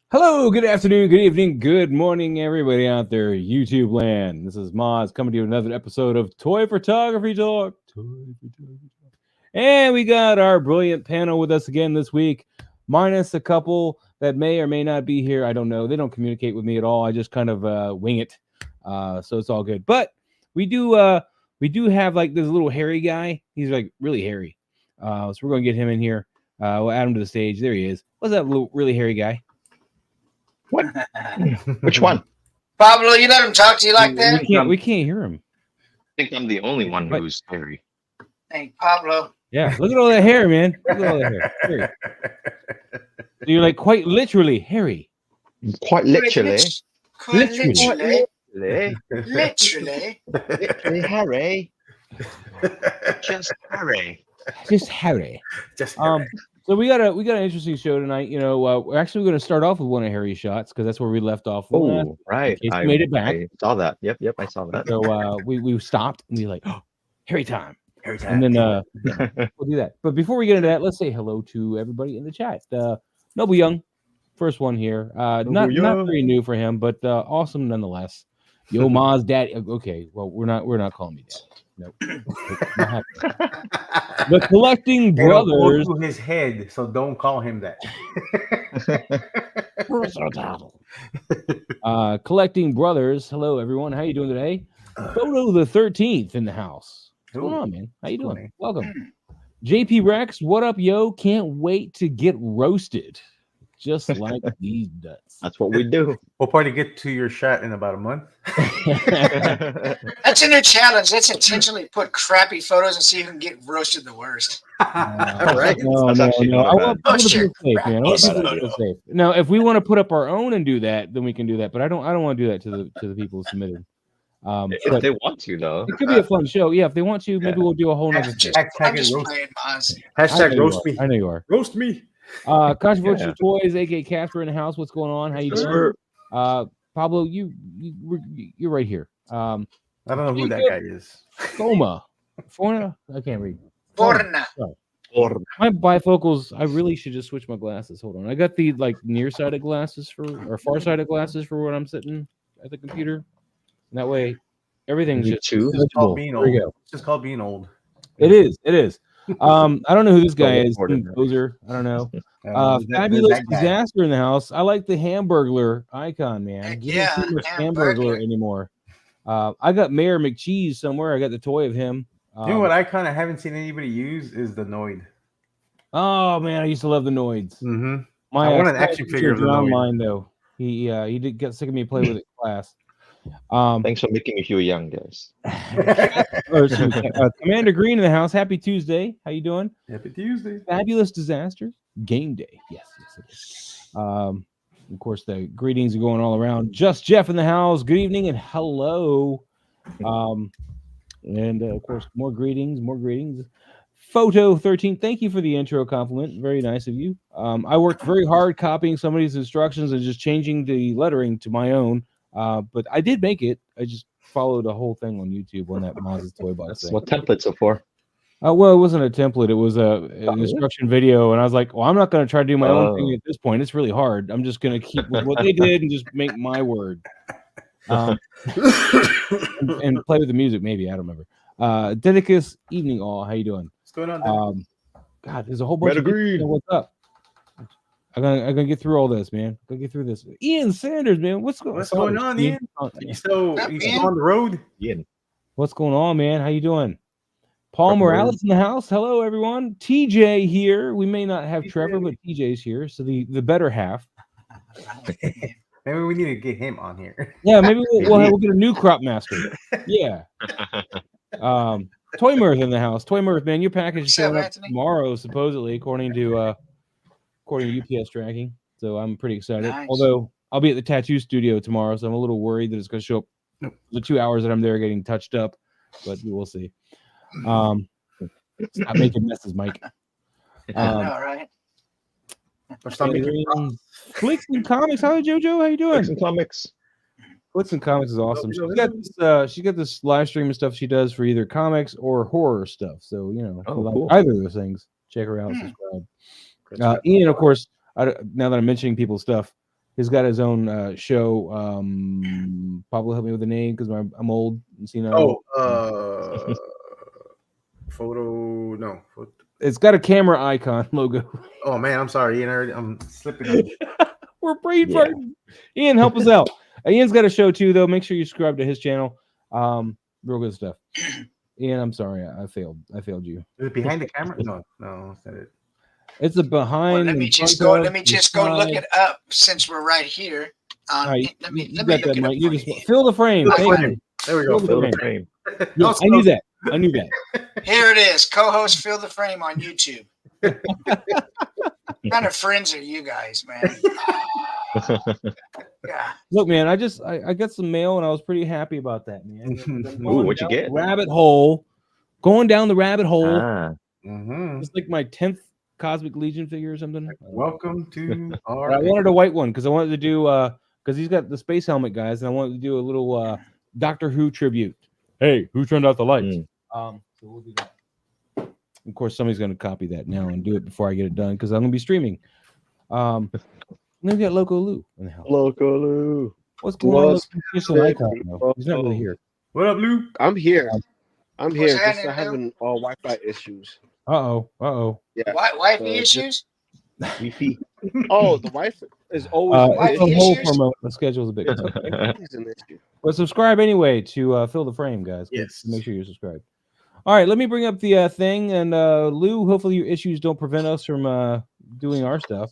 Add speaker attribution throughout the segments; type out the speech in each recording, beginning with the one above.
Speaker 1: Hello, good afternoon, good evening, good morning, everybody out there, YouTube land. This is Moz coming to you another episode of Toy Photography Talk. And we got our brilliant panel with us again this week, minus a couple that may or may not be here. I don't know. They don't communicate with me at all. I just kind of wing it. So it's all good. But we do have like this little hairy guy. He's like really hairy. So we're going to get him in here. We'll add him to the stage. There he is. What's that little really hairy guy?
Speaker 2: What? Which one?
Speaker 3: Pablo, you let him talk to you like that?
Speaker 1: We can't hear him.
Speaker 2: I think I'm the only one who's hairy.
Speaker 3: Hey, Pablo.
Speaker 1: Yeah, look at all that hair, man. Look at all that hair. Hairy. So you're like quite literally hairy.
Speaker 2: Quite literally.
Speaker 3: Quite literally.
Speaker 2: Literally hairy. Just hairy.
Speaker 1: Just hairy.
Speaker 4: Just hairy.
Speaker 1: So we got an interesting show tonight. You know, we're actually going to start off with one of Harry's shots because that's where we left off.
Speaker 2: Oh, right.
Speaker 1: I made it back.
Speaker 2: I saw that. Yep, I saw that.
Speaker 1: So we stopped and we like, oh, Harry time.
Speaker 4: Harry time.
Speaker 1: And then we'll do that. But before we get into that, let's say hello to everybody in the chat. Noble Young, first one here. Not very new for him, but awesome nonetheless. Yo, Ma's daddy. Okay, well we're not calling me daddy. Nope. The Collecting Brothers.
Speaker 4: Go to his head, so don't call him that.
Speaker 1: Collecting Brothers. Hello, everyone. How you doing today? Photo the 13th in the house. What's going on, man? How you doing? Welcome. JP Rex, what up, yo? Can't wait to get roasted. Just like these nuts.
Speaker 2: That's what we do.
Speaker 4: We'll probably get to your shot in about a month.
Speaker 3: That's a new challenge. Let's intentionally put crappy photos and see who can get roasted the worst.
Speaker 2: Right.
Speaker 1: No. I want people to feel safe, man. I want people to feel safe. Now, if we want to put up our own and do that, then we can do that. But I don't want to do that to the people who submitted.
Speaker 2: If they want to, though.
Speaker 1: It could be a fun show. Yeah, if they want to, maybe we'll do a whole nother thing.
Speaker 4: Hashtag roast me.
Speaker 1: I know you are.
Speaker 4: Roast me.
Speaker 1: Controversial Toys, aka Casper in the house. What's going on? How you doing? Pablo, you're right here.
Speaker 4: I don't know who that guy is.
Speaker 1: Forna. I can't read.
Speaker 3: Forna.
Speaker 1: My bifocals. I really should just switch my glasses. Hold on. I got the like nearsighted glasses or farsighted glasses for when I'm sitting at the computer. And that way, everything's just
Speaker 4: called being old. It's just called being old.
Speaker 1: It is. I don't know who this guy is. Poser. I don't know. Fabulous Disaster in the house. I like the Hamburglar icon, man. You don't see much Hamburglar anymore. I got Mayor McCheese somewhere. I got the toy of him.
Speaker 4: You know what icon I haven't seen anybody use is the Noid.
Speaker 1: Oh man, I used to love the Noids.
Speaker 4: Mm-hmm. I want an action figure of the Noid.
Speaker 1: Mine though. He did get sick of me playing with it in class.
Speaker 2: Thanks for making me feel young, guys.
Speaker 1: Commander Green in the house. Happy Tuesday. How you doing?
Speaker 4: Happy Tuesday.
Speaker 1: Fabulous Disaster. Game day. Yes, it is. Of course, the greetings are going all around. Just Jeff in the house. Good evening and hello. And of course, more greetings. Photo 13. Thank you for the intro compliment. Very nice of you. I worked very hard copying somebody's instructions and just changing the lettering to my own. But I did make it. I just followed a whole thing on YouTube on that Maz's Toy Box thing.
Speaker 2: What templates are for?
Speaker 1: Well, it wasn't a template. It was an instruction video. And I was like, well, I'm not going to try to do my own thing at this point. It's really hard. I'm just going to keep with what they did and just make my word. And play with the music, maybe. I don't remember. Dedicus evening all. How you doing?
Speaker 4: What's going on?
Speaker 1: God, there's a whole bunch of people. What's up? I'm gonna get through all this, man. Gonna get through this. Ian Sanders, man. What's going on, Ian? You still on the road?
Speaker 2: Ian.
Speaker 1: What's going on, man? How you doing? Paul Morales in the house. Hello, everyone. TJ here. We may not have Trevor, but TJ's here. So the better half.
Speaker 4: Maybe we need to get him on here.
Speaker 1: Yeah, maybe we'll get a new crop master. Yeah. Toy Mirth in the house. Toy Mirth, man. Your package is showing up tomorrow, supposedly, according to UPS tracking. So I'm pretty excited. Nice. Although I'll be at the tattoo studio tomorrow, so I'm a little worried that it's going to show up the 2 hours that I'm there getting touched up, but we'll see. Stop making messes, Mike.
Speaker 3: All right.
Speaker 1: Flicks and Comics. Hello, JoJo. How you doing?
Speaker 2: Flicks and Comics.
Speaker 1: Flicks and Comics is awesome.
Speaker 4: Hello.
Speaker 1: She's got this live stream and stuff she does for either comics or horror stuff. So if you like
Speaker 2: cool.
Speaker 1: either of those things, check her out. Subscribe. Ian, of course. Now that I'm mentioning people's stuff, he's got his own show. Pablo, help me with the name because I'm old. It's got a camera icon logo.
Speaker 4: Oh man, I'm sorry, Ian. I'm slipping.
Speaker 1: We're brain farting. Ian, help us out. Ian's got a show too, though. Make sure you subscribe to his channel. Real good stuff. Ian, I'm sorry, I failed you.
Speaker 4: Is it behind the camera? No, that's not it.
Speaker 1: It's a behind.
Speaker 3: Well, let me just go look it up since we're right here.
Speaker 1: Right,
Speaker 3: let me look it up.
Speaker 1: You just fill the frame.
Speaker 4: There we go.
Speaker 2: Fill the frame.
Speaker 1: Yeah, I knew that.
Speaker 3: Here it is. Co-host Fill the Frame on YouTube. What kind of friends are you guys, man? Yeah.
Speaker 1: Look, man, I got some mail and I was pretty happy about that, man.
Speaker 2: Ooh, what'd you get?
Speaker 1: Rabbit hole. Going down the rabbit hole. It's like my 10th Cosmic Legion figure or something.
Speaker 4: Welcome to our.
Speaker 1: I wanted a white one because I wanted to do because he's got the space helmet guys, and I wanted to do a little Doctor Who tribute. Hey, who turned out the lights? So we'll do that. Of course, somebody's going to copy that now and do it before I get it done because I'm going to be streaming. Then we got Loco Lou in the house.
Speaker 2: Loco Lou.
Speaker 1: What's going on? He's not really here.
Speaker 4: What up, Lou?
Speaker 5: I'm here. I'm here.
Speaker 3: What's
Speaker 5: Just having Wi-Fi issues.
Speaker 1: Uh-oh.
Speaker 5: Yeah.
Speaker 3: Wi-Fi issues?
Speaker 5: Wi-Fi. Oh, the Wi-Fi is always
Speaker 1: it's on hold for a moment. The schedule's a bit. But subscribe anyway to Fill the Frame, guys.
Speaker 4: Yes.
Speaker 1: Make sure you're subscribed. All right, let me bring up the thing. And Lou, hopefully your issues don't prevent us from doing our stuff.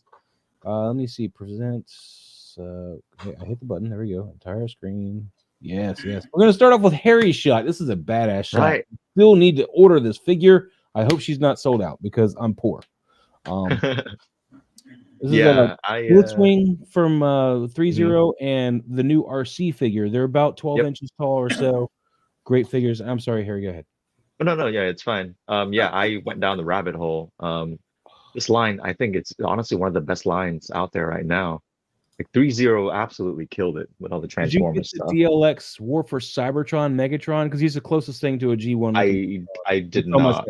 Speaker 1: Let me see. Presents. I hit the button. There we go. Entire screen. Yes. We're going to start off with Harry's shot. This is a badass shot.
Speaker 2: Right.
Speaker 1: Still need to order this figure. I hope she's not sold out because I'm poor. This is a Blitzwing from 3-0 and the new RC figure. They're about 12 inches tall or so. Great figures. I'm sorry, Harry. Go ahead.
Speaker 2: No, yeah, it's fine. I went down the rabbit hole. This line, I think it's honestly one of the best lines out there right now. Like 3-0 absolutely killed it with all the Transformers stuff.
Speaker 1: Did you get the DLX War for Cybertron Megatron? Because he's the closest thing to a G1.
Speaker 2: I did not.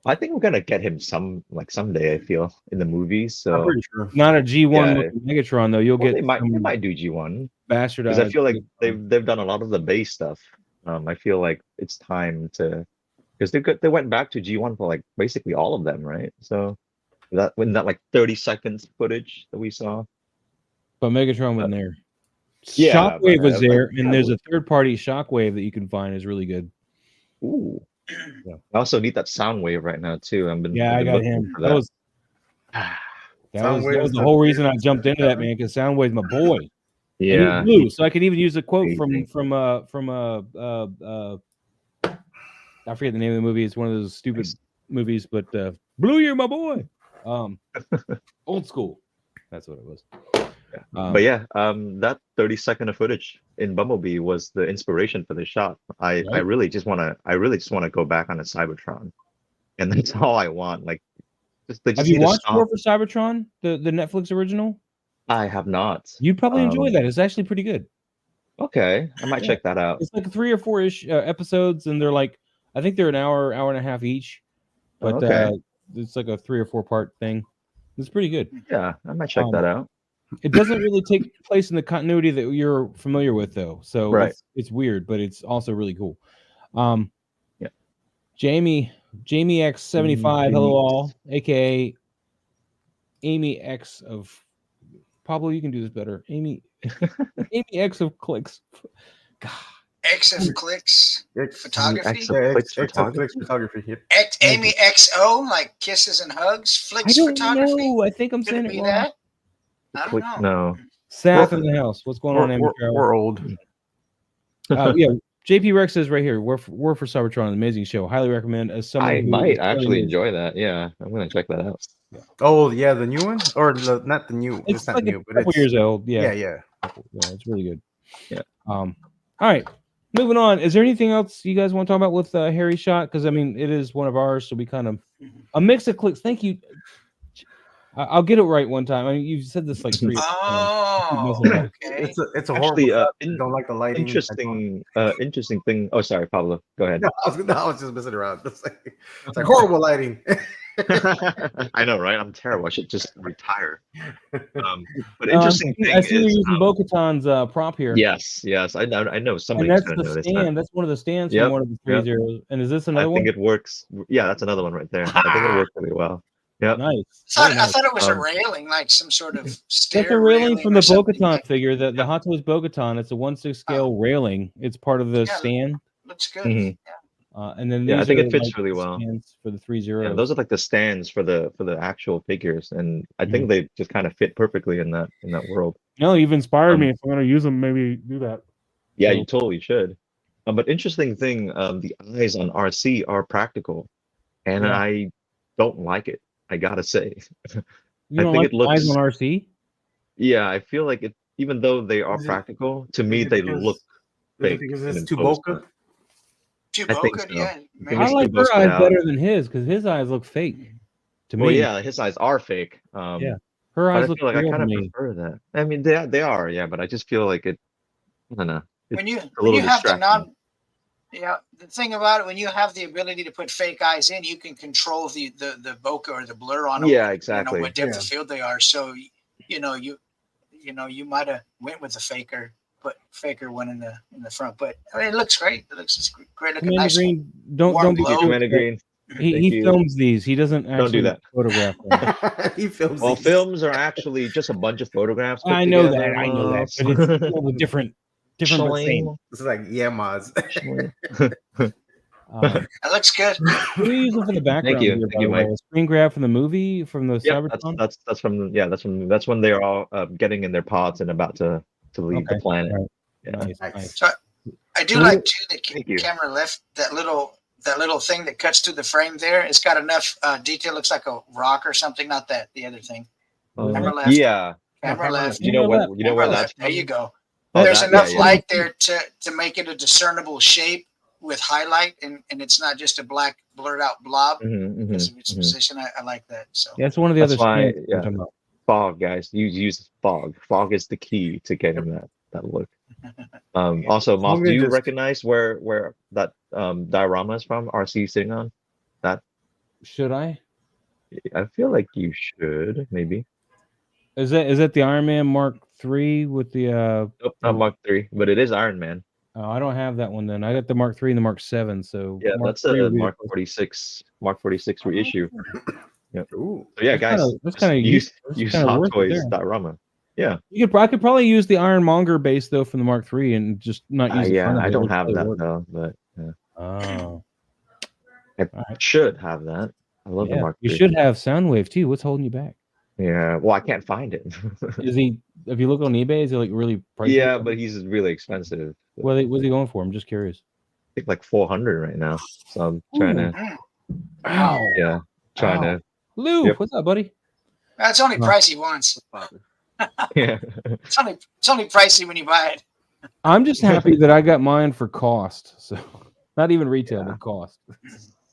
Speaker 2: I think we're gonna get him someday. I feel in the movies. So
Speaker 4: I'm pretty sure.
Speaker 1: Not a G1 Megatron though. You'll get.
Speaker 2: They might do G1
Speaker 1: bastard.
Speaker 2: Because I feel like they've done a lot of the base stuff. I feel like it's time to because they went back to G1 for like basically all of them, right? So that like 30 seconds footage that we saw.
Speaker 1: But Megatron wasn't there.
Speaker 2: Yeah,
Speaker 1: Shockwave was there, and there's a third-party Shockwave that you can find is really good.
Speaker 2: Ooh. Yeah. I also need that Soundwave right now too. I
Speaker 1: got him. That was the whole reason I jumped into that, man. Because Soundwave's my boy.
Speaker 2: Yeah.
Speaker 1: Blue, so I could even use a quote from I forget the name of the movie. It's one of those stupid movies, but Blue, you're my boy. Old school. That's what it was. That 30-second of footage in Bumblebee was the inspiration for the shot. I really just want to go back on a Cybertron, and that's all I want. Like, have you watched War for Cybertron, the Netflix original? I have not. You'd probably enjoy that. It's actually pretty good. Okay, I might check that out. It's like 3 or 4-ish episodes, and they're like, I think they're an hour and a half each, but it's like a 3 or 4 part thing. It's pretty good. Yeah, I might check that out. It doesn't really take place in the continuity that you're familiar with, though. So it's weird, but it's also really cool. Jamie X75, hello all, aka Amy X of Pablo. You can do this better, Amy. Amy X of Clicks. God.
Speaker 3: X of Clicks photography.
Speaker 4: X of Clicks photography. Yep.
Speaker 3: Amy XO, like kisses and hugs. Flicks photography.
Speaker 1: No, I think I'm saying it wrong.
Speaker 3: That? I don't know.
Speaker 2: No.
Speaker 1: Saf in the house. What's going on, Amy?
Speaker 4: We're old.
Speaker 1: JP Rex says right here, War for Cybertron, an amazing show. Highly recommend. As someone
Speaker 2: I might actually enjoy that. Yeah, I'm gonna check that out.
Speaker 4: Oh yeah, the new one or not the new?
Speaker 1: It's
Speaker 4: not
Speaker 1: like
Speaker 4: new,
Speaker 1: but it's years old. Yeah, it's really good. Yeah. All right, moving on. Is there anything else you guys want to talk about with Harry Shot? Because I mean, it is one of ours, so we kind of a mix of clicks. Thank you. I'll get it right one time. I mean, you've said this like 3 times.
Speaker 3: Oh,
Speaker 1: Keep messing up.
Speaker 3: okay.
Speaker 4: It's a horrible.
Speaker 2: Actually,
Speaker 4: shot. Don't like the lighting.
Speaker 2: interesting thing. Oh, sorry, Pablo. Go ahead.
Speaker 4: No, I was just messing around. It's like horrible lighting.
Speaker 2: I know, right? I'm terrible. I should just retire. But
Speaker 1: I
Speaker 2: interesting thing
Speaker 1: see you're
Speaker 2: is,
Speaker 1: using Bo-Katan's prop here.
Speaker 2: yes, I know
Speaker 1: And
Speaker 2: somebody's
Speaker 1: that's
Speaker 2: gonna
Speaker 1: the
Speaker 2: notice
Speaker 1: stand.
Speaker 2: that.
Speaker 1: That's one of the stands
Speaker 2: Yep,
Speaker 1: from one of the 3
Speaker 2: yep.
Speaker 1: zeros. And is this
Speaker 2: I
Speaker 1: another one?
Speaker 2: think it works. Yeah, that's another one right there. I think it works really well. Yep.
Speaker 1: Nice.
Speaker 3: I thought it was a
Speaker 2: Um,
Speaker 3: railing, like some sort of stair
Speaker 1: That's a railing from
Speaker 3: or
Speaker 1: the
Speaker 3: something.
Speaker 1: Bo-Katan figure. The Hot Toys Bo-Katan. It's a 1/6 scale railing. It's part of the
Speaker 3: Yeah.
Speaker 1: stand.
Speaker 3: Looks good.
Speaker 2: Mhm.
Speaker 1: And then
Speaker 2: Yeah, I
Speaker 1: these
Speaker 2: think
Speaker 1: are
Speaker 2: it fits
Speaker 1: like
Speaker 2: really
Speaker 1: the
Speaker 2: well.
Speaker 1: stands for the 3 zeros.
Speaker 2: Yeah, those are like the stands for the actual figures, and I
Speaker 1: Mm-hmm.
Speaker 2: think they just kind of fit perfectly in that world.
Speaker 1: No, you've inspired me. If I'm going to use them, maybe do that.
Speaker 2: Yeah,
Speaker 1: So-
Speaker 2: you totally should. But interesting thing, the eyes on RC are practical, and
Speaker 1: Yeah.
Speaker 2: I don't like it. I gotta say.
Speaker 1: You
Speaker 2: I
Speaker 1: don't
Speaker 2: think
Speaker 1: like
Speaker 2: it looks.
Speaker 1: eyes on RC?
Speaker 2: Yeah, I feel like it. Even though they are
Speaker 4: Is it-
Speaker 2: practical, to me
Speaker 4: it
Speaker 2: they
Speaker 4: because-
Speaker 2: look fake.
Speaker 4: Because
Speaker 2: and
Speaker 4: it's too
Speaker 2: imposed.
Speaker 4: Boca.
Speaker 3: Too
Speaker 2: I think
Speaker 3: Boca,
Speaker 2: so.
Speaker 3: yeah.
Speaker 2: think
Speaker 3: Maybe.
Speaker 1: I
Speaker 2: it's
Speaker 1: like
Speaker 2: too
Speaker 1: her
Speaker 2: busted
Speaker 1: eyes
Speaker 2: out.
Speaker 1: better than his because his eyes look fake to
Speaker 2: Well,
Speaker 1: me.
Speaker 2: yeah, his eyes are fake.
Speaker 1: Yeah. Her
Speaker 2: But I
Speaker 1: eyes look
Speaker 2: feel like I
Speaker 1: real to
Speaker 2: kind of
Speaker 1: me.
Speaker 2: prefer that. I mean, they are, yeah, but I just feel like it. I don't know.
Speaker 3: When you
Speaker 2: a little
Speaker 3: have the
Speaker 2: distracting.
Speaker 3: the thing about it, when you have the ability to put fake eyes in, you can control the bokeh or the blur on them.
Speaker 2: Yeah, exactly.
Speaker 3: What depth
Speaker 4: Yeah.
Speaker 3: of field they are. So you might have went with the faker, but faker one in the front. But I mean, it looks great. It looks just great looking.
Speaker 1: Commander
Speaker 3: Nice.
Speaker 1: Green, don't
Speaker 3: warm
Speaker 1: be
Speaker 3: glow.
Speaker 1: too
Speaker 2: Commander
Speaker 1: upset.
Speaker 2: Green.
Speaker 1: He
Speaker 2: Thank you.
Speaker 1: films these. He doesn't
Speaker 2: Don't
Speaker 1: actually
Speaker 2: do that.
Speaker 1: photograph them.
Speaker 4: He films.
Speaker 2: Well,
Speaker 4: these.
Speaker 2: films are actually just a bunch of photographs. Put
Speaker 1: I know
Speaker 2: together,
Speaker 1: that. I know that.
Speaker 2: Moss.
Speaker 1: But it's all the different but same.
Speaker 2: Schling.
Speaker 4: This is like Mods.
Speaker 3: It looks good.
Speaker 1: What are you using for the background?
Speaker 2: you.
Speaker 1: Here,
Speaker 2: Thank
Speaker 1: by
Speaker 2: you,
Speaker 1: the way?
Speaker 2: Mike.
Speaker 1: A screen grab from the movie from the
Speaker 2: Yeah,
Speaker 1: Cybertron.
Speaker 2: that's when they're all getting in their pods and about to leave the planet.
Speaker 1: Right.
Speaker 2: Yeah.
Speaker 1: Nice,
Speaker 4: Nice.
Speaker 1: nice.
Speaker 3: So I do
Speaker 1: Well,
Speaker 3: like too the
Speaker 2: thank you.
Speaker 3: camera left that little thing that cuts through the frame there. It's got enough detail. Looks like a rock or something. Not that the other thing. Camera left.
Speaker 2: Yeah.
Speaker 3: Camera left.
Speaker 2: You know
Speaker 1: Camera
Speaker 2: what? You know
Speaker 3: Camera
Speaker 2: where
Speaker 3: left.
Speaker 2: that's
Speaker 3: There you
Speaker 2: from?
Speaker 3: go.
Speaker 2: Oh,
Speaker 3: There's
Speaker 2: that-
Speaker 3: enough
Speaker 2: yeah.
Speaker 3: light there to make it a discernible shape with highlight, and it's not just a black blurred out blob because of its position. I like that. So
Speaker 1: Yeah, that's one of the
Speaker 2: That's
Speaker 1: other
Speaker 2: why,
Speaker 1: stands we're talking about.
Speaker 2: Fog, guys. Use fog. Fog is the key to getting that look. Also, Moss,
Speaker 4: long
Speaker 2: do
Speaker 4: as
Speaker 2: you
Speaker 4: just-
Speaker 2: recognize where that diorama is from? RC sitting on?
Speaker 1: Should I?
Speaker 2: I feel like you should, maybe.
Speaker 1: Is that the Iron Man Mark III with the
Speaker 2: Nope, not Mark III, but it is Iron Man.
Speaker 1: Oh, I don't have that one then. I got the Mark III and the Mark 7. So
Speaker 2: Yeah,
Speaker 1: Mark
Speaker 2: that's
Speaker 1: III
Speaker 2: a
Speaker 1: would be the
Speaker 2: Mark
Speaker 1: first.
Speaker 2: 46 reissue.
Speaker 4: Ooh.
Speaker 2: So yeah,
Speaker 1: That's
Speaker 2: guys,
Speaker 1: kinda- that's kinda
Speaker 2: use
Speaker 1: that's kinda
Speaker 2: Hot
Speaker 1: worth it
Speaker 2: Toys
Speaker 1: there.
Speaker 2: diorama. Yeah.
Speaker 1: I could probably use the Ironmonger base though from the Mark III and just not use the
Speaker 2: Yeah,
Speaker 1: front of
Speaker 2: I
Speaker 1: it.
Speaker 2: don't
Speaker 1: It would
Speaker 2: have
Speaker 1: probably
Speaker 2: that
Speaker 1: work.
Speaker 2: though, but yeah.
Speaker 1: Oh,
Speaker 2: I should have that. I love the
Speaker 1: yeah.
Speaker 2: Mark
Speaker 1: You
Speaker 2: III.
Speaker 1: should have Soundwave too. What's holding you back?
Speaker 2: Yeah, well, I can't find it.
Speaker 1: Is he? If you look on eBay, is he like really pricey?
Speaker 2: Yeah, but he's really expensive.
Speaker 1: What's he going for? I'm just curious.
Speaker 2: I think like 400 right now. So I'm trying to,
Speaker 1: Ow.
Speaker 2: trying
Speaker 1: Ow.
Speaker 2: to,
Speaker 1: Lou,
Speaker 2: Yep.
Speaker 1: what's up, buddy?
Speaker 3: that's only pricey once.
Speaker 2: yeah.
Speaker 3: It's only pricey when you buy it.
Speaker 1: I'm just happy that I got mine for cost. So not even retail, but cost.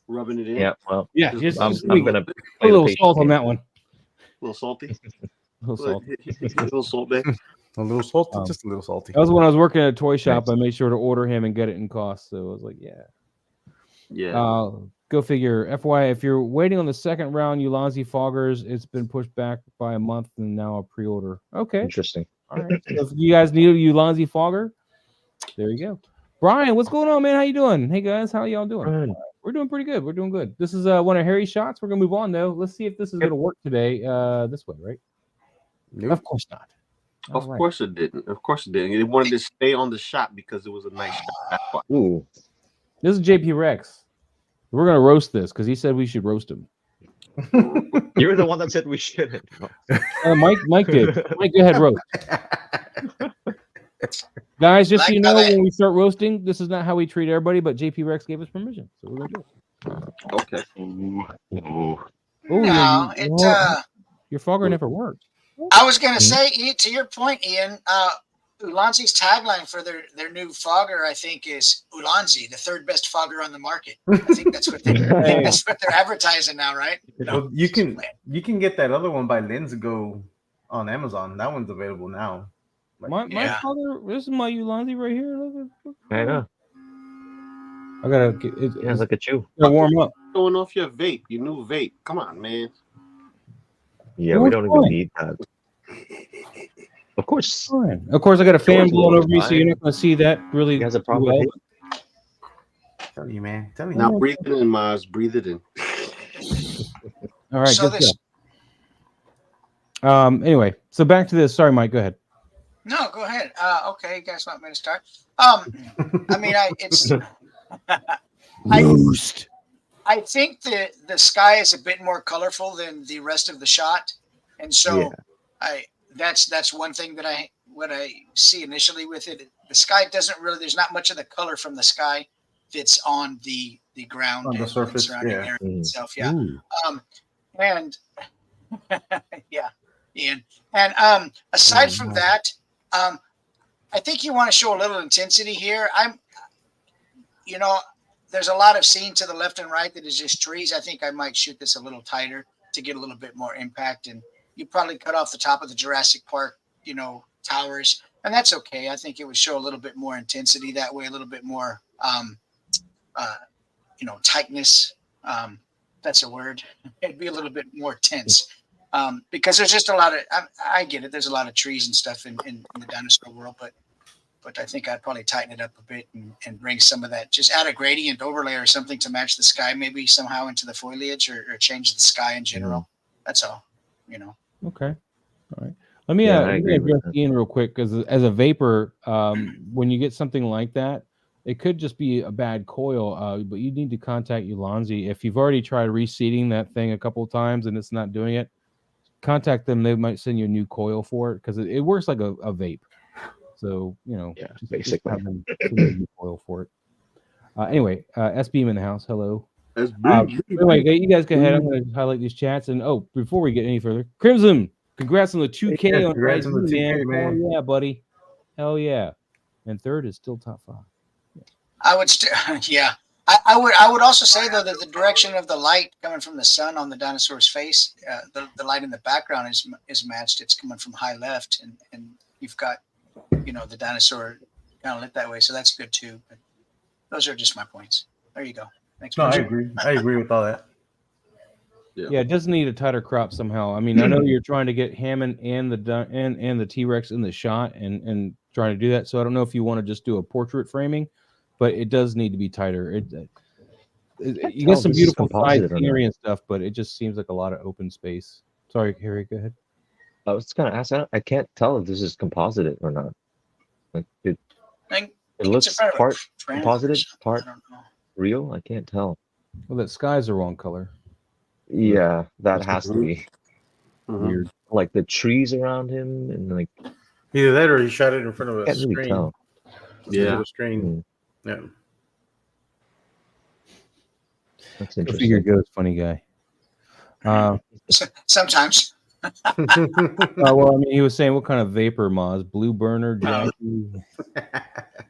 Speaker 5: Rubbing it in.
Speaker 2: Yeah, well,
Speaker 1: Yeah, just
Speaker 2: I'm
Speaker 1: we-
Speaker 2: gonna
Speaker 1: a
Speaker 2: play the
Speaker 1: little
Speaker 2: patient
Speaker 1: salt on
Speaker 2: game.
Speaker 1: that one.
Speaker 5: A little salty.
Speaker 1: A little salt.
Speaker 5: A little salt back.
Speaker 4: A little salty,
Speaker 1: Um,
Speaker 4: just a little salty.
Speaker 1: That was when I was working at a toy shop.
Speaker 2: Nice.
Speaker 1: I made sure to order him and get it in cost. So I was like, yeah.
Speaker 5: Yeah.
Speaker 1: Go figure. FYI, if you're waiting on the second round, Ulazi Foggers, it's been pushed back by a month and now a pre-order. Okay.
Speaker 2: Interesting.
Speaker 1: All right. So if you guys need a Ulazi Fogger, there you go. Brian, what's going on, man? How you doing? Hey guys, how y'all doing?
Speaker 2: Brian.
Speaker 1: We're doing pretty good. We're doing good. This is one of Harry's shots. We're gonna move on though. Let's see if this is gonna work today. This way, right?
Speaker 4: Nope.
Speaker 1: Of course not.
Speaker 5: Of course it didn't. Of course it didn't. They wanted to stay on the shot because it was a nice shot. That's why.
Speaker 2: Ooh.
Speaker 1: This is JP Rex. We're gonna roast this because he said we should roast him.
Speaker 2: You're the one that said we shouldn't.
Speaker 1: Mike did. Mike, go ahead, roast. Guys, just so you know, when we start roasting, this is not how we treat everybody, but JP Rex gave us permission, so we're gonna do it.
Speaker 5: Okay.
Speaker 2: Ooh.
Speaker 1: Oh,
Speaker 3: No,
Speaker 1: your fogger never worked.
Speaker 3: I was gonna say, to your point, Ian. Ulanzi's tagline for their new fogger, I think, is Ulanzi, the third best fogger on the market. I think that's what that's what they're advertising now, right? No,
Speaker 4: Well, you can get that other one by Lensgo on Amazon. That one's available now.
Speaker 1: My father, this is my Ulanzi right here. Look.
Speaker 2: I know.
Speaker 1: I gotta get it.
Speaker 2: Yeah, look at you.
Speaker 1: Gotta warm up.
Speaker 5: Showing off your vape, your new vape. Come on, man.
Speaker 2: Yeah, we don't even need that. Of course.
Speaker 1: Fine. Of course, I got a fan blowing over me, so you're not gonna see that really.
Speaker 2: He has a problem with it.
Speaker 4: Tell you, man. Tell you.
Speaker 5: Now breathe it in, Mars. Breathe it in.
Speaker 1: All right.
Speaker 3: So
Speaker 1: Good stuff. Anyway, so back to this. Sorry, Mike. Go ahead.
Speaker 3: No, go ahead. Okay, you guys want me to start? I mean, I think the sky is a bit more colorful than the rest of the shot, and so that's one thing that I see initially with it. The sky doesn't really. There's not much of the color from the sky that's on the ground
Speaker 4: on the surface,
Speaker 3: surrounding area itself. Yeah. And yeah, Ian. And aside from that, I think you want to show a little intensity here. There's a lot of scene to the left and right that is just trees. I think I might shoot this a little tighter to get a little bit more impact. And you probably cut off the top of the Jurassic Park, towers, and that's okay. I think it would show a little bit more intensity that way, a little bit more, tightness. That's a word. It'd be a little bit more tense because there's just a lot of. I get it. There's a lot of trees and stuff in the dinosaur world, but I think I'd probably tighten it up a bit and bring some of that. Just add a gradient overlay or something to match the sky, maybe somehow into the foliage or change the sky in general. That's all.
Speaker 1: Okay. All right. Let me address Ian real quick because as a vapor, when you get something like that, it could just be a bad coil, but you need to contact Ulanzi. If you've already tried reseeding that thing a couple of times and it's not doing it, contact them. They might send you a new coil for it because it works like a vape. So,
Speaker 2: basically.
Speaker 1: Just have them send you a new coil for it. Anyway, S-Beam in the house. Hello. Anyway, you guys go ahead. I'm going to highlight these chats. And before we get any further, Crimson, congrats on the 2K on
Speaker 4: congrats on the 2K, man.
Speaker 1: Hell yeah, buddy. Hell yeah. And third is still top 5.
Speaker 3: I would I would also say though that the direction of the light coming from the sun on the dinosaur's face, the light in the background is matched. It's coming from high left, and you've got the dinosaur kind of lit that way, so that's good too. But those are just my points. There you go. Thanks.
Speaker 4: No, I agree. I agree with all that.
Speaker 1: Yeah, it does need a tighter crop somehow. I mean, I know you're trying to get Hammond and the T-Rex in the shot and trying to do that. So I don't know if you want to just do a portrait framing, but it does need to be tighter. You get some beautiful side scenery and stuff, but it just seems like a lot of open space. Sorry, Harry, go ahead.
Speaker 2: I was going to ask. I can't tell if this is composited or not. Like it looks part composited, part real. I can't tell.
Speaker 1: Well, that sky's the wrong color.
Speaker 2: Yeah, that has to be weird. Like the trees around him, and like
Speaker 4: either that or he shot it in front of a
Speaker 2: can't
Speaker 4: screen.
Speaker 2: really tell.
Speaker 4: Yeah, a screen. Yeah.
Speaker 2: That's
Speaker 1: Go
Speaker 2: interesting.
Speaker 1: figure goes, funny guy.
Speaker 3: Sometimes.
Speaker 1: Well, I mean, he was saying what kind of vapor, Moz? Blue burner, Jackie.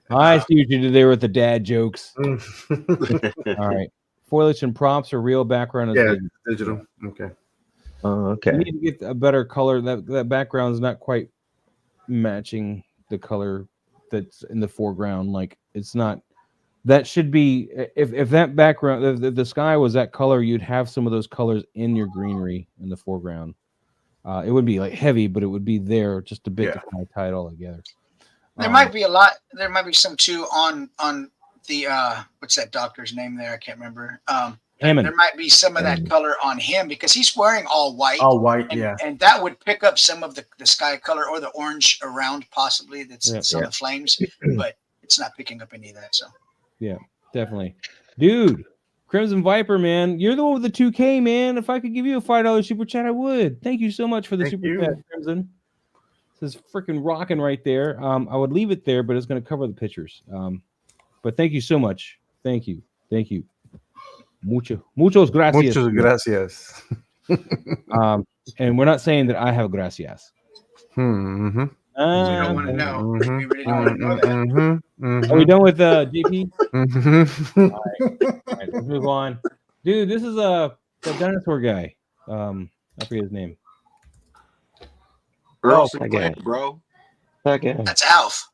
Speaker 1: I see what you did there with the dad jokes. All right. Foliage and prompts are real, background is
Speaker 4: digital. Okay.
Speaker 2: Oh, okay.
Speaker 1: You need to get a better color. That background is not quite matching the color that's in the foreground. Like it's not. That should be if that background, if the sky was that color, you'd have some of those colors in your greenery in the foreground. It would be like heavy, but it would be there just a bit to kind of tie it all together.
Speaker 3: There might be a lot. There might be some too on the what's that doctor's name there? I can't remember.
Speaker 1: Hammond.
Speaker 3: There might be some of that color on him because he's wearing all white.
Speaker 4: All white,
Speaker 3: and that would pick up some of the sky color or the orange around possibly that's on the flames, but it's not picking up any of that. So
Speaker 1: yeah, definitely, dude. Crimson Viper, man, you're the one with the 2K, man. If I could give you a $5 super chat, I would. Thank you so much for the super chat, Crimson. This is freaking rocking right there. I would leave it there, but it's going to cover the pictures. But thank you so much. Thank you. Muchos gracias.
Speaker 4: Muchas gracias.
Speaker 1: And we're not saying that I have gracias.
Speaker 4: Mm-hmm.
Speaker 3: We don't want to know.
Speaker 4: Mhm,
Speaker 3: We really don't want to know that.
Speaker 4: mhm, mhm,
Speaker 1: Are we done with JP?
Speaker 4: mhm.
Speaker 1: All right, let's move on. Dude, this is the dinosaur guy. I forget his name.
Speaker 5: Earl
Speaker 4: Oh,
Speaker 5: Sinclair,
Speaker 2: guy.
Speaker 5: bro.
Speaker 2: That guy.
Speaker 3: That's Alf.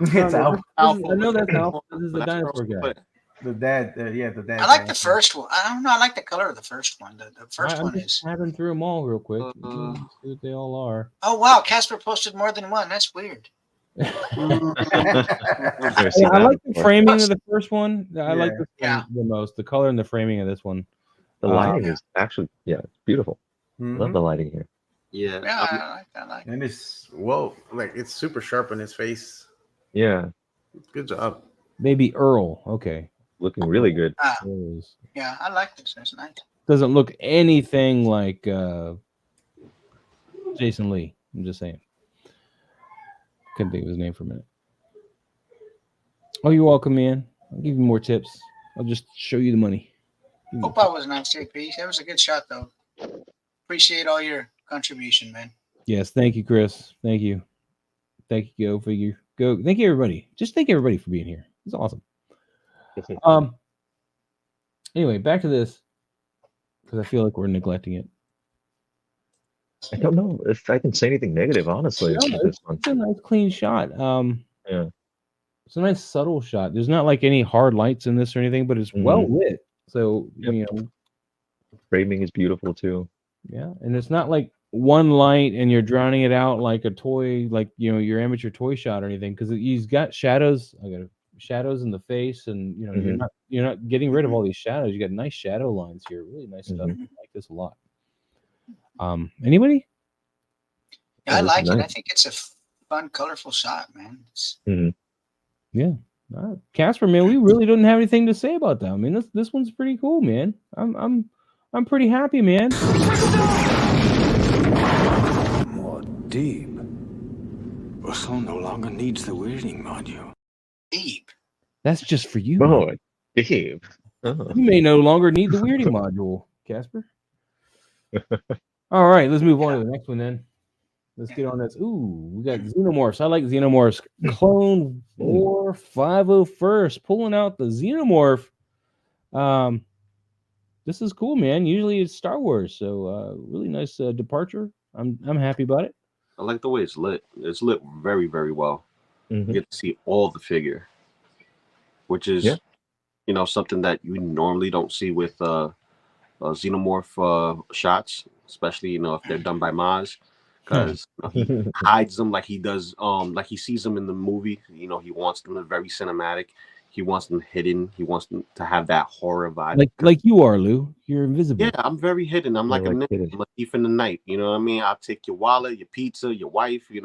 Speaker 4: It's Alf.
Speaker 1: I know that's Alf. This is the
Speaker 5: That's Earl
Speaker 1: dinosaur guy.
Speaker 5: Sinclair.
Speaker 4: The dad. Yeah, the dad.
Speaker 3: I like
Speaker 4: guy.
Speaker 3: the first one. I don't know. I like the color of the first one. The first
Speaker 1: I'm
Speaker 3: one
Speaker 1: just
Speaker 3: is.
Speaker 1: tapping through them all real quick.
Speaker 5: Uh,
Speaker 1: See what they all are.
Speaker 3: Oh wow, Casper posted more than one. That's weird.
Speaker 2: I've never seen
Speaker 1: I
Speaker 2: that
Speaker 1: like the
Speaker 2: before.
Speaker 1: framing of the first one. I like
Speaker 4: Yeah.
Speaker 1: this
Speaker 3: Yeah.
Speaker 1: one the most. The color and the framing of this one.
Speaker 2: The lighting is actually, it's beautiful. I love
Speaker 4: Mhm.
Speaker 2: the lighting here.
Speaker 5: yeah.
Speaker 3: Yeah, I like that. I like.
Speaker 4: And it's like it's super sharp on his face.
Speaker 2: Yeah,
Speaker 4: Good job.
Speaker 1: Maybe Earl. Okay.
Speaker 2: looking really good.
Speaker 1: There it is.
Speaker 3: Yeah, I like this. That's nice.
Speaker 1: Doesn't look anything like Jason Lee. I'm just saying. Couldn't think of his name for a minute. Oh, you're welcome, man. I'll give you more tips. I'll just show you the money.
Speaker 3: Hope that was nice, JP. That was a good shot, though. Appreciate all your contribution, man.
Speaker 1: Yes, thank you, Chris. Thank you. Thank you, Go Figure. Go. Thank you, everybody. Just thank everybody for being here. It's awesome. Anyway, back to this because I feel like we're neglecting it.
Speaker 2: I don't know if I can say anything negative, honestly.
Speaker 1: No,
Speaker 2: with this one.
Speaker 1: It's a nice, clean shot.
Speaker 2: Yeah.
Speaker 1: It's a nice, subtle shot. There's not like any hard lights in this or anything, but it's well lit. So
Speaker 2: Yep. Framing is beautiful too.
Speaker 1: Yeah, and it's not like one light and you're drowning it out like a toy, like your amateur toy shot or anything, because he's got shadows. I got shadows in the face, and you're not getting rid of all these shadows. You got nice shadow lines here, really nice stuff. I like this a lot. Anybody?
Speaker 3: Yeah, I
Speaker 2: this
Speaker 3: like
Speaker 2: is
Speaker 3: it. I
Speaker 2: nice.
Speaker 3: think it's a fun, colorful shot, man.
Speaker 1: Yeah. Casper, man, we really don't have anything to say about that. I mean, this one's pretty cool, man. I'm pretty happy, man.
Speaker 6: More deep. Russell no longer needs the weirding module.
Speaker 3: Deep.
Speaker 1: That's just for you.
Speaker 2: Oh, Dave. Oh.
Speaker 1: You may no longer need the weirding module, Casper. All right, let's move on to the next one then. Let's get on this. Ooh, we got Xenomorphs. I like Xenomorphs. Clone War 501st. Pulling out the Xenomorph. This is cool, man. Usually it's Star Wars, so really nice departure. I'm happy about it.
Speaker 5: I like the way it's lit. It's lit very, very well. You get to see all the figure, which is, something that you normally don't see with xenomorph shots, especially if they're done by Maz, because he hides them like he does, like he sees them in the movie. He wants them to be very cinematic. He wants them hidden. He wants them to have that horror vibe.
Speaker 1: Like you are, Lou. You're invisible.
Speaker 5: Yeah, I'm very hidden. I'm like a ninja.
Speaker 2: hidden.
Speaker 5: I'm a thief in the night. You know what I mean? I'll take your wallet, your pizza, your wife,
Speaker 2: Eat.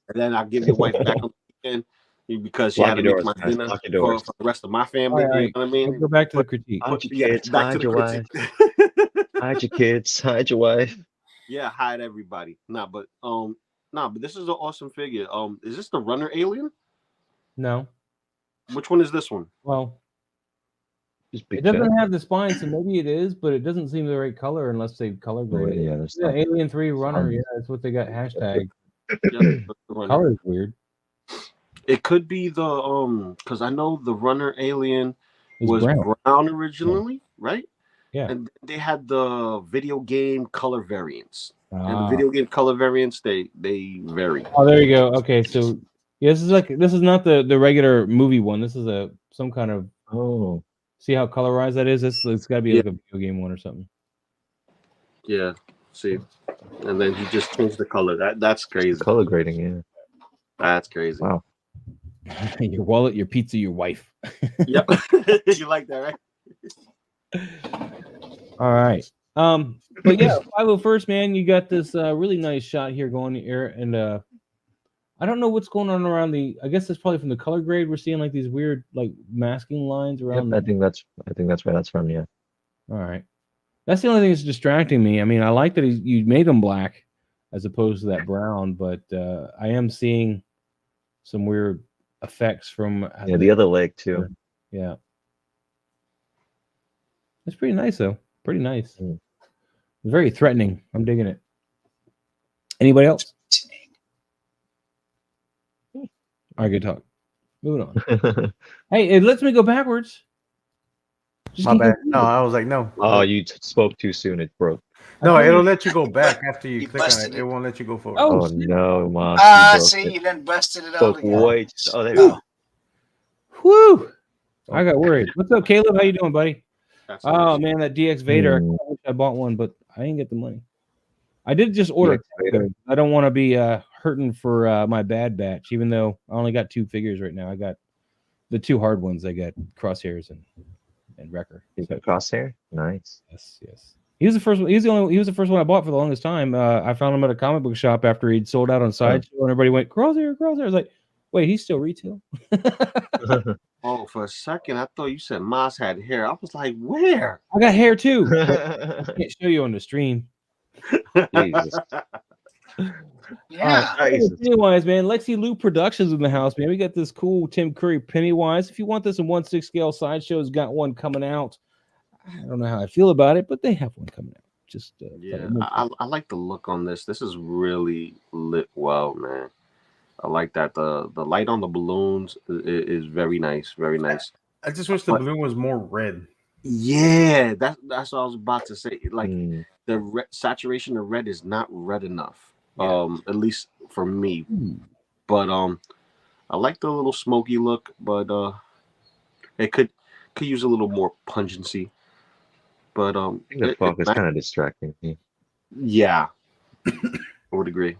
Speaker 5: and then I'll give your wife back on the weekend because she
Speaker 2: Lock
Speaker 5: had to
Speaker 2: your
Speaker 5: make
Speaker 2: doors,
Speaker 5: my
Speaker 2: guys.
Speaker 5: dinner
Speaker 2: Lock your doors.
Speaker 5: for the rest of my family.
Speaker 1: All right.
Speaker 5: You know what I mean?
Speaker 1: Let's go back to the critique.
Speaker 2: Hide your kids,
Speaker 5: back
Speaker 2: hide
Speaker 5: to the
Speaker 2: your wife.
Speaker 5: critique.
Speaker 2: Hide your kids, hide your wife.
Speaker 5: Yeah, hide everybody. But this is an awesome figure. Is this the runner alien?
Speaker 1: No.
Speaker 5: Which one is this one?
Speaker 1: Well,
Speaker 2: Just big
Speaker 1: it doesn't
Speaker 2: chat.
Speaker 1: have the spine, so maybe it is, but it doesn't seem the right color unless they color grade it.
Speaker 2: Yeah, there's
Speaker 1: Yeah, Alien 3 Runner. Yeah, that's what they got hashtag.
Speaker 5: Yeah, the runner.
Speaker 1: Color is weird.
Speaker 5: It could be the because I know the runner alien
Speaker 1: It's
Speaker 5: was
Speaker 1: brown.
Speaker 5: brown originally, right?
Speaker 1: Yeah.
Speaker 5: And they had the video game color variants. And the
Speaker 1: Ah.
Speaker 5: video game color variants, they vary.
Speaker 1: Oh, there you go. Okay, so yeah, this is not the regular movie one. This is some kind of see how colorized that is. It's got to be like a video game one or something.
Speaker 5: Yeah. See, and then he just changed the color. That's crazy.
Speaker 2: Color grading, yeah.
Speaker 5: That's crazy.
Speaker 2: Wow.
Speaker 1: Your wallet, your pizza, your wife.
Speaker 5: Yep. You like that, right?
Speaker 1: All right. But yeah, 501st, man, you got this really nice shot here going here, and I don't know what's going on around I guess it's probably from the color grade. We're seeing like these weird like masking lines around.
Speaker 2: Yep, I think that's where that's from, yeah.
Speaker 1: All right. That's the only thing that's distracting me. I mean, I like that you made them black as opposed to that brown, but I am seeing some weird effects from
Speaker 2: the other leg too.
Speaker 1: Yeah. It's pretty nice though. Pretty nice. Very threatening. I'm digging it. Anybody else? All right, good talk. Moving on. Hey, it lets me go backwards. Just
Speaker 4: My
Speaker 1: keep
Speaker 4: bad.
Speaker 1: going
Speaker 4: No,
Speaker 1: forward.
Speaker 4: I was like, no.
Speaker 2: Oh, you spoke too soon. It broke.
Speaker 4: No,
Speaker 1: I
Speaker 4: it'll
Speaker 1: told
Speaker 4: let you go back
Speaker 3: But
Speaker 4: after you
Speaker 3: you
Speaker 4: click on
Speaker 3: busted
Speaker 4: it.
Speaker 3: it.
Speaker 4: It won't let you go forward.
Speaker 1: Oh,
Speaker 2: Oh
Speaker 1: snap.
Speaker 2: no, Moss,
Speaker 3: Ah,
Speaker 2: you broke
Speaker 3: see,
Speaker 2: it.
Speaker 3: you done busted it all
Speaker 2: Spoke
Speaker 3: together.
Speaker 2: way. Oh, there you
Speaker 3: Oh,
Speaker 1: Whew. I got worried. What's up, Caleb? How you doing, buddy?
Speaker 5: That's
Speaker 1: Oh man, that DX Vader.
Speaker 2: Hmm.
Speaker 1: I wish I bought one, but I didn't get the money. I did just order.
Speaker 2: DX Vader?
Speaker 1: I don't want to be hurting for my bad batch, even though I only got 2 figures right now. I got the 2 hard ones. I got Crosshairs and Wrecker.
Speaker 2: You
Speaker 1: So,
Speaker 2: got Crosshair? Nice.
Speaker 1: yes. He was the first one. He was the first one I bought for the longest time. I found him at a comic book shop after he'd sold out on Sideshow, and everybody went Crosshair. I was like, wait, he's still retail.
Speaker 5: Oh, for a second, I thought you said Moss had hair. I was like, where?
Speaker 1: I got hair too. I can't show you on the stream.
Speaker 2: Jesus.
Speaker 3: yeah.
Speaker 2: Jesus.
Speaker 1: Pennywise, man. Lexi Lou Productions in the house, man. We got this cool Tim Curry Pennywise. If you want this in 1/6 scale, Sideshow's got one coming out. I don't know how I feel about it, but they have one coming out. Just
Speaker 5: Yeah, I like the look on this. This is really lit well, man. I like that. The light on the balloons is very nice, very nice.
Speaker 4: I just wish the balloon was more red.
Speaker 5: Yeah, that's what I was about to say. Like
Speaker 2: Hmm.
Speaker 5: the saturation of red is not red enough.
Speaker 3: Yeah.
Speaker 5: At least for me. But I like the little smoky look, but it could use a little more pungency. But
Speaker 2: I think the fog is kind of distracting me.
Speaker 5: yeah, I would agree.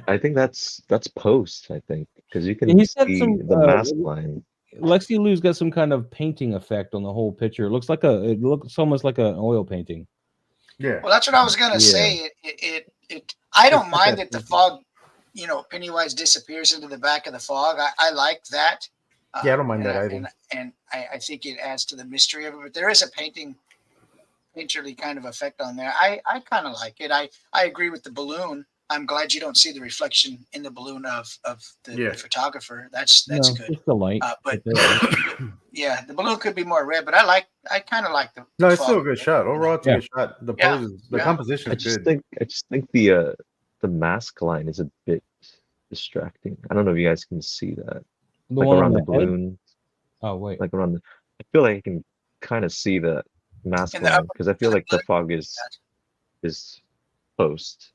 Speaker 2: I think that's post. I think because you can
Speaker 1: he's got
Speaker 2: see
Speaker 1: some,
Speaker 2: the mask line.
Speaker 1: Lexi Lou's got some kind of painting effect on the whole picture. It looks almost like an oil painting.
Speaker 4: Yeah.
Speaker 3: Well, that's what I was gonna
Speaker 2: Yeah.
Speaker 3: say. I don't
Speaker 4: It's
Speaker 3: mind
Speaker 4: like
Speaker 3: that the
Speaker 4: that-
Speaker 3: fog, Pennywise disappears into the back of the fog. I like that.
Speaker 4: Yeah, I don't mind
Speaker 3: and
Speaker 4: that
Speaker 3: I-
Speaker 4: either.
Speaker 3: And I think it adds to the mystery of it. But there is a painterly kind of effect on there. I kind of like it. I agree with the balloon. I'm glad you don't see the reflection in the balloon of the
Speaker 4: Yeah.
Speaker 3: photographer. That's
Speaker 1: No,
Speaker 3: good.
Speaker 1: just the light.
Speaker 3: But
Speaker 1: Right
Speaker 3: yeah, the balloon could be more red, but I kind of like the.
Speaker 4: No,
Speaker 3: the
Speaker 4: it's still a
Speaker 3: fog.
Speaker 4: good shot. Overall, it's a good shot. The
Speaker 3: Yeah.
Speaker 4: poses, the
Speaker 3: Yeah.
Speaker 4: composition
Speaker 2: I
Speaker 4: is
Speaker 2: just
Speaker 4: good.
Speaker 2: think the mask line is a bit distracting. I don't know if you guys can see that.
Speaker 1: The
Speaker 2: Like
Speaker 1: one on
Speaker 2: around the
Speaker 1: head?
Speaker 2: balloon,
Speaker 1: Oh wait.
Speaker 2: like around the. I feel like I can kind of see the mask
Speaker 3: In the
Speaker 2: line
Speaker 3: upper-
Speaker 2: because I feel like the
Speaker 3: upper-
Speaker 2: fog is post.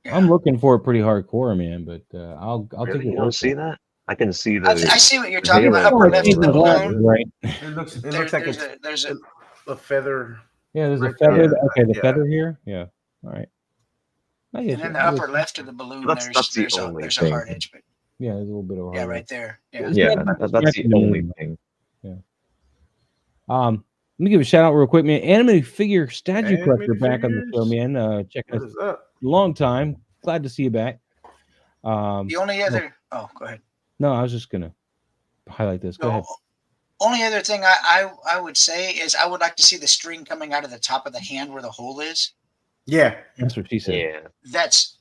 Speaker 3: Yeah.
Speaker 1: I'm looking for it pretty hardcore, man. But I'll
Speaker 2: Really?
Speaker 1: take
Speaker 2: You
Speaker 1: it.
Speaker 2: don't see that? I can see the.
Speaker 3: I see what you're talking
Speaker 2: halo
Speaker 3: about. Upper
Speaker 2: of
Speaker 3: left
Speaker 2: the
Speaker 3: of the
Speaker 2: balloon.
Speaker 3: balloon.
Speaker 1: Right.
Speaker 4: It looks like
Speaker 3: There's
Speaker 4: it's a feather.
Speaker 1: Yeah, there's a
Speaker 4: Right
Speaker 1: feather.
Speaker 4: there.
Speaker 1: Okay, the
Speaker 4: Yeah.
Speaker 1: feather here. Yeah. All right. I get
Speaker 3: And
Speaker 1: you.
Speaker 3: then the upper left of the balloon,
Speaker 2: That's the
Speaker 3: there's
Speaker 2: only
Speaker 3: a
Speaker 2: thing.
Speaker 3: hard edge, but
Speaker 1: Yeah, there's a little bit of a
Speaker 3: yeah,
Speaker 1: hard
Speaker 3: right there. Yeah.
Speaker 2: Yeah,
Speaker 1: not
Speaker 2: that's the
Speaker 1: distracting
Speaker 2: only
Speaker 1: anymore.
Speaker 2: thing.
Speaker 1: Let me give a shout out real quick, man. Anime figure statue
Speaker 4: Anime
Speaker 1: collector back on the show,
Speaker 4: figures.
Speaker 1: man. Checking
Speaker 4: What
Speaker 1: us
Speaker 4: is that?
Speaker 1: long time. Glad to see you back.
Speaker 3: The only other go ahead.
Speaker 1: No, I was just gonna highlight this. Go
Speaker 3: The
Speaker 1: ahead.
Speaker 3: only other thing I would say is I would like to see the string coming out of the top of the hand where the hole is.
Speaker 4: Yeah.
Speaker 1: That's what she said.
Speaker 2: Yeah.
Speaker 3: That's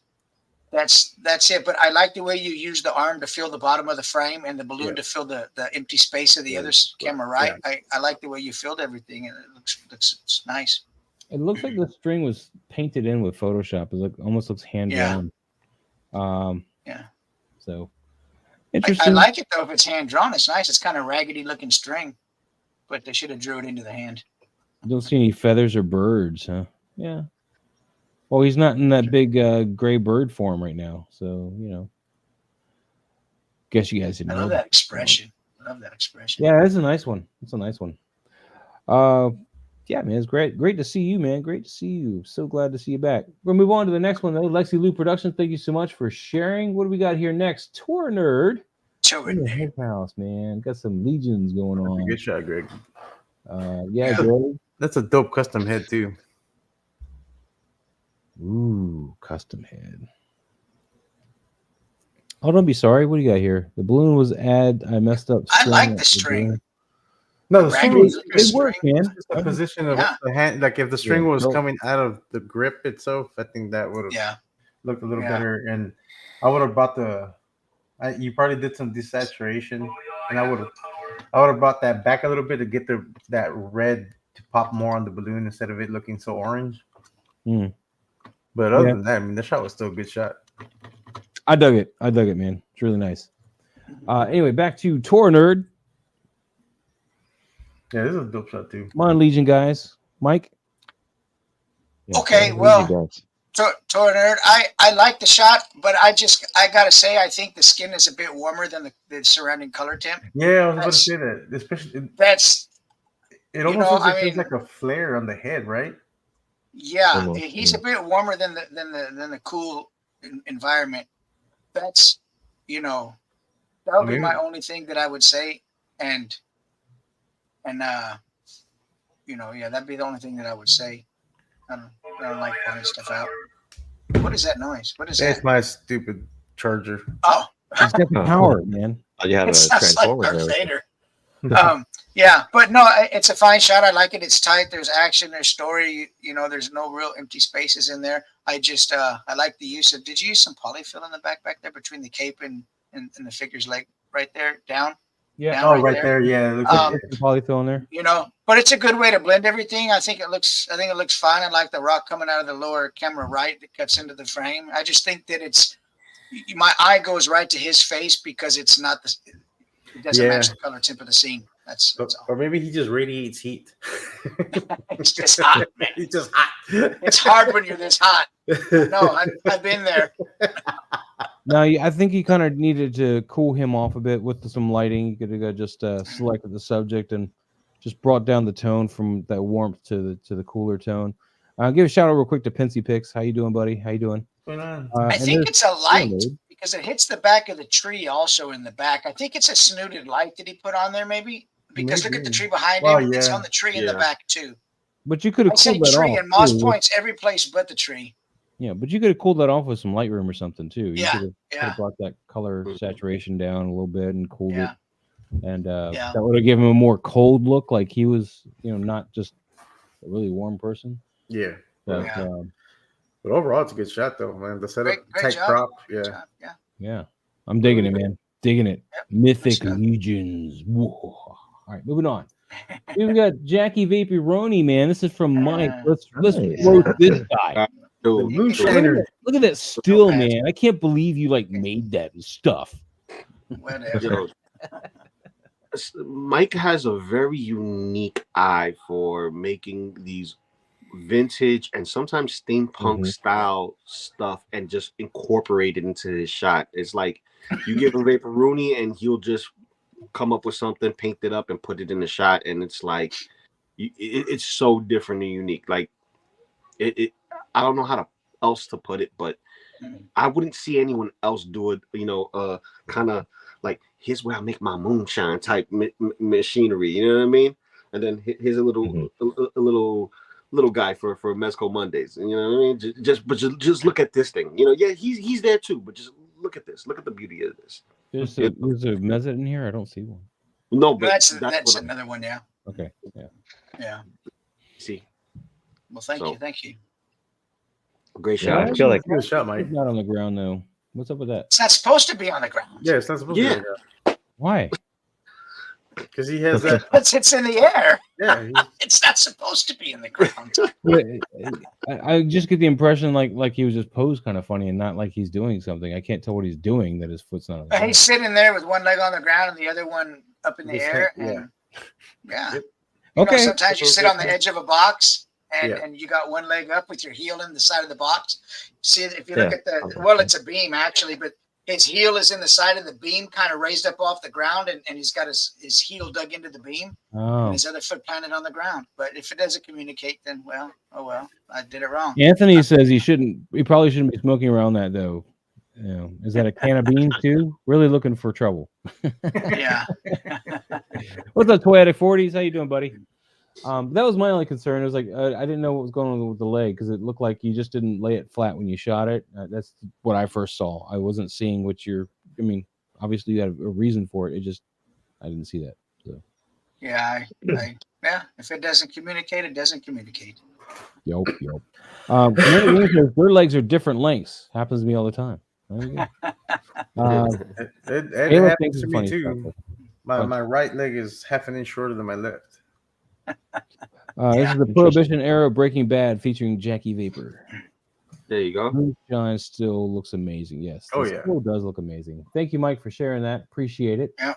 Speaker 3: it. But I like the way you use the arm to fill the bottom of the frame and the balloon
Speaker 4: Yeah.
Speaker 3: to fill the empty space of the
Speaker 4: Yeah,
Speaker 3: other camera, right? I like the way you filled everything, and it looks it's nice.
Speaker 1: It looks like the string was painted in with Photoshop. It almost looks hand drawn.
Speaker 3: Yeah.
Speaker 1: So
Speaker 3: I
Speaker 1: interesting.
Speaker 3: like it though. If it's hand drawn, it's nice. It's kind of raggedy looking string, but they should have drew it into the hand.
Speaker 1: Don't see any feathers or birds, huh? Yeah. Well, he's not in that big gray bird form right now, so guess you guys didn't
Speaker 3: I
Speaker 1: know
Speaker 3: love that expression.
Speaker 1: Yeah, that's a nice one. It's a nice one. Yeah, man, it's great. Great to see you, man. Great to see you. So glad to see you back. We're gonna move on to the next one, though. Lexi Lou Productions, thank you so much for sharing. What do we got here next? Tour Nerd. In the head house, man. Got some legions going
Speaker 4: That's a
Speaker 1: on.
Speaker 4: good shot, Greg.
Speaker 1: Yeah, Greg.
Speaker 4: That's a dope custom head too.
Speaker 1: Ooh, custom head. Oh, don't be sorry. What do you got here? The balloon was I messed up.
Speaker 3: I like
Speaker 1: at
Speaker 3: the string.
Speaker 1: balloon.
Speaker 4: No, the
Speaker 3: Raggedy
Speaker 4: string
Speaker 3: looking
Speaker 1: It works,
Speaker 3: string.
Speaker 1: man.
Speaker 4: is the position of
Speaker 3: Yeah.
Speaker 4: the hand. Like if the string
Speaker 1: Yeah,
Speaker 4: was
Speaker 1: no.
Speaker 4: coming out of the grip itself, I think that would have
Speaker 3: Yeah.
Speaker 4: looked a little
Speaker 3: Yeah.
Speaker 4: better. And I would have brought you probably did some desaturation, and I would have brought that back a little bit to get that red to pop more on the balloon instead of it looking so orange.
Speaker 1: Hmm.
Speaker 4: But other
Speaker 1: Yeah.
Speaker 4: than that, I mean, the shot was still a good shot.
Speaker 1: I dug it. Man. It's really nice. Anyway, back to Tor Nerd.
Speaker 4: Yeah, this is a dope shot too.
Speaker 1: Come on, Legion guys. Mike.
Speaker 2: Yeah,
Speaker 3: Okay,
Speaker 2: what
Speaker 3: well,
Speaker 2: do you guys?
Speaker 3: Tor Nerd, I like the shot, but I gotta say, I think the skin is a bit warmer than the surrounding color temp.
Speaker 4: Yeah, I was about to say that. Especially,
Speaker 3: That's
Speaker 4: it almost looks like there's like a flare on the head, right?
Speaker 3: yeah.
Speaker 2: Almost,
Speaker 3: He's
Speaker 2: yeah.
Speaker 3: a bit warmer than the cool environment. That's that would be
Speaker 4: Maybe.
Speaker 3: my only thing that I would say, and yeah, that'd be the only thing that I would say. I don't like pointing stuff out. What is that noise? What is
Speaker 4: That's
Speaker 3: that?
Speaker 4: my stupid charger.
Speaker 3: Oh,
Speaker 1: He's got the power, man.
Speaker 2: Oh, you have
Speaker 3: it
Speaker 2: a
Speaker 3: sounds like
Speaker 2: transformer
Speaker 3: Darth
Speaker 2: there.
Speaker 3: Vader. Yeah, but no, it's a fine shot. I like it. It's tight. There's action. There's story. There's no real empty spaces in there. I just I like the use of. Did you use some polyfill in the back there between the cape and the figure's leg right there down?
Speaker 1: Yeah.
Speaker 3: Down
Speaker 4: Oh, right there. Yeah. It looks like
Speaker 1: Some polyfill in there.
Speaker 3: But it's a good way to blend everything. I think it looks fine. I like the rock coming out of the lower camera right that cuts into the frame. I just think that my eye goes right to his face because it's not it doesn't match the color temp of the scene. That's all.
Speaker 7: Or maybe he just radiates heat.
Speaker 3: It's just hot, man.
Speaker 7: He's just hot.
Speaker 3: It's hard when you're this hot. No, I've been there.
Speaker 1: No, I think he kind of needed to cool him off a bit with some lighting. You could have just selected the subject and just brought down the tone from that warmth to the cooler tone. Give a shout out real quick to Pensy Picks. How you doing, buddy? How you doing?
Speaker 3: I think it's a light because it hits the back of the tree also in the back. I think it's a snooted light that he put on there maybe because look at the tree behind him. It's on the tree in the back too.
Speaker 1: But you could have cooled that
Speaker 3: tree
Speaker 1: off.
Speaker 3: and Moss points every place but the tree.
Speaker 1: Yeah, but you could have cooled that off with some Lightroom or something too. You
Speaker 3: Yeah,
Speaker 1: could have brought that color saturation down a little bit and cooled it. And that would have given him a more cold look, like he was, not just a really warm person.
Speaker 7: Yeah.
Speaker 1: But,
Speaker 7: but overall, it's a good shot, though, man. The setup,
Speaker 3: great
Speaker 7: tight
Speaker 3: job.
Speaker 7: crop.
Speaker 3: Great
Speaker 7: Yeah.
Speaker 3: job. Yeah.
Speaker 1: Yeah. I'm digging it, man. Digging it.
Speaker 3: Yep.
Speaker 1: Mythic
Speaker 3: Good stuff.
Speaker 1: Legions. Whoa. All right, moving on. We've got Jackie Vaporoni, man. This is from Mike. Let's roast this guy.
Speaker 7: The moonshiner.
Speaker 1: Look at that still, man. I can't believe you made that stuff.
Speaker 3: Whatever.
Speaker 5: Mike has a very unique eye for making these vintage and sometimes steampunk style stuff and just incorporate it into his shot. It's like you give him Vaporoni and he'll just come up with something, paint it up, and put it in the shot, and it's like it's so different and unique. Like it I don't know how else to put it, but I wouldn't see anyone else do it. Kind of like here's where I make my moonshine type machinery. You know what I mean? And then here's a little guy for Mezco Mondays. You know what I mean? Just look at this thing. Yeah, he's there too, but just look at this. Look at the beauty of this.
Speaker 1: There's a Mezet in here. I don't see one.
Speaker 5: No, but
Speaker 3: that's another one. Yeah.
Speaker 1: Okay. Yeah.
Speaker 3: Yeah.
Speaker 5: See.
Speaker 3: Well, thank you.
Speaker 5: Great
Speaker 2: Yeah,
Speaker 5: shot.
Speaker 2: I feel like
Speaker 7: Good shot, Mike.
Speaker 1: It's not on the ground though. What's up with that?
Speaker 3: It's not supposed to be on the ground.
Speaker 7: Yeah, it's not supposed to be.
Speaker 1: Why?
Speaker 7: Because he has that.
Speaker 3: It's in the air.
Speaker 7: Yeah.
Speaker 3: It's not supposed to be in the ground.
Speaker 1: I just get the impression like he was just posed kind of funny and not like he's doing something. I can't tell what he's doing that his foot's not on the ground.
Speaker 3: He's sitting there with one leg on the ground and the other one up in the air. Yeah.
Speaker 1: Okay.
Speaker 3: Sometimes you sit on the edge of a box and you got one leg up with your heel in the side of the box. See, if you look at it's a beam actually, but his heel is in the side of the beam, kind of raised up off the ground, and he's got his heel dug into the beam, and his other foot planted on the ground. But if it doesn't communicate, then I did it wrong.
Speaker 1: Anthony says he probably shouldn't be smoking around that though. Is that a can of beans too? Really looking for trouble.
Speaker 3: Yeah.
Speaker 1: What's up, Toy Addict 40s? How you doing, buddy? That was my only concern. It was like I didn't know what was going on with the leg because it looked like you just didn't lay it flat when you shot it. That's what I first saw. I wasn't seeing obviously you had a reason for it. I didn't see that. So.
Speaker 3: Yeah, if it doesn't communicate, it doesn't communicate.
Speaker 1: Yup. Their legs are different lengths. Happens to me all the time. There you go.
Speaker 4: It happens to me too. My right leg is half an inch shorter than my left.
Speaker 1: This is the Prohibition era Breaking Bad featuring Jackie Vapor.
Speaker 5: There you go.
Speaker 1: Moonshine still looks amazing. Yes.
Speaker 7: Oh,
Speaker 1: this
Speaker 7: yeah.
Speaker 1: still does look amazing. Thank you, Mike, for sharing that. Appreciate it.
Speaker 3: Yeah.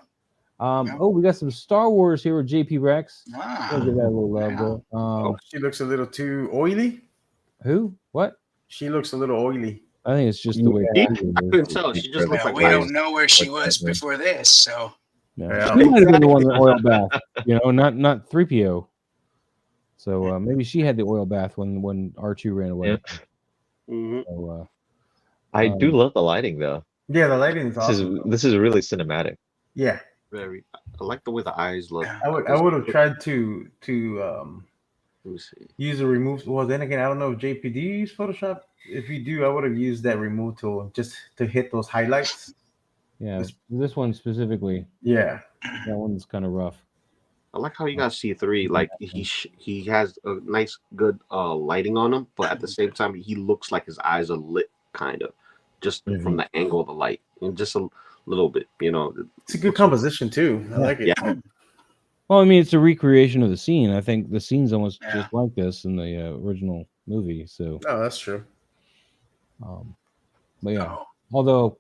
Speaker 1: Oh, we got some Star Wars here with JP Rex.
Speaker 3: Ah,
Speaker 1: We'll give that a little love
Speaker 3: yeah.
Speaker 1: there.
Speaker 7: Oh, she looks a little too oily.
Speaker 1: Who? What?
Speaker 7: She looks a little oily.
Speaker 1: I think it's just the way.
Speaker 2: Yeah.
Speaker 1: she is.
Speaker 5: I couldn't tell. She just looked
Speaker 3: Well,
Speaker 5: like
Speaker 3: we don't
Speaker 5: ice.
Speaker 3: know where she was before this, so
Speaker 1: Yeah.
Speaker 7: Yeah.
Speaker 1: She might have been the one that oil bath, not 3PO. So maybe she had the oil bath when R2 ran away.
Speaker 2: Yeah.
Speaker 5: Mhm.
Speaker 1: So,
Speaker 2: I do love the lighting though.
Speaker 4: Yeah, the lighting is
Speaker 2: This
Speaker 4: awesome.
Speaker 2: is this is really cinematic.
Speaker 4: Yeah,
Speaker 5: Very. I like the way the eyes look.
Speaker 3: Yeah.
Speaker 4: I would have tried to
Speaker 5: Let me see.
Speaker 4: use a remove. Well, then again, I don't know if JPD use Photoshop. If you do, I would have used that remove tool just to hit those highlights.
Speaker 1: yeah, this one specifically,
Speaker 4: Yeah,
Speaker 1: that one's kind of rough.
Speaker 5: I like how you got C3. Like he has a nice, good lighting on him, but at the same time, he looks like his eyes are lit, kind of, just from the angle of the light, and just a little bit.
Speaker 4: it's a good composition too. I like it.
Speaker 5: Yeah.
Speaker 1: Well, I mean, it's a recreation of the scene. I think the scene's almost
Speaker 3: Yeah.
Speaker 1: just like this in the original movie. So,
Speaker 7: Oh, that's true.
Speaker 1: but yeah.
Speaker 3: Oh.
Speaker 1: Although,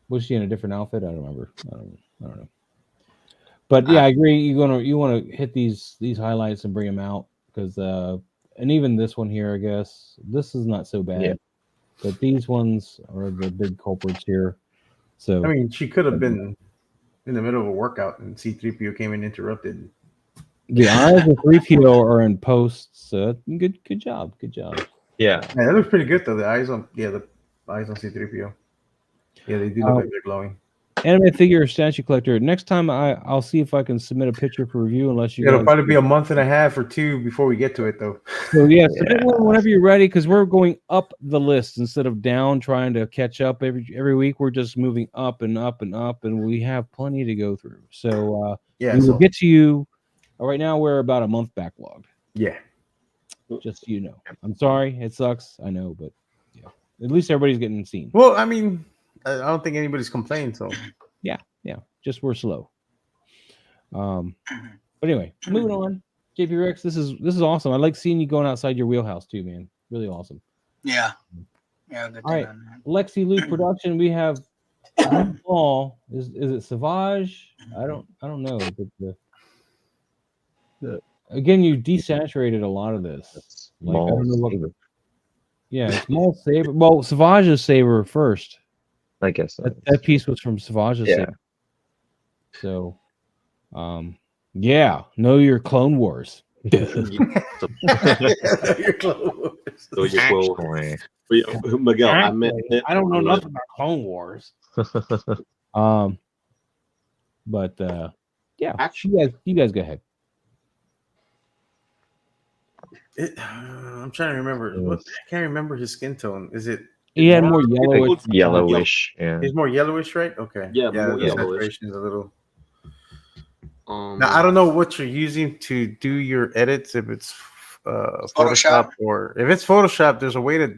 Speaker 1: was she in a different outfit? I don't remember. I don't know. But yeah, I agree. You want to hit these highlights and bring them out because and even this one here, I guess this is not so bad.
Speaker 2: Yeah.
Speaker 1: But these ones are the big culprits here. So
Speaker 4: I mean, she could have been in the middle of a workout and C-3PO came and interrupted.
Speaker 1: the eyes of 3PO are in post. So good job.
Speaker 2: Yeah.
Speaker 4: Yeah, that looks pretty good though. The eyes on C-3PO. Yeah, they do look like they're glowing.
Speaker 1: Anime figure statue collector. Next time I'll see if I can submit a picture for review. Unless you
Speaker 4: It'll
Speaker 1: guys-
Speaker 4: probably be a month and a half or two before we get to it though.
Speaker 1: So yeah, submit one whenever you're ready because we're going up the list instead of down, trying to catch up every week. We're just moving up and up and up, and we have plenty to go through. So
Speaker 4: Yeah,
Speaker 1: we will
Speaker 4: so,
Speaker 1: get to you. Right now we're about a month backlogged.
Speaker 4: yeah.
Speaker 1: Just so you know. I'm sorry, it sucks. I know, but yeah, at least everybody's getting seen.
Speaker 4: Well, I mean, I don't think anybody's complained. So
Speaker 1: Yeah, just we're slow. But anyway, moving on. JP Rex, this is awesome. I like seeing you going outside your wheelhouse too, man. Really awesome.
Speaker 3: Yeah. Good
Speaker 1: All right.
Speaker 3: on that.
Speaker 1: Lexi Luke production. We have Paul. Is it Savage? I don't know. But again, you desaturated a lot of this. Like, I don't know what, yeah, it's Maul Saber. Well, Savage's Saber first.
Speaker 2: I guess so.
Speaker 1: That piece was from Savage's
Speaker 2: Yeah.
Speaker 1: Saber. So, yeah, know your Clone Wars.
Speaker 4: you're close.
Speaker 5: So you will,
Speaker 2: Actually.
Speaker 5: Miguel. I meant it.
Speaker 1: I don't know nothing about Clone Wars. But yeah,
Speaker 5: Actually,
Speaker 1: you guys go ahead.
Speaker 4: I'm trying to remember. I can't remember his skin tone. Is it?
Speaker 1: He had more yellow.
Speaker 2: It's yellowish. Yeah.
Speaker 4: He's more yellowish, right? Okay.
Speaker 5: Yeah, more
Speaker 4: the
Speaker 5: yellowish.
Speaker 4: saturation's a little. Now I don't know what you're using to do your edits. If it's Photoshop or if it's Photoshop, there's a way to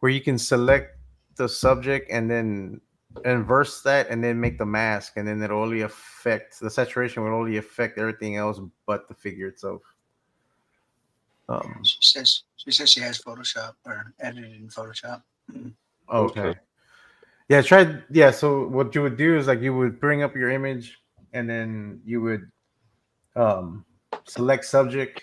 Speaker 4: where you can select the subject and then inverse that and then make the mask, and then it'll only affect the saturation will only affect everything else but the figure itself.
Speaker 3: She says she has Photoshop or edited in Photoshop.
Speaker 4: Okay. Yeah, try. Yeah, so what you would do is like you would bring up your image, and then you would select subject,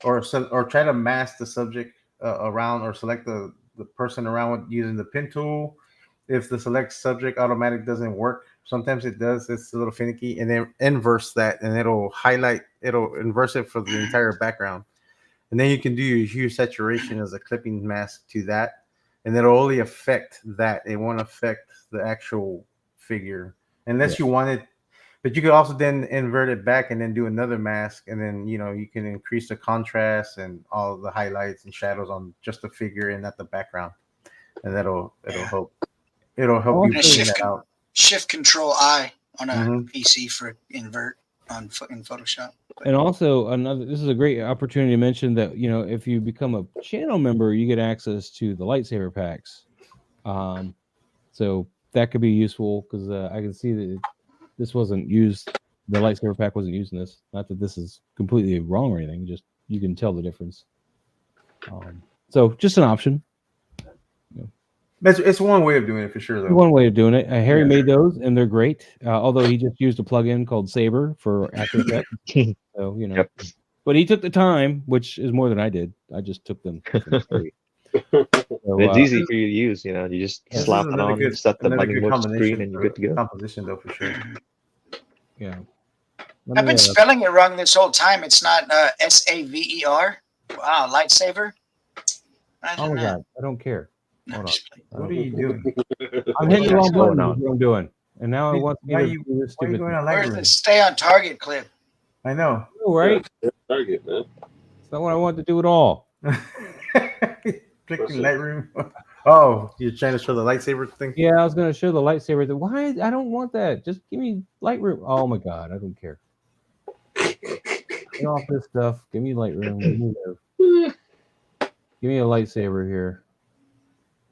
Speaker 4: or try to mask the subject around, or select the person around with using the pen tool. If the select subject automatic doesn't work, sometimes it does. It's a little finicky, and then inverse that, and it'll inverse it for the entire background. And then you can do your hue saturation as a clipping mask to that. And it'll only affect that. It won't affect the actual figure unless you want it. But you could also then invert it back and then do another mask. And then, you can increase the contrast and all the highlights and shadows on just the figure and not the background. And it'll help. It'll help you bring that out.
Speaker 3: Shift Control I on a
Speaker 4: Mhm.
Speaker 3: PC for invert in Photoshop.
Speaker 1: And also this is a great opportunity to mention that if you become a channel member, you get access to the lightsaber packs. So that could be useful because I can see that this wasn't used. The lightsaber pack wasn't used in this. Not that this is completely wrong or anything. Just you can tell the difference. So just an option.
Speaker 4: It's one way of doing it for sure, though.
Speaker 1: One way of doing it. Harry
Speaker 4: Yeah.
Speaker 1: made those, and they're great. Although he just used a plugin called Saber for After Effects. So
Speaker 2: Yep.
Speaker 1: but he took the time, which is more than I did. I just took them. From Harry. So,
Speaker 2: It's easy for you to use. You just
Speaker 4: This is
Speaker 2: slap it
Speaker 4: another
Speaker 2: on,
Speaker 4: good,
Speaker 2: set the
Speaker 4: another
Speaker 2: button
Speaker 4: good
Speaker 2: mode
Speaker 4: combination
Speaker 2: screen, and you're
Speaker 4: for
Speaker 2: good to go.
Speaker 4: composition, though, for sure.
Speaker 1: Yeah.
Speaker 3: I've been spelling it wrong this whole time. It's not Saver. Wow, lightsaber.
Speaker 1: Oh my god, I don't care.
Speaker 3: No,
Speaker 1: Hold on.
Speaker 3: just kidding.
Speaker 4: What are you doing?
Speaker 1: I'm hitting the wrong
Speaker 2: What's going
Speaker 1: button.
Speaker 2: on?
Speaker 1: Is what I'm doing. And now I want me
Speaker 4: Why
Speaker 1: to
Speaker 4: you-
Speaker 1: do this
Speaker 4: Why are you
Speaker 1: stupid
Speaker 4: going
Speaker 1: thing.
Speaker 4: on
Speaker 3: Where's the
Speaker 4: Lightroom?
Speaker 3: stay on target clip?
Speaker 4: I know.
Speaker 1: Oh, right?
Speaker 5: Target, man.
Speaker 1: It's not what I want to do at all.
Speaker 4: Clicking Lightroom. Oh, you're trying to show the lightsaber thing?
Speaker 1: Yeah, I was going to show the lightsaber. Why? I don't want that. Just give me Lightroom. Oh my god, I don't care. Get off this stuff. Give me Lightroom. Give me a lightsaber here.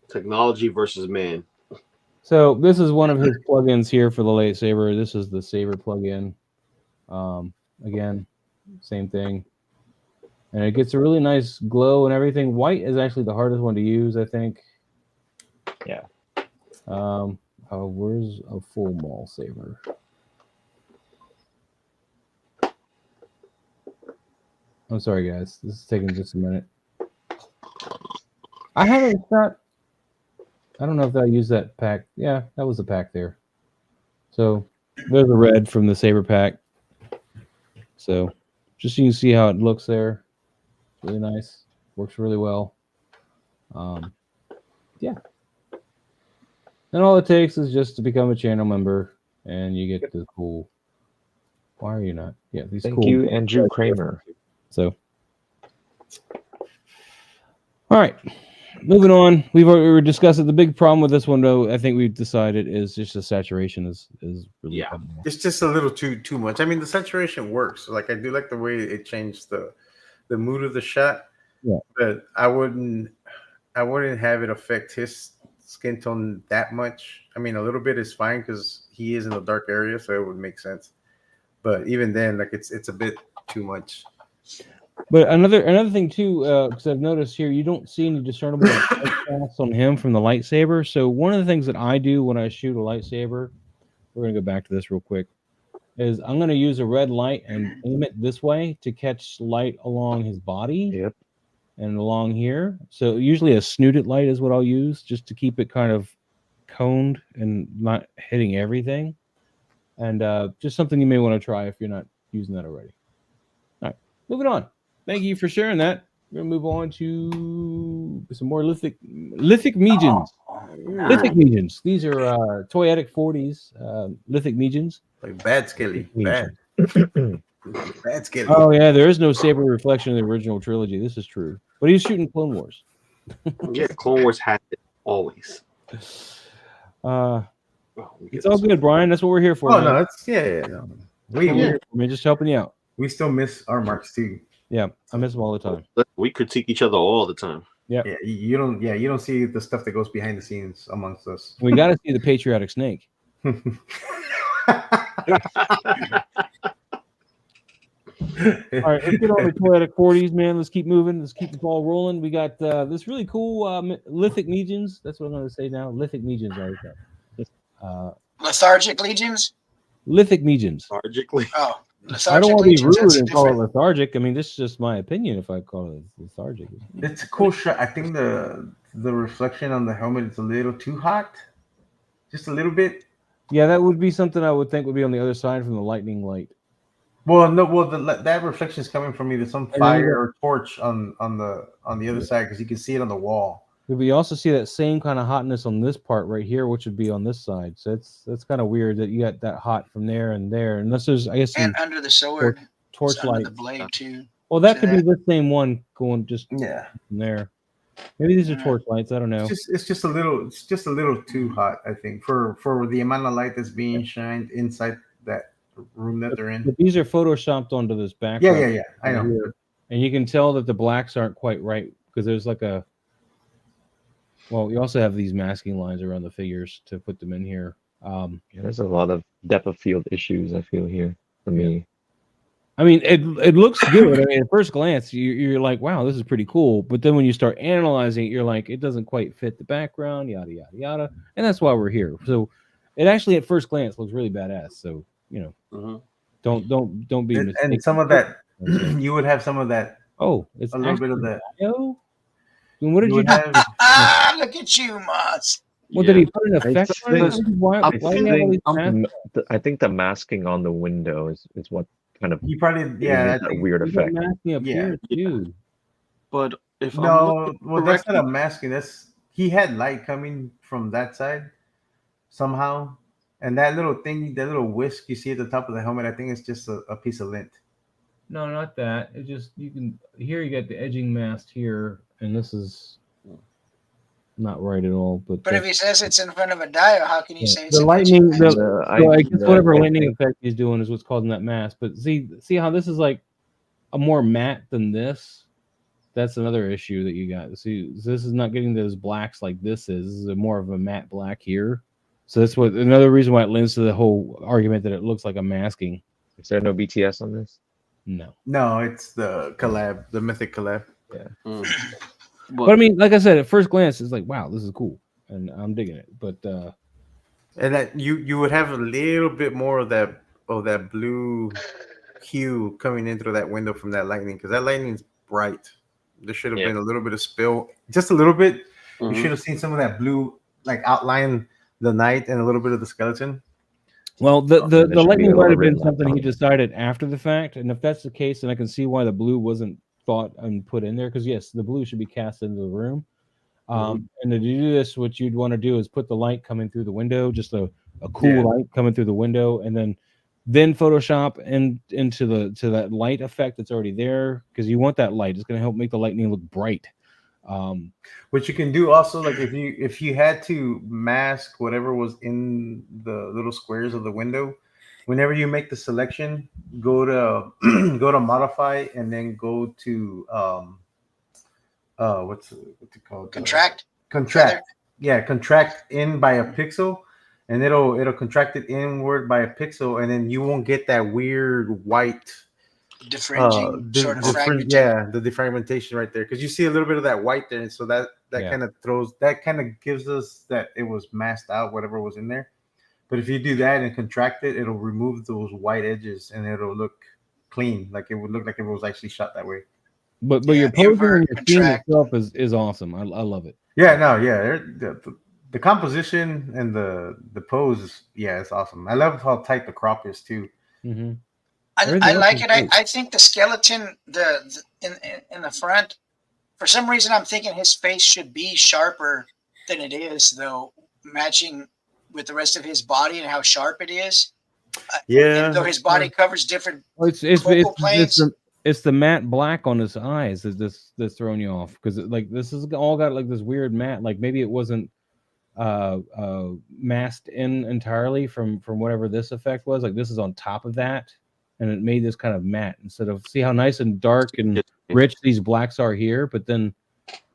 Speaker 5: Technology versus man.
Speaker 1: So this is one of his plugins here for the lightsaber. This is the Saber plugin. Again, same thing. And it gets a really nice glow and everything. White is actually the hardest one to use, I think.
Speaker 2: Yeah.
Speaker 1: Where's a full mall saber? I'm sorry, guys. This is taking just a minute. I haven't shot. I don't know if I used that pack. Yeah, that was the pack there. So there's a red from the Saber pack. So just so you can see how it looks there. Really nice. Works really well. Yeah. And all it takes is just to become a channel member, and you get the cool. Why are you not? Yeah, these
Speaker 2: Thank
Speaker 1: cool.
Speaker 2: you, Andrew Kramer.
Speaker 1: So, all right, moving on. We were discussing the big problem with this one, though. I think we've decided is just the saturation is really
Speaker 5: Yeah.
Speaker 1: coming off.
Speaker 4: It's just a little too much. I mean, the saturation works. Like, I do like the way it changed the mood of the shot.
Speaker 1: Yeah.
Speaker 4: But I wouldn't have it affect his skin tone that much. I mean, a little bit is fine because he is in a dark area, so it would make sense. But even then, like, it's a bit too much.
Speaker 1: But another thing too, because I've noticed here, you don't see any discernible contrast on him from the lightsaber. So one of the things that I do when I shoot a lightsaber, we're gonna go back to this real quick, is I'm gonna use a red light and aim it this way to catch light along his body.
Speaker 2: Yep.
Speaker 1: And along here. So usually a snooted light is what I'll use just to keep it kind of coned and not hitting everything. And just something you may want to try if you're not using that already. All right, moving on. Thank you for sharing that. We're going to move on to some more lithic Megens. Lithic Megens. These are Toyetic 40s lithic Megens.
Speaker 4: Like bad Skelly. Bad. Bad Skelly.
Speaker 1: Oh, yeah, there is no Saber reflection in the original trilogy. This is true. But he's shooting Clone Wars.
Speaker 5: Yeah, Clone Wars had it always.
Speaker 1: It's all good, Brian. That's what we're here for.
Speaker 4: Oh,
Speaker 1: man.
Speaker 4: no, it's no.
Speaker 1: We're just helping you out.
Speaker 4: We still miss our marks too.
Speaker 1: Yeah, I miss them all the time.
Speaker 5: We critique each other all the time.
Speaker 1: Yeah.
Speaker 4: Yeah, you don't see the stuff that goes behind the scenes amongst us.
Speaker 1: We got to see the patriotic snake. All right, let's get on the Toyetic 40s, man. Let's keep moving. Let's keep the ball rolling. We got this really cool lithic Megens. That's what I'm going to say now. Lithic Megens.
Speaker 3: Lethargic legions.
Speaker 1: Lithic Megens.
Speaker 5: Largically.
Speaker 3: Oh,
Speaker 1: I
Speaker 3: lethargic
Speaker 1: don't want to be
Speaker 3: legions.
Speaker 1: rude
Speaker 3: That's
Speaker 1: and call it
Speaker 3: different.
Speaker 1: lethargic. I mean, this is just my opinion if I call it lethargic.
Speaker 4: It's a cool shot. I think the reflection on the helmet is a little too hot. Just a little bit.
Speaker 1: Yeah, that would be something I would think would be on the other side from the lightning light.
Speaker 4: Well, no. Well, that reflection is coming from either some
Speaker 1: then
Speaker 4: fire or torch on the other side because you can see it on the wall.
Speaker 1: But we also see that same kind of hotness on this part right here, which would be on this side. So that's kind of weird that you got that hot from there and there. Unless there's, I guess, some
Speaker 3: And under the sword.
Speaker 1: torch
Speaker 3: It's under
Speaker 1: light.
Speaker 3: the blade too.
Speaker 1: Well, that
Speaker 3: See
Speaker 1: could be
Speaker 3: that?
Speaker 1: the same one going just
Speaker 4: Yeah.
Speaker 1: from there. Maybe these are
Speaker 3: Yeah.
Speaker 1: torch lights. I don't know.
Speaker 4: It's just a little too hot, I think, for the amount of light that's being shined inside that room that they're in.
Speaker 1: But these are photoshopped onto this background.
Speaker 4: Yeah. I know.
Speaker 1: Here. And you can tell that the blacks aren't quite right because there's like a. Well, you also have these masking lines around the figures to put them in here.
Speaker 2: Yeah, there's a lot of depth of field issues I feel here for me.
Speaker 1: I mean, it looks good. I mean, at first glance, you're like, wow, this is pretty cool. But then when you start analyzing it, you're like, it doesn't quite fit the background, yada yada yada. And that's why we're here. So it actually, at first glance, looks really badass. So don't be mistaken.
Speaker 4: And some of that, you would have some of that.
Speaker 1: Oh, it's
Speaker 4: a little bit of that.
Speaker 1: Yo, what did you
Speaker 4: would
Speaker 1: do?
Speaker 4: have.
Speaker 3: Look at you, Moss.
Speaker 1: Well, did he put an effect on it?
Speaker 2: think-
Speaker 1: Why do you have all these masks?
Speaker 2: I think the masking on the window is what kind of
Speaker 4: You probably
Speaker 2: gave
Speaker 4: yeah.
Speaker 2: it that weird
Speaker 1: You got
Speaker 2: effect.
Speaker 1: masking up
Speaker 4: Yeah.
Speaker 1: here too.
Speaker 5: But if I'm
Speaker 4: No,
Speaker 5: looking
Speaker 4: well, that's not a
Speaker 5: correctly-
Speaker 4: masking. He had light coming from that side somehow, and that little thing, that little whisk you see at the top of the helmet, I think it's just a piece of lint.
Speaker 1: No, not that. It just you can here you got the edging mask here, and this is not right at all.
Speaker 3: But if he says it's in front of a dial, how can you say it's
Speaker 1: the
Speaker 3: in
Speaker 1: lightning,
Speaker 3: front of a
Speaker 1: the,
Speaker 3: dial?
Speaker 1: so I guess whatever
Speaker 2: I
Speaker 1: lightning
Speaker 2: think-
Speaker 1: effect he's doing is what's causing that mask. But see how this is like a more matte than this. That's another issue that you got. See, this is not getting those blacks like this is. This is more of a matte black here. So that's what another reason why it lends to the whole argument that it looks like a masking.
Speaker 2: Is there no BTS on this?
Speaker 1: No.
Speaker 4: No, it's the collab, the Mythic collab.
Speaker 5: Mm.
Speaker 1: But I mean, like I said, at first glance, it's like, wow, this is cool, and I'm digging it. But
Speaker 4: And that you would have a little bit more of that blue hue coming in through that window from that lightning, because that lightning's bright. There should have
Speaker 2: Yeah.
Speaker 4: been a little bit of spill, just a little bit.
Speaker 5: Mhm.
Speaker 4: You should have seen some of that blue like outline the night and a little bit of the skeleton.
Speaker 1: well, the
Speaker 2: there should be
Speaker 1: lightning
Speaker 2: a
Speaker 1: might
Speaker 2: little
Speaker 1: have been
Speaker 2: red light
Speaker 1: something he
Speaker 2: on it.
Speaker 1: decided after the fact, and if that's the case, then I can see why the blue wasn't thought and put in there. Because yes, the blue should be cast into the room. And to do this, what you'd want to do is put the light coming through the window, just a cool
Speaker 4: Yeah.
Speaker 1: light coming through the window, and then Photoshop into that light effect that's already there, because you want that light. It's going to help make the lightning look bright.
Speaker 4: What you can do also, like if you had to mask whatever was in the little squares of the window, whenever you make the selection, go to go to modify and then go to what's it called?
Speaker 3: Contract.
Speaker 4: Contract. Yeah, contract in by a pixel, and it'll contract it inward by a pixel, and then you won't get that weird white
Speaker 3: Diffringing sort of fragmentation.
Speaker 4: yeah, the defragmentation right there, because you see a little bit of that white there, and so that
Speaker 1: Yeah.
Speaker 4: kind of gives us that it was masked out whatever was in there. But if you do that and contract it, it'll remove those white edges and it'll look clean, like it would look like it was actually shot that way.
Speaker 1: But
Speaker 3: Yeah,
Speaker 1: your posing
Speaker 3: invert,
Speaker 1: and your scene
Speaker 3: contract.
Speaker 1: itself is awesome. I love it.
Speaker 4: Yeah, no, yeah, the composition and the pose, yeah, it's awesome. I love how tight the crop is too.
Speaker 1: Mm-hmm.
Speaker 3: I
Speaker 1: Everything
Speaker 3: like
Speaker 1: else
Speaker 3: it.
Speaker 1: is
Speaker 3: I,
Speaker 1: great.
Speaker 3: I think the skeleton, in the front, for some reason, I'm thinking his face should be sharper than it is, though, matching with the rest of his body and how sharp it is.
Speaker 4: Yeah,
Speaker 3: Though his body covers different.
Speaker 1: Well,
Speaker 3: Focal planes.
Speaker 1: it's the matte black on his eyes that's throwing you off, because like this is all got like this weird matte, like maybe it wasn't masked in entirely from whatever this effect was. Like this is on top of that, and it made this kind of matte instead of, see how nice and dark and rich these blacks are here, but then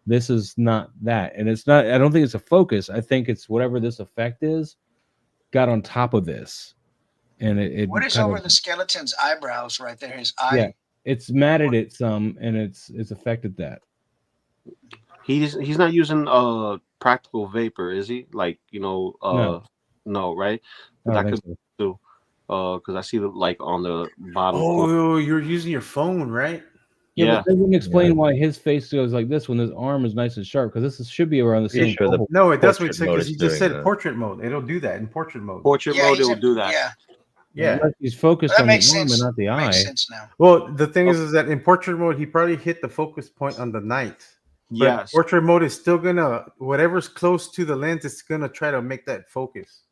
Speaker 1: this is not that, and it's not. I don't think it's a focus. I think it's whatever this effect is got on top of this, and it
Speaker 3: What is
Speaker 1: kind
Speaker 3: over
Speaker 1: of-
Speaker 3: the skeleton's eyebrows right there? His eye.
Speaker 1: Yeah. It's matted it some, and it's affected that.
Speaker 5: He's not using practical vapor, is he? Like, no, right?
Speaker 1: I
Speaker 5: That
Speaker 1: don't
Speaker 5: could
Speaker 1: think so.
Speaker 5: because I see the like on the bottom.
Speaker 4: Oh, you're using your phone, right?
Speaker 5: Yeah.
Speaker 1: But they wouldn't explain why his face goes like this when his arm is nice and sharp, because should be around the
Speaker 2: Pretty
Speaker 1: same
Speaker 2: sure the
Speaker 1: level.
Speaker 4: No, it does
Speaker 2: Portrait
Speaker 4: make sense
Speaker 2: mode
Speaker 4: because
Speaker 2: is
Speaker 4: you just
Speaker 2: doing
Speaker 4: said
Speaker 2: that.
Speaker 4: portrait mode. It'll do that in portrait mode.
Speaker 5: Portrait mode,
Speaker 3: he's
Speaker 5: it will
Speaker 3: in-
Speaker 5: do that.
Speaker 3: Yeah,
Speaker 4: Yeah.
Speaker 1: Unless he's focused
Speaker 3: that
Speaker 1: on the
Speaker 3: makes
Speaker 1: arm
Speaker 3: sense.
Speaker 1: and not the eye.
Speaker 3: Makes sense now.
Speaker 4: Well, the thing is that in portrait mode, he probably hit the focus point on the night. But
Speaker 5: Yes.
Speaker 4: portrait mode is still gonna, whatever's close to the lens, it's gonna try to make that focus.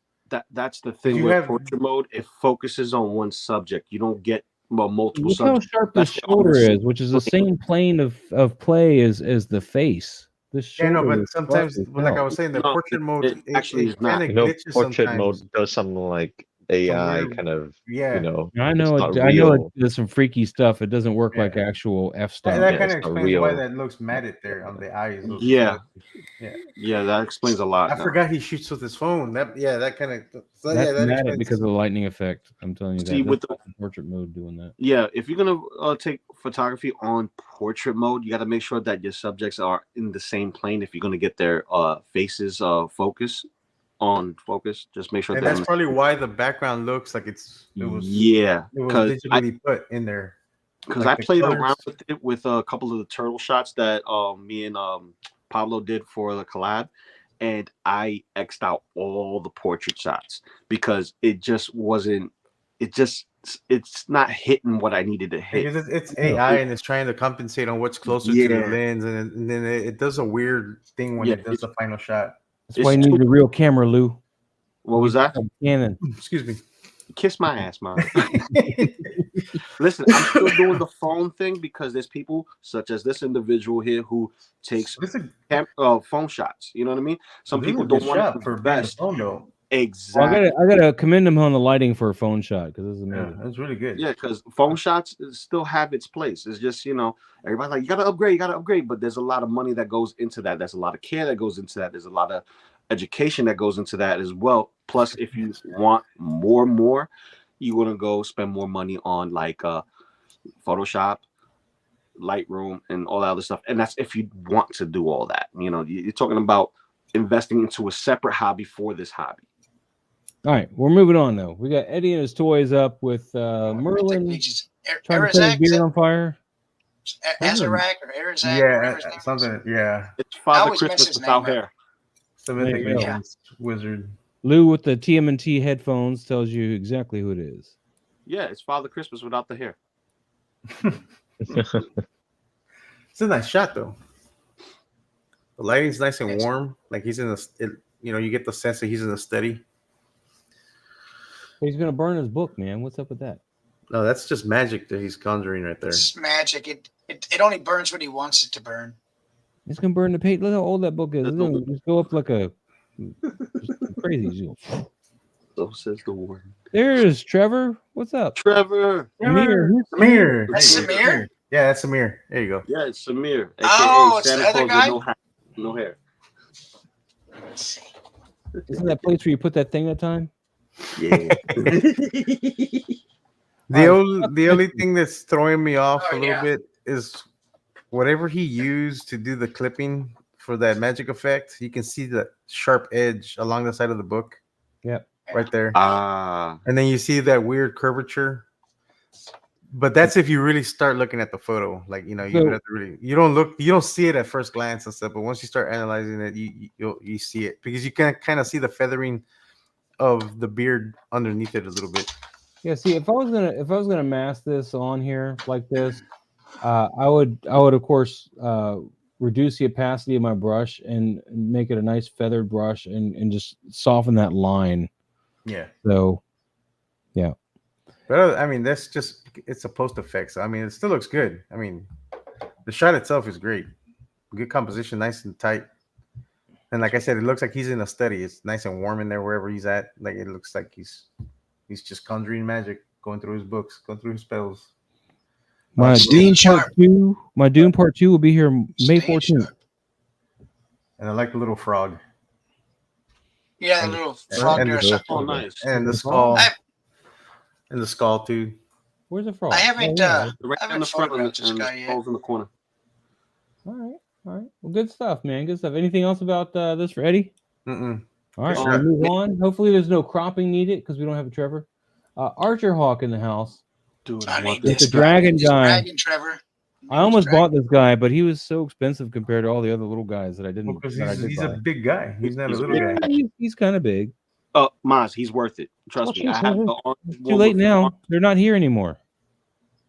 Speaker 5: That's the thing
Speaker 4: you
Speaker 5: with
Speaker 4: have-
Speaker 5: portrait mode. It focuses on one subject. You don't get multiple
Speaker 1: Look how
Speaker 5: subjects.
Speaker 1: sharp this
Speaker 5: That's on
Speaker 1: shoulder
Speaker 5: the
Speaker 1: is, which is the same plane of play as the face. This
Speaker 4: Yeah,
Speaker 1: shoulder
Speaker 4: no, but
Speaker 1: is
Speaker 4: sometimes,
Speaker 1: sharp as
Speaker 4: like I
Speaker 1: hell.
Speaker 4: was saying, the
Speaker 5: No,
Speaker 4: portrait mode
Speaker 5: it actually is not.
Speaker 4: kind of
Speaker 2: You know,
Speaker 4: glitches
Speaker 2: portrait
Speaker 4: sometimes.
Speaker 2: mode does some like AI
Speaker 4: weird-
Speaker 2: kind of,
Speaker 4: Yeah.
Speaker 2: you know,
Speaker 1: I
Speaker 2: it's
Speaker 1: know
Speaker 2: not
Speaker 1: it. I know it
Speaker 2: real.
Speaker 1: does some freaky stuff. It doesn't work like
Speaker 4: Yeah.
Speaker 1: actual F
Speaker 4: And
Speaker 1: stuff.
Speaker 4: that
Speaker 2: Yeah,
Speaker 4: kind of
Speaker 2: it's not
Speaker 4: explains why
Speaker 2: real.
Speaker 4: that looks matted there on the eyes. Those
Speaker 5: Yeah.
Speaker 4: Yeah.
Speaker 5: Yeah, that explains a lot.
Speaker 4: I
Speaker 5: now.
Speaker 4: forgot he shoots with his phone. That kind of
Speaker 1: That's
Speaker 4: that
Speaker 1: matted
Speaker 4: explains.
Speaker 1: because of the lightning effect. I'm telling you
Speaker 5: See,
Speaker 1: that.
Speaker 5: with
Speaker 1: That's the portrait mode doing that.
Speaker 5: Yeah, if you're gonna take photography on portrait mode, you got to make sure that your subjects are in the same plane. If you're gonna get their faces focus, just make sure
Speaker 4: And
Speaker 5: they're
Speaker 4: that's probably why the background looks like it was
Speaker 5: because
Speaker 4: digitally put in there.
Speaker 5: because
Speaker 4: Like
Speaker 5: I
Speaker 4: the
Speaker 5: played
Speaker 4: colors.
Speaker 5: around with it with a couple of the turtle shots that me and Pablo did for the collab, and I X'd out all the portrait shots because it just wasn't. It's not hitting what I needed to hit.
Speaker 4: Because it's AI and it's trying to compensate on what's closer to the
Speaker 5: Yeah.
Speaker 4: lens, and then it does a weird thing when
Speaker 5: Yeah,
Speaker 4: it does the final shot.
Speaker 1: That's why you
Speaker 5: It's
Speaker 1: need
Speaker 5: too-
Speaker 1: a real camera, Lou.
Speaker 5: What was that?
Speaker 1: Canon.
Speaker 4: Excuse me.
Speaker 5: Kiss my ass, man. Listen, I'm still doing the phone thing because there's people such as this individual here who takes
Speaker 4: This is
Speaker 5: phone shots. You know what I mean? Some
Speaker 4: this is
Speaker 5: people
Speaker 4: a good
Speaker 5: don't want
Speaker 4: shot
Speaker 5: to
Speaker 4: for being the
Speaker 5: invest.
Speaker 4: phone though.
Speaker 1: Well,
Speaker 5: Exactly.
Speaker 1: I gotta commend him on the lighting for a phone shot because this is
Speaker 4: Yeah,
Speaker 1: amazing.
Speaker 4: that's really good.
Speaker 5: Yeah, because phone shots still have its place. It's just, everybody's like, you gotta upgrade, but there's a lot of money that goes into that. There's a lot of care that goes into that. There's a lot of education that goes into that as well. Plus, if you want more, you're gonna go spend more money on like Photoshop, Lightroom, and all that other stuff. And that's if you want to do all that. You're talking about investing into a separate hobby for this hobby.
Speaker 1: All right, we're moving on though. We got Eddie and his toys up with Merlin trying to set his beard on fire.
Speaker 3: Azarak or Arazak,
Speaker 4: Yeah,
Speaker 3: whatever his name is.
Speaker 4: something. Yeah,
Speaker 5: It's Father
Speaker 3: always mess
Speaker 5: Christmas
Speaker 3: his
Speaker 5: without
Speaker 3: name up.
Speaker 5: hair.
Speaker 4: some
Speaker 1: There you
Speaker 3: go.
Speaker 4: wizard.
Speaker 1: Lou with the TMNT headphones tells you exactly who it is.
Speaker 5: Yeah, it's Father Christmas without the hair.
Speaker 4: It's a nice shot though. The lighting's nice and warm. Like he's in you get the sense that he's in a study.
Speaker 1: He's gonna burn his book, man. What's up with that?
Speaker 4: No, that's just magic that he's conjuring right there.
Speaker 3: It's magic. It only burns what he wants it to burn.
Speaker 1: It's gonna burn the page. Look how old that book is. It's gonna just go up like a just crazy.
Speaker 5: So says the warden.
Speaker 1: There's Trevor. What's up?
Speaker 5: Trevor.
Speaker 1: Samir.
Speaker 4: Samir.
Speaker 3: That's Samir?
Speaker 4: Yeah, that's Samir. There you go.
Speaker 5: Yeah, it's Samir. AKA
Speaker 3: Oh, it's
Speaker 5: Santa
Speaker 3: the other
Speaker 5: Claus with
Speaker 3: guy?
Speaker 5: no hair.
Speaker 3: Let's see.
Speaker 1: Isn't that place where you put that thing that time?
Speaker 5: Yeah.
Speaker 4: The only thing that's throwing me off
Speaker 3: Oh,
Speaker 4: a little
Speaker 3: yeah.
Speaker 4: bit is whatever he used to do the clipping for that magic effect. You can see the sharp edge along the side of the book.
Speaker 1: Yep.
Speaker 4: Right there.
Speaker 5: Ah.
Speaker 4: And then you see that weird curvature. But that's if you really start looking at the photo. Like, you
Speaker 1: So-
Speaker 4: have to really you don't see it at first glance and stuff, but once you start analyzing it, you see it because you can kind of see the feathering of the beard underneath it a little bit.
Speaker 1: Yeah. See, if I was gonna mask this on here like this, I would of course reduce the opacity of my brush and make it a nice feathered brush and just soften that line.
Speaker 4: Yeah.
Speaker 1: So, yeah.
Speaker 4: But I mean, that's just it's a post effect. So I mean, it still looks good. I mean, the shot itself is great. Good composition, nice and tight. And like I said, it looks like he's in a study. It's nice and warm in there wherever he's at. Like it looks like he's just conjuring magic, going through his books, going through his spells.
Speaker 1: My
Speaker 3: Staying
Speaker 1: Dune Part 2 will be here May
Speaker 3: Staying
Speaker 1: 14th.
Speaker 3: sharp.
Speaker 4: And I like the little frog
Speaker 3: Yeah, the
Speaker 4: And-
Speaker 3: little frog
Speaker 4: and
Speaker 3: there.
Speaker 4: the-
Speaker 5: Oh, nice.
Speaker 4: and the skull.
Speaker 3: I-
Speaker 4: And the skull too.
Speaker 1: Where's the frog?
Speaker 3: I haven't,
Speaker 1: yeah.
Speaker 5: Right
Speaker 3: I
Speaker 5: down
Speaker 3: haven't
Speaker 5: the front
Speaker 3: photographed this
Speaker 5: and
Speaker 3: guy yet.
Speaker 5: holes in the corner.
Speaker 1: All right. Well, good stuff, man. Good stuff. Anything else about this for Eddie?
Speaker 4: Mm-mm.
Speaker 1: All right,
Speaker 4: Good
Speaker 1: we'll
Speaker 4: shot.
Speaker 1: move on. Hopefully, there's no cropping needed because we don't have a Trevor. Archer Hawk in the house.
Speaker 5: Dude,
Speaker 3: I
Speaker 5: I want
Speaker 3: need
Speaker 1: It's
Speaker 5: this.
Speaker 1: a dragon
Speaker 3: This
Speaker 1: guy.
Speaker 3: Dragon, Trevor.
Speaker 1: I almost bought this guy, but he was so expensive compared to all the other little guys that I didn't.
Speaker 4: Because
Speaker 1: that I did
Speaker 4: he's a
Speaker 1: buy.
Speaker 4: big guy. He's not
Speaker 5: He's
Speaker 4: a little
Speaker 5: big.
Speaker 4: guy.
Speaker 1: He's kind of big.
Speaker 5: Maz, he's worth it. Trust me. I have the
Speaker 1: It's too late now. They're not here anymore.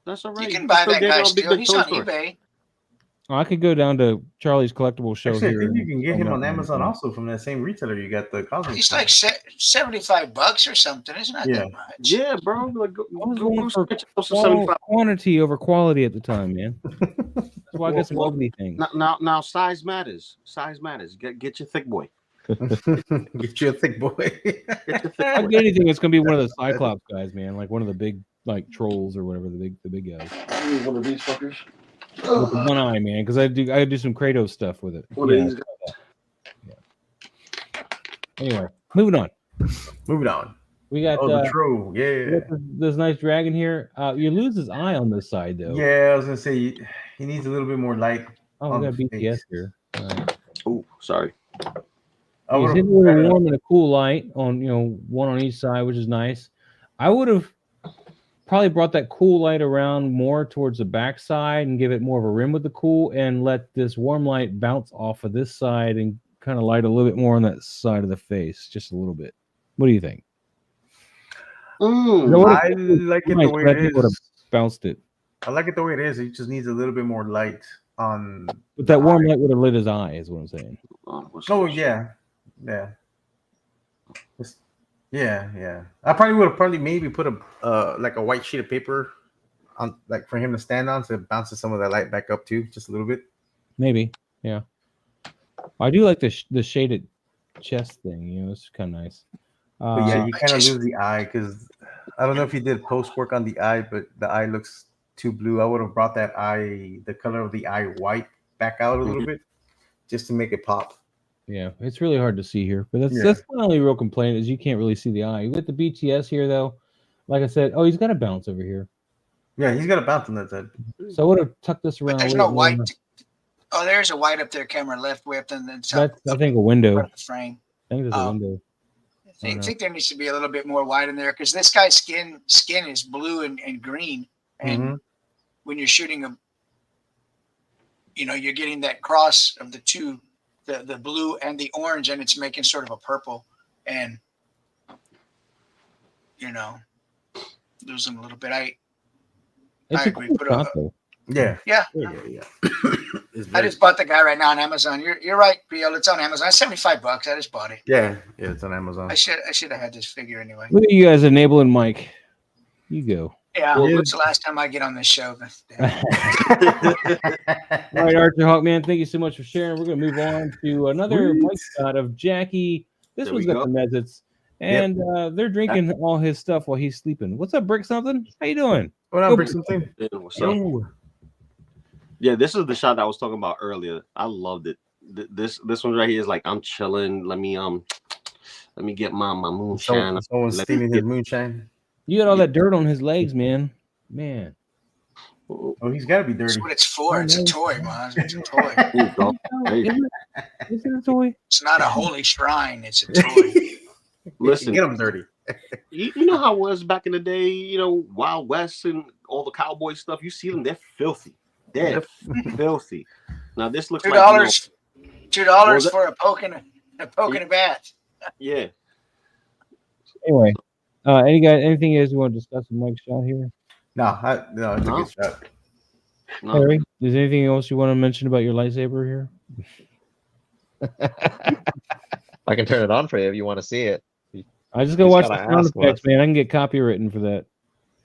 Speaker 5: That's all right.
Speaker 3: You can buy
Speaker 5: still
Speaker 3: that
Speaker 5: get it
Speaker 3: guy
Speaker 5: on Big
Speaker 3: still.
Speaker 5: Big
Speaker 3: He's
Speaker 5: Toy
Speaker 3: on
Speaker 5: Store.
Speaker 3: eBay.
Speaker 1: I could go down to Charlie's collectible show
Speaker 4: Actually, I
Speaker 1: here.
Speaker 4: think you
Speaker 1: and
Speaker 4: can get
Speaker 1: sell
Speaker 4: him
Speaker 1: that
Speaker 4: on
Speaker 1: one.
Speaker 4: Amazon also from that same retailer. You got the cosmic.
Speaker 3: He's like $75 or something. It's not
Speaker 4: Yeah.
Speaker 3: that much.
Speaker 5: Yeah, bro. Like, go
Speaker 1: I was going for
Speaker 5: sketch up some 75.
Speaker 1: quantity over quality at the time, man. That's why I got some
Speaker 5: Well,
Speaker 1: ugly things.
Speaker 5: Now, size matters. Size matters. Get your thick boy.
Speaker 4: Get you a thick boy.
Speaker 1: I'll get anything. It's gonna be one of the Cyclops guys, man. Like one of the big like trolls or whatever the big guys.
Speaker 5: One of these fuckers.
Speaker 1: With the one eye, man, because I do some Kratos stuff with it.
Speaker 5: One of
Speaker 1: Yeah.
Speaker 5: these
Speaker 1: Anyway, moving on.
Speaker 4: Moving on.
Speaker 1: We got
Speaker 4: Oh, the troll.
Speaker 1: we
Speaker 4: Yeah.
Speaker 1: got this nice dragon here. You lose his eye on this side though.
Speaker 4: Yeah, I was gonna say he needs a little bit more light.
Speaker 1: Oh,
Speaker 4: on
Speaker 1: we got
Speaker 4: the
Speaker 1: BTS
Speaker 4: face.
Speaker 1: here.
Speaker 5: Oh, sorry.
Speaker 4: I
Speaker 1: He's
Speaker 4: would've
Speaker 1: hitting with a
Speaker 4: kinda-
Speaker 1: warm and a cool light on, one on each side, which is nice. I would have probably brought that cool light around more towards the back side and give it more of a rim with the cool and let this warm light bounce off of this side and kind of light a little bit more on that side of the face, just a little bit. What do you think?
Speaker 4: I like it the way it
Speaker 1: would have
Speaker 4: is.
Speaker 1: bounced it.
Speaker 4: I like it the way it is. It just needs a little bit more light on.
Speaker 1: But that warm light would have lit his eye, is what I'm saying.
Speaker 4: Oh yeah. Yeah. I probably would have maybe put a like a white sheet of paper on, like for him to stand on, so it bounces some of that light back up too, just a little bit.
Speaker 1: Maybe, yeah. I do like the shaded chest thing. It's kind of nice.
Speaker 4: But yeah, you kind of lose the eye because I don't know if you did post work on the eye, but the eye looks too blue. I would have brought that eye, the color of the eye white, back out a little bit, just to make it pop.
Speaker 1: Yeah, it's really hard to see here, but that's my only real complaint is you can't really see the eye. You get the BTS here though. Like I said, he's got a bounce over here.
Speaker 4: Yeah, he's got a bounce on that side.
Speaker 1: So I would have tucked this around.
Speaker 3: But there's no white. Oh, there's a white up there, camera left, way up on the top.
Speaker 1: That's, I think, a window.
Speaker 3: The frame.
Speaker 1: I think there's a window.
Speaker 3: I think there needs to be a little bit more white in there because this guy's skin is blue and green, and when you're shooting you're getting that cross of the two, the blue and the orange, and it's making sort of a purple, and losing a little bit. I agree.
Speaker 1: Cool shot, though.
Speaker 3: Yeah.
Speaker 4: I
Speaker 3: just bought the guy right now on Amazon. You're right, PL. It's on Amazon. $75. I just bought it.
Speaker 4: Yeah, it's on Amazon.
Speaker 3: I should have had this figure anyway.
Speaker 1: Look at you guys enabling Mike. You go.
Speaker 3: Yeah, it's the last time I get on this show.
Speaker 1: All right, Archer Hawkman, thank you so much for sharing. We're going to move on to another Mike shot of Jackie. This one's got the mezzets, and they're drinking all his stuff while he's sleeping. What's up, Brick Something? How you doing?
Speaker 4: What up, Brick Something?
Speaker 5: Yeah, what's up? Yeah, this is the shot that I was talking about earlier. I loved it. This one right here is like I'm chilling. Let me get my moonshine.
Speaker 4: Someone's stealing his moonshine.
Speaker 1: You got all that dirt on his legs, man. Man.
Speaker 4: Oh, he's got to be dirty.
Speaker 3: That's what it's for. It's a toy, man. It's a toy.
Speaker 1: Is it a toy?
Speaker 3: It's not a holy shrine. It's a toy.
Speaker 5: Listen,
Speaker 4: get him dirty.
Speaker 5: You know how it was back in the day, Wild West and all the cowboy stuff. You see them, they're filthy. They're filthy. Now this looks
Speaker 3: $2. $2 for a poke and a bat.
Speaker 5: Yeah.
Speaker 1: Anyway, anything you guys want to discuss with Mike's shot here?
Speaker 4: No, it's a good shot.
Speaker 5: No.
Speaker 1: Harry, is there anything else you want to mention about your lightsaber here?
Speaker 2: I can turn it on for you if you want to see it.
Speaker 1: I just gotta watch the sound effects, man. I can get copywritten for that.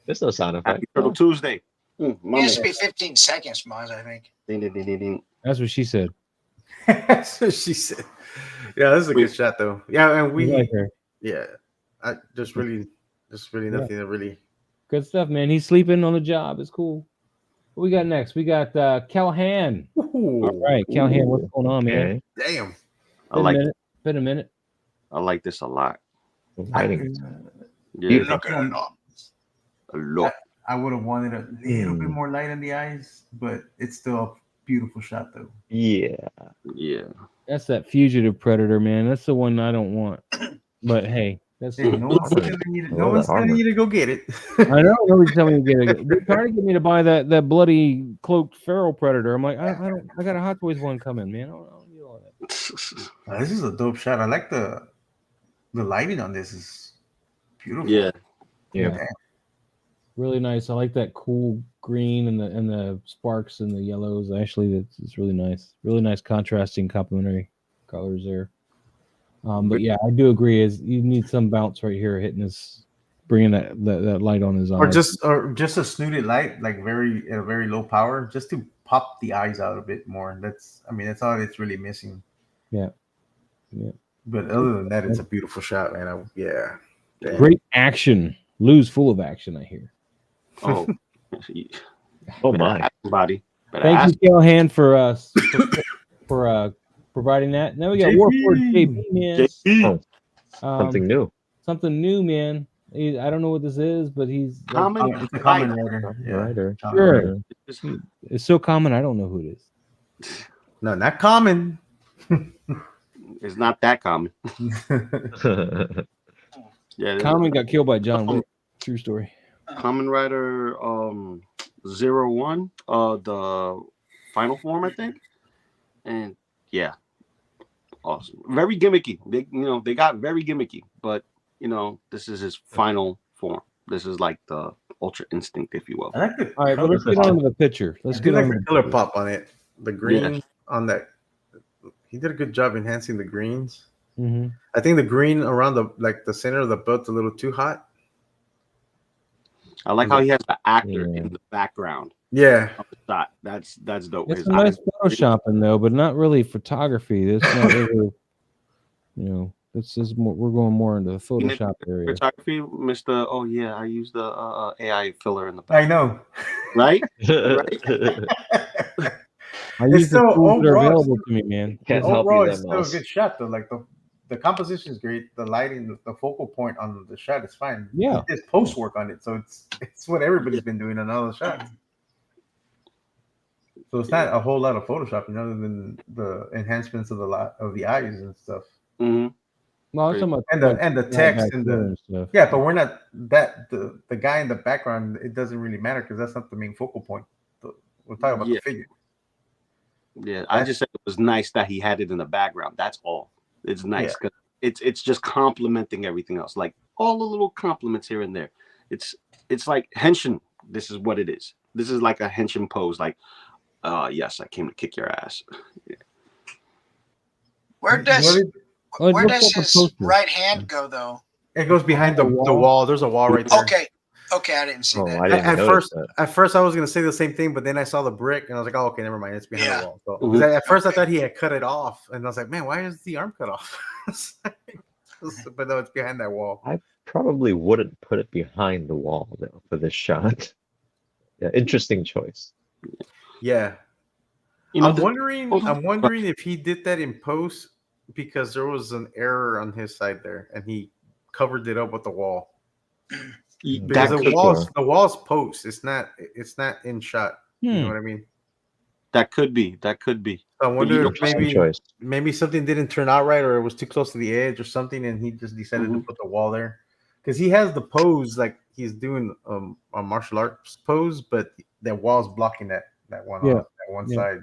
Speaker 2: There's no sound effect.
Speaker 5: Happy Turtle Tuesday.
Speaker 3: It used to be 15 seconds, Maz, I think.
Speaker 5: Ding, ding, ding, ding, ding.
Speaker 1: That's what she said.
Speaker 4: That's what she said. Yeah, this is a good shot, though. Yeah, and just really nothing to really.
Speaker 1: Good stuff, man. He's sleeping on the job. It's cool. What we got next? We got Calhan. All right, Calhan, what's going on, man?
Speaker 4: Damn.
Speaker 1: Been a minute.
Speaker 5: I like this a lot.
Speaker 2: Hiding.
Speaker 5: Yeah.
Speaker 4: A lot. I would have wanted a little bit more light in the eyes, but it's still a beautiful shot, though.
Speaker 2: Yeah.
Speaker 1: That's that fugitive predator, man. That's the one I don't want. But hey, that's
Speaker 4: no one's telling you to go get it.
Speaker 1: I know nobody's telling me to get it. They're trying to get me to buy that bloody cloaked feral predator. I'm like, I got a Hot Toys one coming, man. I don't need all that.
Speaker 4: This is a dope shot. I like the lighting on this is beautiful.
Speaker 5: Yeah.
Speaker 1: Really nice. I like that cool green and the sparks and the yellows. Actually, it's really nice. Really nice contrasting complementary colors there. But yeah, I do agree. Is you need some bounce right here, hitting this, bringing that light on his eye,
Speaker 4: or just a snooted light, like at a very low power, just to pop the eyes out a bit more. That's all it's really missing.
Speaker 1: Yeah.
Speaker 4: But other than that, it's a beautiful shot, man. Yeah. Damn.
Speaker 1: Great action. Lou's full of action, I hear.
Speaker 5: Oh,
Speaker 2: Oh my.
Speaker 5: Somebody.
Speaker 1: Thank you, Callahan, for providing that. Now we got
Speaker 4: JP.
Speaker 1: Warford JP, man.
Speaker 2: Oh, something new.
Speaker 1: Something new, man. I don't know what this is, but he's like,
Speaker 4: It's a common writer. Yeah.
Speaker 2: Writer.
Speaker 1: sure. It's so common, I don't know who it is.
Speaker 4: No, not common.
Speaker 5: It's not that common. Yeah,
Speaker 1: Common got killed by John Wick. True story.
Speaker 5: Common Rider 01, the final form, I think. And yeah, awesome. Very gimmicky. They got very gimmicky, but this is his final form. This is like the Ultra Instinct, if you will.
Speaker 4: I like the
Speaker 1: All right, but let's get on to the picture. Let's get on
Speaker 4: the
Speaker 1: to
Speaker 4: color pop on it. The green on that. He did a good job enhancing the greens.
Speaker 1: Mm-hmm.
Speaker 4: I think the green around the center of the belt's a little too hot.
Speaker 5: I like how he has the actor in the background.
Speaker 4: Yeah.
Speaker 5: Of the shot. That's dope.
Speaker 1: It's a nice photoshopping though, but not really photography. This not really, this is more, we're going more into the Photoshop area.
Speaker 5: Photography, Mr. Oh yeah, I use the AI filler in the back.
Speaker 4: I know.
Speaker 5: Right?
Speaker 1: I use the
Speaker 4: still
Speaker 1: tools that are
Speaker 4: overall,
Speaker 1: available to me, man.
Speaker 2: Can't help
Speaker 4: Overall,
Speaker 2: you
Speaker 4: it's
Speaker 2: there,
Speaker 4: still a
Speaker 2: Moss.
Speaker 4: good shot though. Like the composition is great. The lighting, the focal point on the shot is fine.
Speaker 1: Yeah.
Speaker 4: He did post work on it, so it's what everybody's been doing on all the shots. So it's not a whole lot of photoshopping other than the enhancements of the eyes and stuff.
Speaker 5: Mm-hmm.
Speaker 1: No, I'm talking about
Speaker 4: And the text and the
Speaker 1: stuff.
Speaker 4: yeah, but we're not the guy in the background. It doesn't really matter because that's not the main focal point. We're talking about the figure.
Speaker 5: Yeah, I just said it was nice that he had it in the background. That's all. It's nice because it's just complementing everything else. Like all the little compliments here and there. It's like henshin. This is what it is. This is like a henshin pose. Like, yes, I came to kick your ass. Yeah.
Speaker 3: Where does his
Speaker 1: poster.
Speaker 3: right hand go though?
Speaker 4: It goes behind the wall. There's a wall right there.
Speaker 3: Okay, I didn't see that.
Speaker 2: I didn't notice that.
Speaker 4: At first, I was gonna say the same thing, but then I saw the brick and I was like, "Oh, okay, never mind. It's behind the wall." So, 'cause at first, I thought he had cut it off, and I was like, "Man, why is the arm cut off?" But no, it's behind that wall.
Speaker 2: I probably wouldn't put it behind the wall though for this shot. Yeah, interesting choice.
Speaker 4: Yeah, I'm wondering if he did that in post because there was an error on his side there, and he covered it up with the wall. Because the wall's post. It's not in shot. You know what I mean?
Speaker 5: That could be.
Speaker 4: So I wonder if maybe something didn't turn out right, or it was too close to the edge or something, and he just decided to put the wall there. Because he has the pose like he's doing a martial arts pose, but that wall's blocking that one side.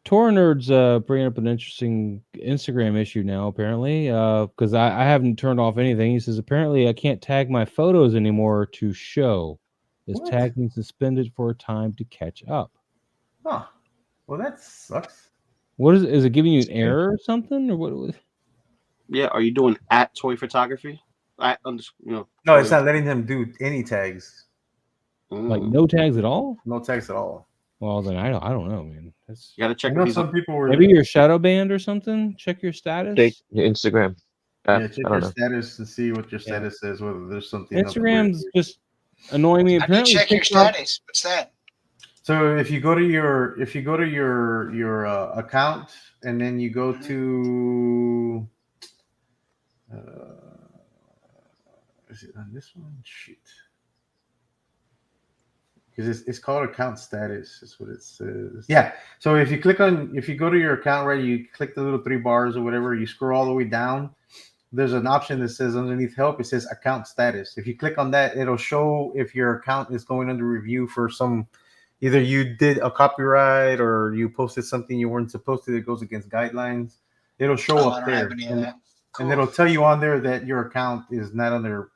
Speaker 1: Tor Nerd's bringing up an interesting Instagram issue now, apparently, because I haven't turned off anything. He says, apparently I can't tag my photos anymore to show. Is tagging suspended for a time to catch up?
Speaker 4: Huh. Well, that sucks.
Speaker 1: What is it giving you an error or something? Or what?
Speaker 5: Yeah, are you doing at toy photography?
Speaker 4: No, it's not letting him do any tags.
Speaker 1: Like no tags at all?
Speaker 4: No tags at all.
Speaker 1: Well, then I don't know, man.
Speaker 5: You gotta check.
Speaker 4: Some people were
Speaker 1: maybe you're shadow banned or something. Check your status.
Speaker 2: Your Instagram.
Speaker 4: Check your status to see what your status is. Whether there's something.
Speaker 1: Instagram's just annoying me.
Speaker 3: How do you check your status? What's that?
Speaker 4: So if you go to your account and then you go to is it on this one? Shoot. Because it's called account status, is what it says. Yeah. So if you go to your account, right, you click the little 3 bars or whatever, you scroll all the way down. There's an option that says underneath help, it says account status. If you click on that, it'll show if your account is going under review for either you did a copyright or you posted something you weren't supposed to that goes against guidelines. It'll show up there. And it'll tell you on there that your account is not under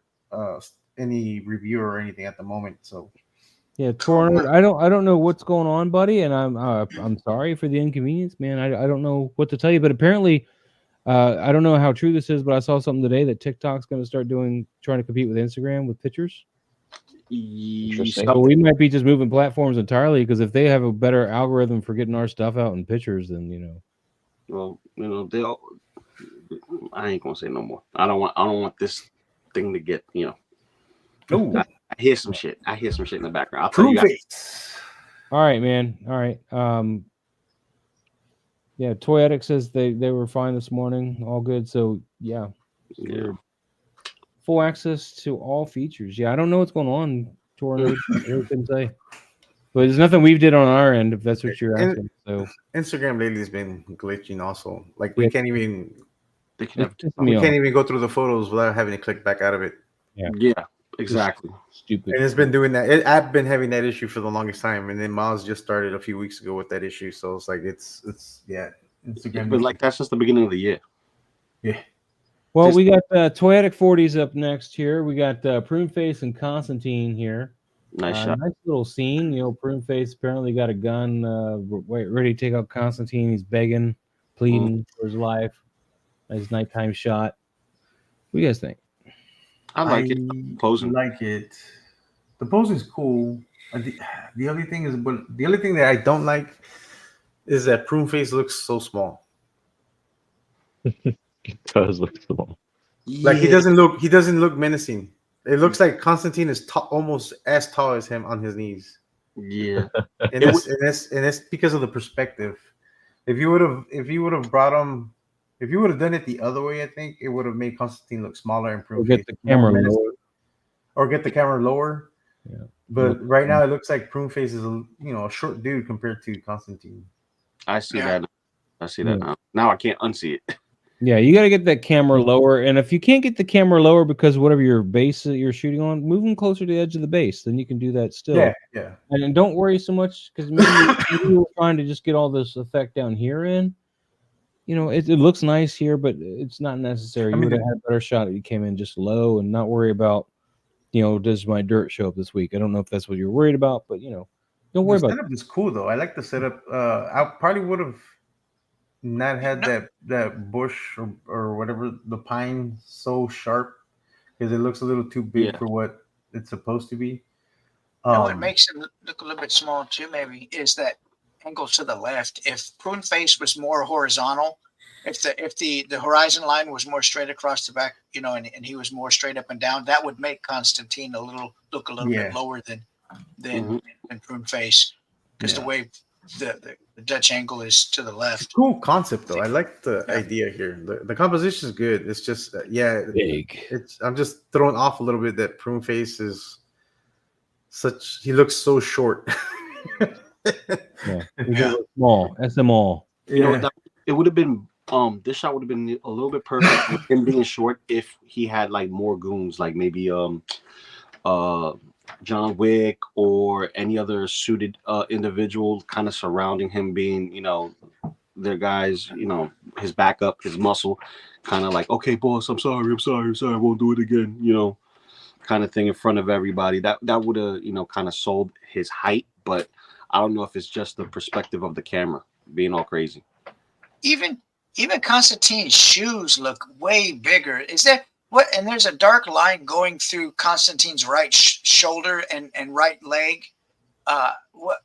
Speaker 4: any review or anything at the moment. So
Speaker 1: yeah, Tor, I don't know what's going on, buddy, and I'm sorry for the inconvenience, man. I don't know what to tell you, but apparently, I don't know how true this is, but I saw something today that TikTok's going to start trying to compete with Instagram with pictures. So we might be just moving platforms entirely because if they have a better algorithm for getting our stuff out in pictures, then
Speaker 5: Well, I ain't gonna say no more. I don't want this thing to get,
Speaker 4: Ooh,
Speaker 5: I hear some shit. I hear some shit in the background. I'll tell
Speaker 4: proof
Speaker 5: you guys.
Speaker 4: it.
Speaker 1: All right, man. All right. Yeah, Toyetic says they were fine this morning. All good. So yeah,
Speaker 5: Yeah.
Speaker 1: full access to all features. Yeah, I don't know what's going on. Tornado, I really couldn't say. But there's nothing we've did on our end, if that's what you're
Speaker 4: And-
Speaker 1: asking. So
Speaker 4: Instagram lately has been glitching also. Like we
Speaker 1: Yeah.
Speaker 4: can't even
Speaker 5: They can have,
Speaker 1: it's pissing me
Speaker 4: we
Speaker 1: off.
Speaker 4: can't even go through the photos without having to click back out of it.
Speaker 5: yeah, exactly.
Speaker 1: Stupid.
Speaker 4: And it's been doing that. I've been having that issue for the longest time, and then Miles just started a few weeks ago with that issue. So it's like it's yeah.
Speaker 5: It's
Speaker 4: Instagram.
Speaker 5: been like that since the beginning of the year.
Speaker 4: Yeah.
Speaker 1: Well,
Speaker 5: Just-
Speaker 1: we got Toyetic 40s up next here. We got Pruneface and Constantine here.
Speaker 5: Nice shot.
Speaker 1: Nice little scene. Pruneface apparently got a gun, ready to take out Constantine. He's begging, pleading for his life. Nice nighttime shot. What do you guys think?
Speaker 5: I like it. Posing.
Speaker 4: Like it. The posing's cool. The only thing is, but the only thing that I don't like is that Pruneface looks so small.
Speaker 2: It does look small.
Speaker 4: Like he doesn't look menacing. It looks like Constantine is almost as tall as him on his knees.
Speaker 5: Yeah.
Speaker 4: And that's because of the perspective. If you would have brought him, if you would have done it the other way, I think it would have made Constantine look smaller and
Speaker 1: We'll get the camera lower.
Speaker 4: or get the camera lower.
Speaker 1: Yeah.
Speaker 4: But right now it looks like Pruneface is a short dude compared to Constantine.
Speaker 5: I see
Speaker 3: Yeah.
Speaker 5: that. I see that now. Now I can't unsee it.
Speaker 1: Yeah, you got to get that camera lower. And if you can't get the camera lower because whatever your base that you're shooting on, move them closer to the edge of the base. Then you can do that still.
Speaker 4: Yeah.
Speaker 1: And don't worry so much because maybe you were trying to just get all this effect down here in. It looks nice here, but it's not necessary. You would have had a better shot if you came in just low and not worry about, does my dirt show up this week? I don't know if that's what you're worried about, but don't worry
Speaker 4: The
Speaker 1: about it.
Speaker 4: setup is cool though. I like the setup. I probably would have not had that bush or whatever, the pine so sharp because it looks a little too big for what it's supposed to be.
Speaker 3: And what makes it look a little bit small too, maybe, is that angle to the left. If Pruneface was more horizontal, if the horizon line was more straight across the back, and he was more straight up and down, that would make Constantine look a little bit lower than Pruneface, because the way the Dutch angle is to the left.
Speaker 4: Cool concept though. I like the idea here. The composition is good. It's just
Speaker 1: Big.
Speaker 4: I'm just thrown off a little bit that Pruneface is he looks so short.
Speaker 1: Yeah. Small. SMall.
Speaker 5: It would have been this shot would have been a little bit perfect with him being short if he had like more goons, like maybe John Wick or any other suited individual kind of surrounding him, being their guys, his backup, his muscle, kind of like, okay, boss, I'm sorry, I won't do it again, kind of thing in front of everybody. That would have kind of sold his height, but I don't know if it's just the perspective of the camera being all crazy.
Speaker 3: Even Constantine's shoes look way bigger. Is there what? And there's a dark line going through Constantine's right shoulder and right leg. What?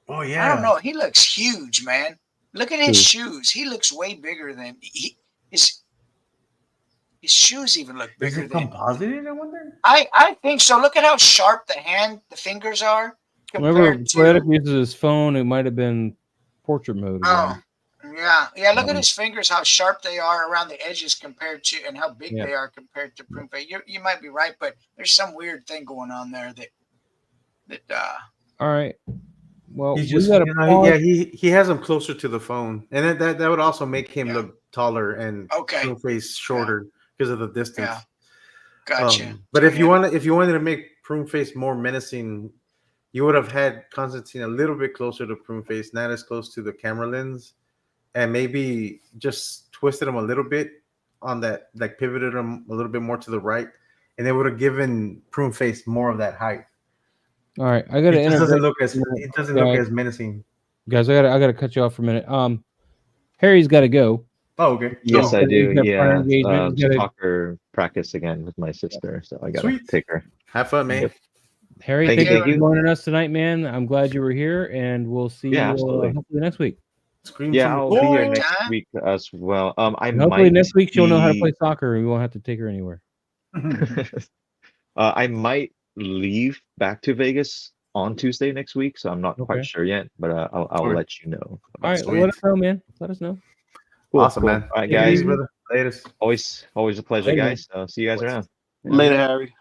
Speaker 4: Oh yeah.
Speaker 3: I don't know. He looks huge, man. Look at his shoes. He looks way bigger than his shoes even look
Speaker 4: Is
Speaker 3: bigger
Speaker 4: it
Speaker 3: than.
Speaker 4: composited, I wonder?
Speaker 3: I think so. Look at how sharp the fingers are.
Speaker 1: Whenever
Speaker 3: compared
Speaker 1: Poetic
Speaker 3: to.
Speaker 1: uses his phone, it might have been portrait mode.
Speaker 3: Oh, yeah. Look at his fingers, how sharp they are around the edges compared to, and how big they are compared to Pruneface. You might be right, but there's some weird thing going on there that.
Speaker 1: All right. Well,
Speaker 4: He's
Speaker 1: we
Speaker 4: just
Speaker 1: got
Speaker 4: he has him closer to the phone, and that would also make him look taller and Pruneface shorter because of the distance.
Speaker 3: Yeah. Gotcha.
Speaker 4: But if you wanted to make Pruneface more menacing, you would have had Constantine a little bit closer to Pruneface, not as close to the camera lens, and maybe just twisted him a little bit on that, like pivoted him a little bit more to the right, and it would have given Pruneface more of that height.
Speaker 1: All right, I got to.
Speaker 4: It doesn't look as menacing.
Speaker 1: Guys, I got to cut you off for a minute. Harry's got to go.
Speaker 4: Oh, okay.
Speaker 2: Yes, I do. Yeah,
Speaker 1: gotta...
Speaker 2: soccer practice again with my sister, so I gotta take her.
Speaker 4: Have fun, man.
Speaker 2: Yep.
Speaker 1: Harry,
Speaker 2: thank
Speaker 1: thank you
Speaker 2: you.
Speaker 1: for joining us tonight, man. I'm glad you were here, and we'll see you
Speaker 2: absolutely.
Speaker 1: hopefully next week.
Speaker 4: Scream
Speaker 2: Yeah,
Speaker 4: from the
Speaker 2: I'll
Speaker 4: floor.
Speaker 2: be here
Speaker 3: Good
Speaker 2: next
Speaker 3: time.
Speaker 2: week as well. I
Speaker 1: And hopefully
Speaker 2: might
Speaker 1: next week she'll know how to
Speaker 2: be
Speaker 1: play soccer, and we won't have to take her anywhere.
Speaker 2: I might leave back to Vegas on Tuesday next week, so I'm not quite
Speaker 1: Okay.
Speaker 2: sure yet, but I'll
Speaker 4: Sweet.
Speaker 2: let you know.
Speaker 1: All
Speaker 2: about
Speaker 1: right,
Speaker 2: that.
Speaker 1: well, let us know, man. Let us know.
Speaker 2: Cool,
Speaker 4: Awesome,
Speaker 2: cool.
Speaker 4: man.
Speaker 2: All right,
Speaker 4: Take it
Speaker 2: guys.
Speaker 4: easy, brother. Latest.
Speaker 2: Always a pleasure,
Speaker 1: Later.
Speaker 2: guys. See you guys around.
Speaker 5: Later, Harry.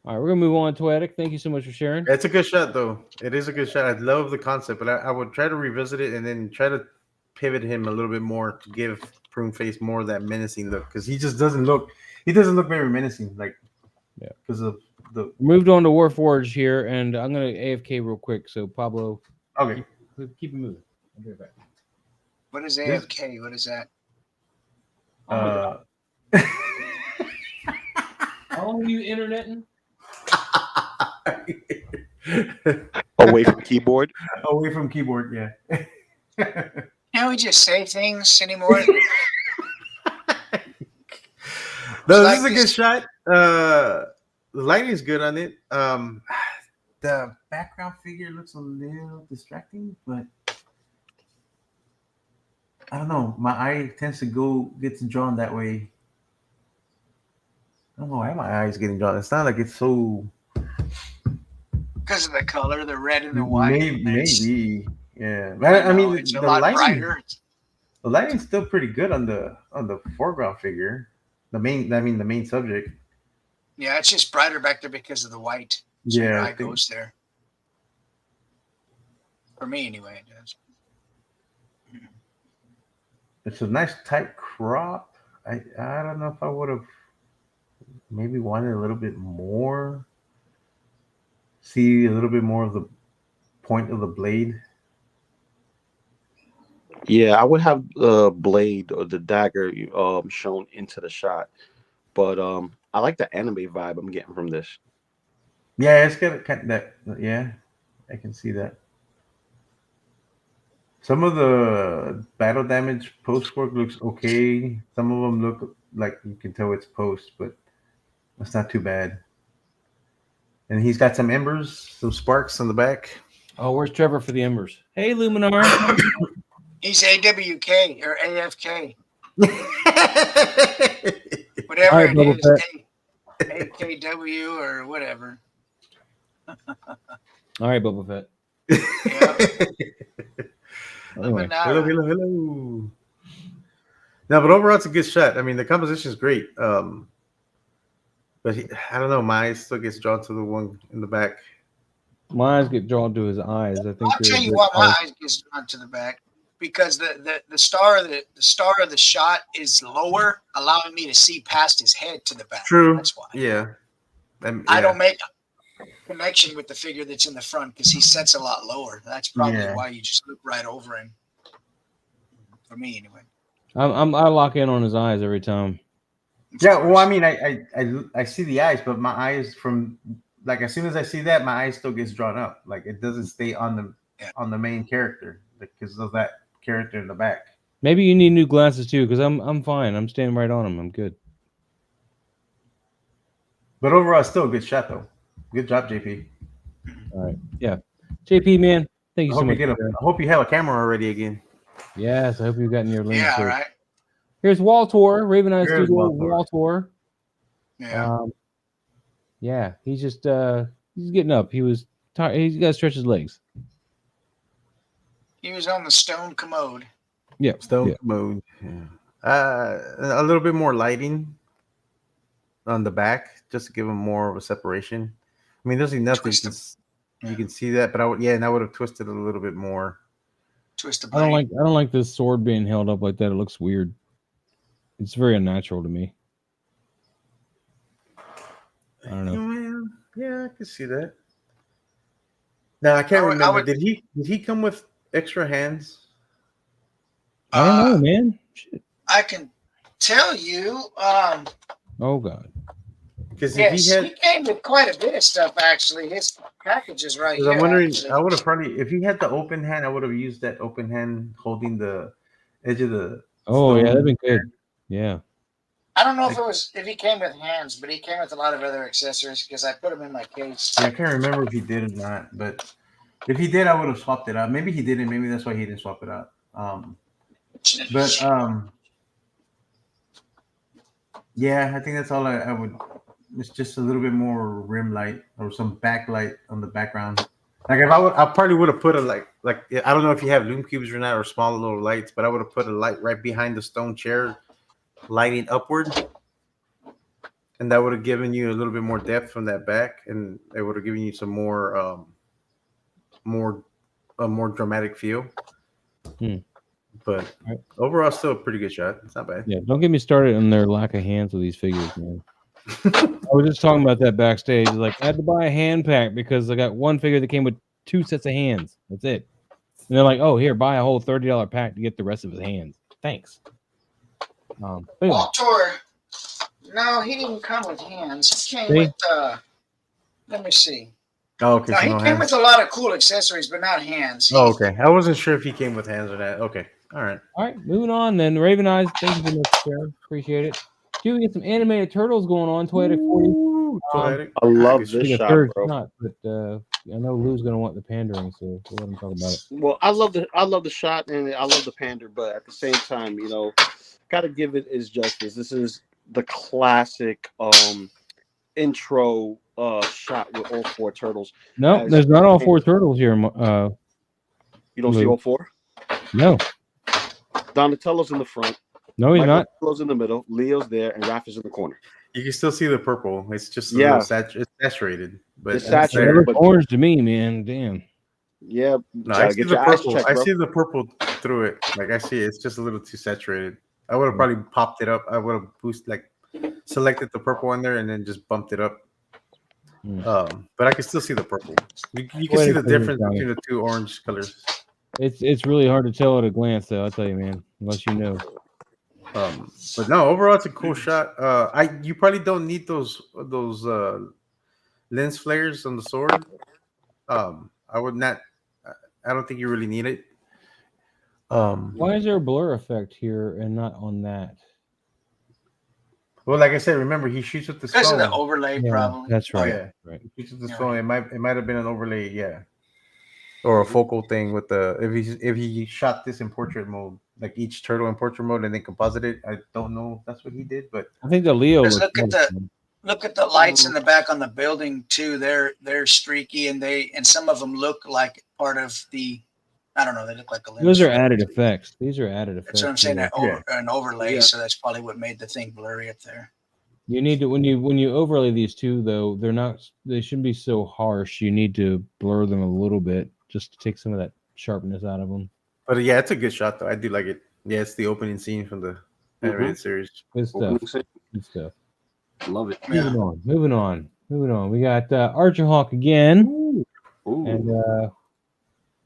Speaker 1: All right, we're gonna move on to Poetic. Thank you so much for sharing.
Speaker 4: It's a good shot, though. It is a good shot. I love the concept, but I would try to revisit it and then try to pivot him a little bit more to give Prune Face more of that menacing look, because he just doesn't look. He doesn't look very menacing, like because of the.
Speaker 1: Moved on to Warforged here, and I'm gonna AFK real quick. So Pablo,
Speaker 4: Okay.
Speaker 1: keep it moving. I'll be right back.
Speaker 3: What is AFK? What is that?
Speaker 1: How long are you interneting?
Speaker 5: Away from keyboard.
Speaker 4: Away from keyboard, yeah.
Speaker 3: Can't we just say things anymore?
Speaker 4: No,
Speaker 3: Like
Speaker 4: this is a good
Speaker 3: this-
Speaker 4: shot. The lighting's good on it. The background figure looks a little distracting, but I don't know. My eye tends to gets drawn that way. I don't know why my eye is getting drawn. It's not like it's so.
Speaker 3: Because of the color, the red and the white.
Speaker 4: Maybe. Yeah. I mean,
Speaker 3: it's a
Speaker 4: the
Speaker 3: lot
Speaker 4: lighting.
Speaker 3: brighter.
Speaker 4: The lighting's still pretty good on the foreground figure. The main subject.
Speaker 3: Yeah, it's just brighter back there because of the white. So your
Speaker 4: Yeah,
Speaker 3: eye goes there. For me, anyway, it does.
Speaker 4: It's a nice tight crop. I don't know if I would have maybe wanted a little bit more. See a little bit more of the point of the blade.
Speaker 5: Yeah, I would have the blade or the dagger shown into the shot, but I like the anime vibe I'm getting from this.
Speaker 4: Yeah, it's got kind of that. Yeah, I can see that. Some of the battle damage post work looks okay. Some of them look like you can tell it's post, but that's not too bad. And he's got some embers, some sparks on the back.
Speaker 1: Oh, where's Trevor for the embers? Hey, Luminar.
Speaker 3: He's AWK or AFK.
Speaker 1: All
Speaker 3: Whatever
Speaker 1: right,
Speaker 3: it
Speaker 1: Bubble
Speaker 3: is. AKW or whatever.
Speaker 1: All right, Boba Fett.
Speaker 3: Yeah.
Speaker 1: Anyway.
Speaker 4: Hello. No, but overall, it's a good shot. I mean, the composition is great. But I don't know. My eyes still gets drawn to the one in the back.
Speaker 1: My eyes get drawn to his eyes. I think.
Speaker 3: I'll tell you what, my eyes gets drawn to the back because the star of the shot is lower, allowing me to see past his head to the back.
Speaker 4: True.
Speaker 3: That's why.
Speaker 4: Yeah.
Speaker 3: I don't make a connection with the figure that's in the front because he sets a lot lower. That's probably why you just look right over him. For me, anyway.
Speaker 1: I lock in on his eyes every time.
Speaker 4: Yeah, well, I mean, I see the eyes, but my eyes from like as soon as I see that, my eye still gets drawn up. Like it doesn't stay on the main character because of that character in the back.
Speaker 1: Maybe you need new glasses too, because I'm fine. I'm standing right on him. I'm good.
Speaker 4: But overall, still a good shot though. Good job, JP.
Speaker 1: All right, yeah, JP man, thank you so much.
Speaker 4: I hope you have a camera already again.
Speaker 1: Yes, I hope you've gotten your link.
Speaker 3: Yeah, all right.
Speaker 1: Here's Waltor, Raven Eyes
Speaker 4: Here's
Speaker 1: Studio.
Speaker 4: Waltor.
Speaker 3: Yeah.
Speaker 1: Yeah, he's just he's getting up. He was tired. He's got to stretch his legs.
Speaker 3: He was on the stone commode.
Speaker 1: Yeah,
Speaker 4: Stone mode. Yeah. A little bit more lighting on the back, just to give him more of a separation. I mean, there's enough that you can see that, but and I would have twisted it a little bit more.
Speaker 3: Twist the
Speaker 1: I don't
Speaker 3: blade.
Speaker 1: like this sword being held up like that. It looks weird. It's very unnatural to me. I don't know.
Speaker 4: Yeah, I can see that. Now I can't remember. Did he come with extra hands?
Speaker 1: I don't know, man. Shit.
Speaker 3: I can tell you.
Speaker 1: Oh God.
Speaker 4: Because
Speaker 3: he came with quite a bit of stuff. Actually, his package is right here.
Speaker 4: I'm wondering.
Speaker 3: Actually.
Speaker 4: I would have probably, if he had the open hand, I would have used that open hand holding the edge of the.
Speaker 1: Oh yeah, that'd be good. Yeah.
Speaker 3: I don't know if he came with hands, but he came with a lot of other accessories because I put them in my case.
Speaker 4: Yeah, I can't remember if he did or not, but if he did, I would have swapped it out. Maybe he didn't. Maybe that's why he didn't swap it out. But yeah, I think that's all I would. It's just a little bit more rim light or some backlight on the background. Like if I probably would have put a like I don't know if you have loom cubes or not or small little lights, but I would have put a light right behind the stone chair, lighting upward, and that would have given you a little bit more depth from that back, and it would have given you some more a more dramatic feel. But overall, still a pretty good shot. It's not bad.
Speaker 1: Yeah, don't get me started on their lack of hands with these figures, man. I was just talking about that backstage. Like, I had to buy a hand pack because I got one figure that came with 2 sets of hands. That's it. And they're like, "Oh, here, buy a whole $30 pack to get the rest of his hands." Thanks. Anyway.
Speaker 3: Walter. No, he didn't come with hands. He came with. Let me see.
Speaker 4: Oh, okay.
Speaker 3: No,
Speaker 4: So
Speaker 3: he
Speaker 4: no
Speaker 3: came
Speaker 4: hands.
Speaker 3: with a lot of cool accessories, but not hands.
Speaker 4: Oh, okay. I wasn't sure if he came with hands or not. Okay. All right.
Speaker 1: All right, moving on then. Raven Eyes, thank you for the share. Appreciate it. Do we get some animated turtles going on? Toyetic 40.
Speaker 4: Toyetic.
Speaker 5: I love
Speaker 4: Nice.
Speaker 5: this
Speaker 1: Take a
Speaker 5: shot,
Speaker 1: third
Speaker 5: bro.
Speaker 1: shot, but I know Lou's gonna want the pandering, so we'll let him talk about it.
Speaker 5: Well, I love the shot and I love the pander, but at the same time, you know, gotta give it its justice. This is the classic intro shot with all 4 turtles.
Speaker 1: No, there's not all 4 turtles here.
Speaker 5: You don't see all 4?
Speaker 1: No.
Speaker 5: Donatello's in the front.
Speaker 1: No, he's not.
Speaker 5: Michelangelo's in the middle. Leo's there, and Raph is in the corner.
Speaker 4: You can still see the purple. It's just a little it's saturated, but
Speaker 5: It's saturated.
Speaker 1: It looks orange to me, man. Damn.
Speaker 5: Yeah,
Speaker 4: no, I see the purple. I see the purple through it. Like I see it. It's just a little too saturated. I would have probably popped it up. I would have selected the purple in there and then just bumped it up. But I can still see the purple. You can see the difference between the 2 orange colors.
Speaker 1: It's really hard to tell at a glance, though. I'll tell you, man. Unless you know.
Speaker 4: But no, overall it's a cool shot. You probably don't need those lens flares on the sword. I would not. I don't think you really need it.
Speaker 1: Why is there a blur effect here and not on that?
Speaker 4: Well, like I said, remember he shoots with the
Speaker 3: because
Speaker 4: stone.
Speaker 3: of the overlay, probably.
Speaker 1: That's right.
Speaker 4: Oh, yeah.
Speaker 1: Right.
Speaker 4: He shoots with the stone. It might have been an overlay, yeah, or a focal thing with the if he shot this in portrait mode, like each turtle in portrait mode, and then composite it. I don't know if that's what he did, but
Speaker 1: I think the Leo.
Speaker 3: Look at the lights in the back on the building too. They're streaky, and some of them look like part of the. I don't know. They look like a lens.
Speaker 1: Those are added effects. These are added effects.
Speaker 3: That's what I'm saying.
Speaker 1: Yeah.
Speaker 3: An overlay, so that's probably what made the thing blurry up there.
Speaker 1: You need to when you overlay these two, though, they shouldn't be so harsh. You need to blur them a little bit just to take some of that sharpness out of them.
Speaker 4: But yeah, it's a good shot though. I do like it. Yeah, it's the opening scene from the animated series.
Speaker 1: Good stuff. Good stuff.
Speaker 5: Love it.
Speaker 1: Moving on. We got Archer Hawk again.
Speaker 5: Ooh.
Speaker 1: And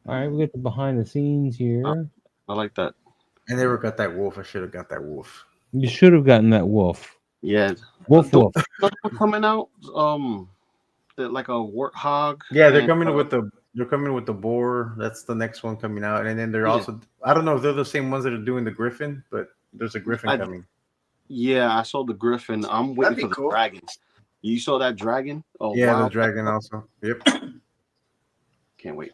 Speaker 1: all right, we get the behind the scenes here.
Speaker 5: I like that.
Speaker 4: I never got that wolf. I should have got that wolf.
Speaker 1: You should have gotten that wolf.
Speaker 5: Yeah.
Speaker 1: Wolf.
Speaker 5: Coming out, like a warthog.
Speaker 4: Yeah, they're coming with the boar. That's the next one coming out, and then they're also. I don't know if they're the same ones that are doing the griffin, but there's a griffin coming.
Speaker 5: Yeah, I saw the griffin. I'm waiting for the dragon. You saw that dragon? Oh,
Speaker 4: yeah,
Speaker 5: wow.
Speaker 4: the dragon also. Yep.
Speaker 5: Can't wait.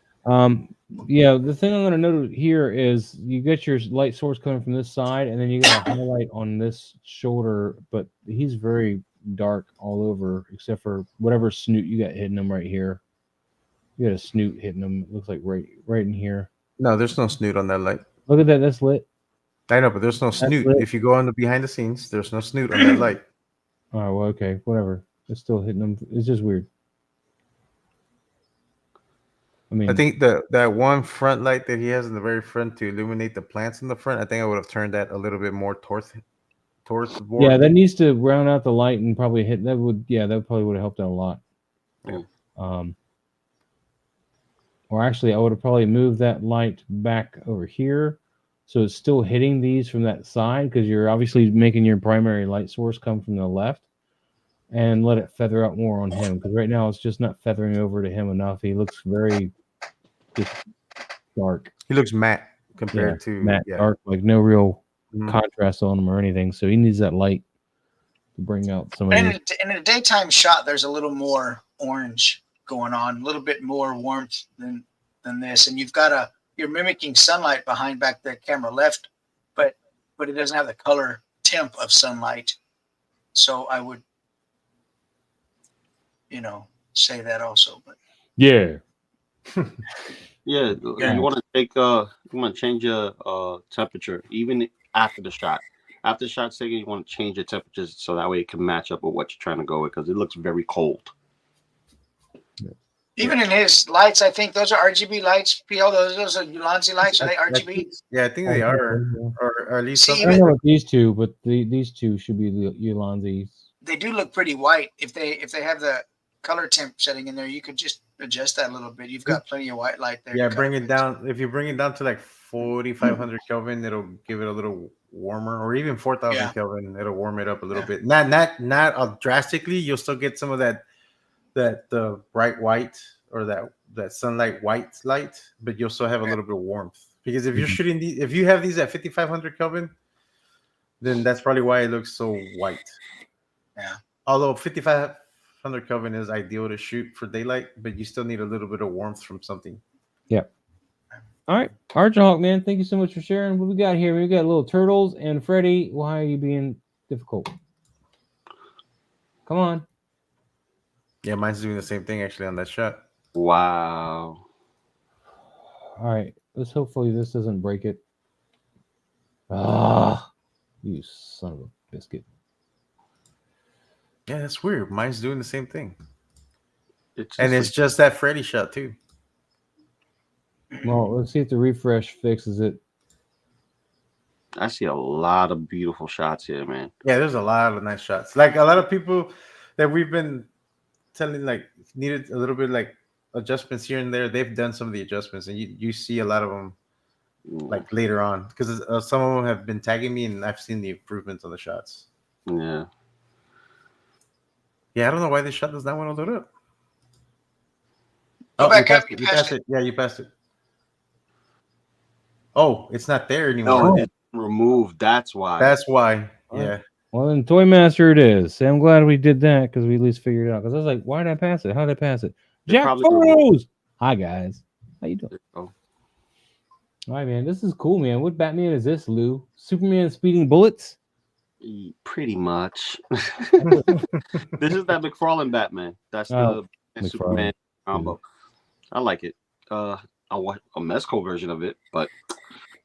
Speaker 1: Yeah, the thing I'm going to note here is you get your light source coming from this side, and then you got a highlight on this shoulder, but he's very dark all over, except for whatever snoot you got hitting him right here. You got a snoot hitting him. It looks like right in here.
Speaker 4: No, there's no snoot on that light.
Speaker 1: Look at that. That's lit.
Speaker 4: I know, but there's no snoot. If you go on the behind the scenes, there's no snoot on that light.
Speaker 1: Oh, well, okay, whatever. It's still hitting him. It's just weird.
Speaker 4: I think that one front light that he has in the very front to illuminate the plants in the front, I think I would have turned that a little bit more towards the board.
Speaker 1: Yeah, that needs to round out the light and probably hit. That probably would have helped out a lot.
Speaker 5: Yeah.
Speaker 1: Or actually, I would have probably moved that light back over here, so it's still hitting these from that side, because you're obviously making your primary light source come from the left, and let it feather out more on him, because right now it's just not feathering over to him enough. He looks very just dark.
Speaker 4: He looks matte compared to
Speaker 1: dark, like no real contrast on him or anything. So he needs that light to bring out some of
Speaker 3: it. In a daytime shot, there's a little more orange going on, a little bit more warmth than this, and you've got you're mimicking sunlight behind back the camera left, but it doesn't have the color temp of sunlight. So I would, say that also. But
Speaker 1: Yeah.
Speaker 5: Yeah,
Speaker 3: Yeah.
Speaker 5: you want to change your temperature even after the shot. After the shot's taken, you want to change your temperatures so that way it can match up with what you're trying to go with because it looks very cold.
Speaker 3: Even in his lights, I think those are RGB lights. PL, those are Ulanzi lights. Are they RGB?
Speaker 4: Yeah, I think they are, or at least
Speaker 3: See,
Speaker 1: I
Speaker 4: something.
Speaker 1: don't know about these two, but these two should be the Ulanzis.
Speaker 3: They do look pretty white. If they have the color temp setting in there, you could just adjust that a little bit. You've got plenty of white light there.
Speaker 4: Yeah, bring it down. If you bring it down to like 4,500 Kelvin, it'll give it a little warmer, or even 4,000
Speaker 3: Yeah.
Speaker 4: Kelvin, it'll warm it up a little bit. Not drastically. You'll still get some of that the bright white or that sunlight white light, but you'll still have a little bit of warmth. Because if you're shooting if you have these at 5,500 Kelvin, then that's probably why it looks so white.
Speaker 3: Yeah.
Speaker 4: Although 5,500 Kelvin is ideal to shoot for daylight, but you still need a little bit of warmth from something.
Speaker 1: Yeah. All right, Archahawk, man, thank you so much for sharing. What we got here? We got little turtles and Freddy. Why are you being difficult? Come on.
Speaker 4: Yeah, mine's doing the same thing actually on that shot.
Speaker 5: Wow.
Speaker 1: All right, let's hopefully this doesn't break it. Ah, you son of a biscuit.
Speaker 4: Yeah, that's weird. Mine's doing the same thing.
Speaker 5: It's
Speaker 4: just that Freddy shot too.
Speaker 1: Well, let's see if the refresh fixes it.
Speaker 5: I see a lot of beautiful shots here, man.
Speaker 4: Yeah, there's a lot of nice shots. Like a lot of people that we've been telling like needed a little bit like adjustments here and there. They've done some of the adjustments, and you see a lot of them like later on because some of them have been tagging me, and I've seen the improvements on the shots.
Speaker 5: Yeah.
Speaker 4: Yeah, I don't know why this shot does not want to load up.
Speaker 3: Go back up.
Speaker 4: You passed it. Yeah, you passed it. Oh, it's not there anymore.
Speaker 5: No, it's removed. That's why.
Speaker 4: That's why. Yeah.
Speaker 1: Well, then Toy Master it is. See, I'm glad we did that because we at least figured it out. Because I was like, why did I pass it? How did I pass it? Jack Photos! Hi, guys. How you doing?
Speaker 5: Oh.
Speaker 1: All right, man. This is cool, man. What Batman is this, Lou? Superman speeding bullets?
Speaker 5: Pretty much. This is that McFarlane Batman. That's
Speaker 1: Oh,
Speaker 5: the Superman combo. I like it. I want a Mezco version of it, but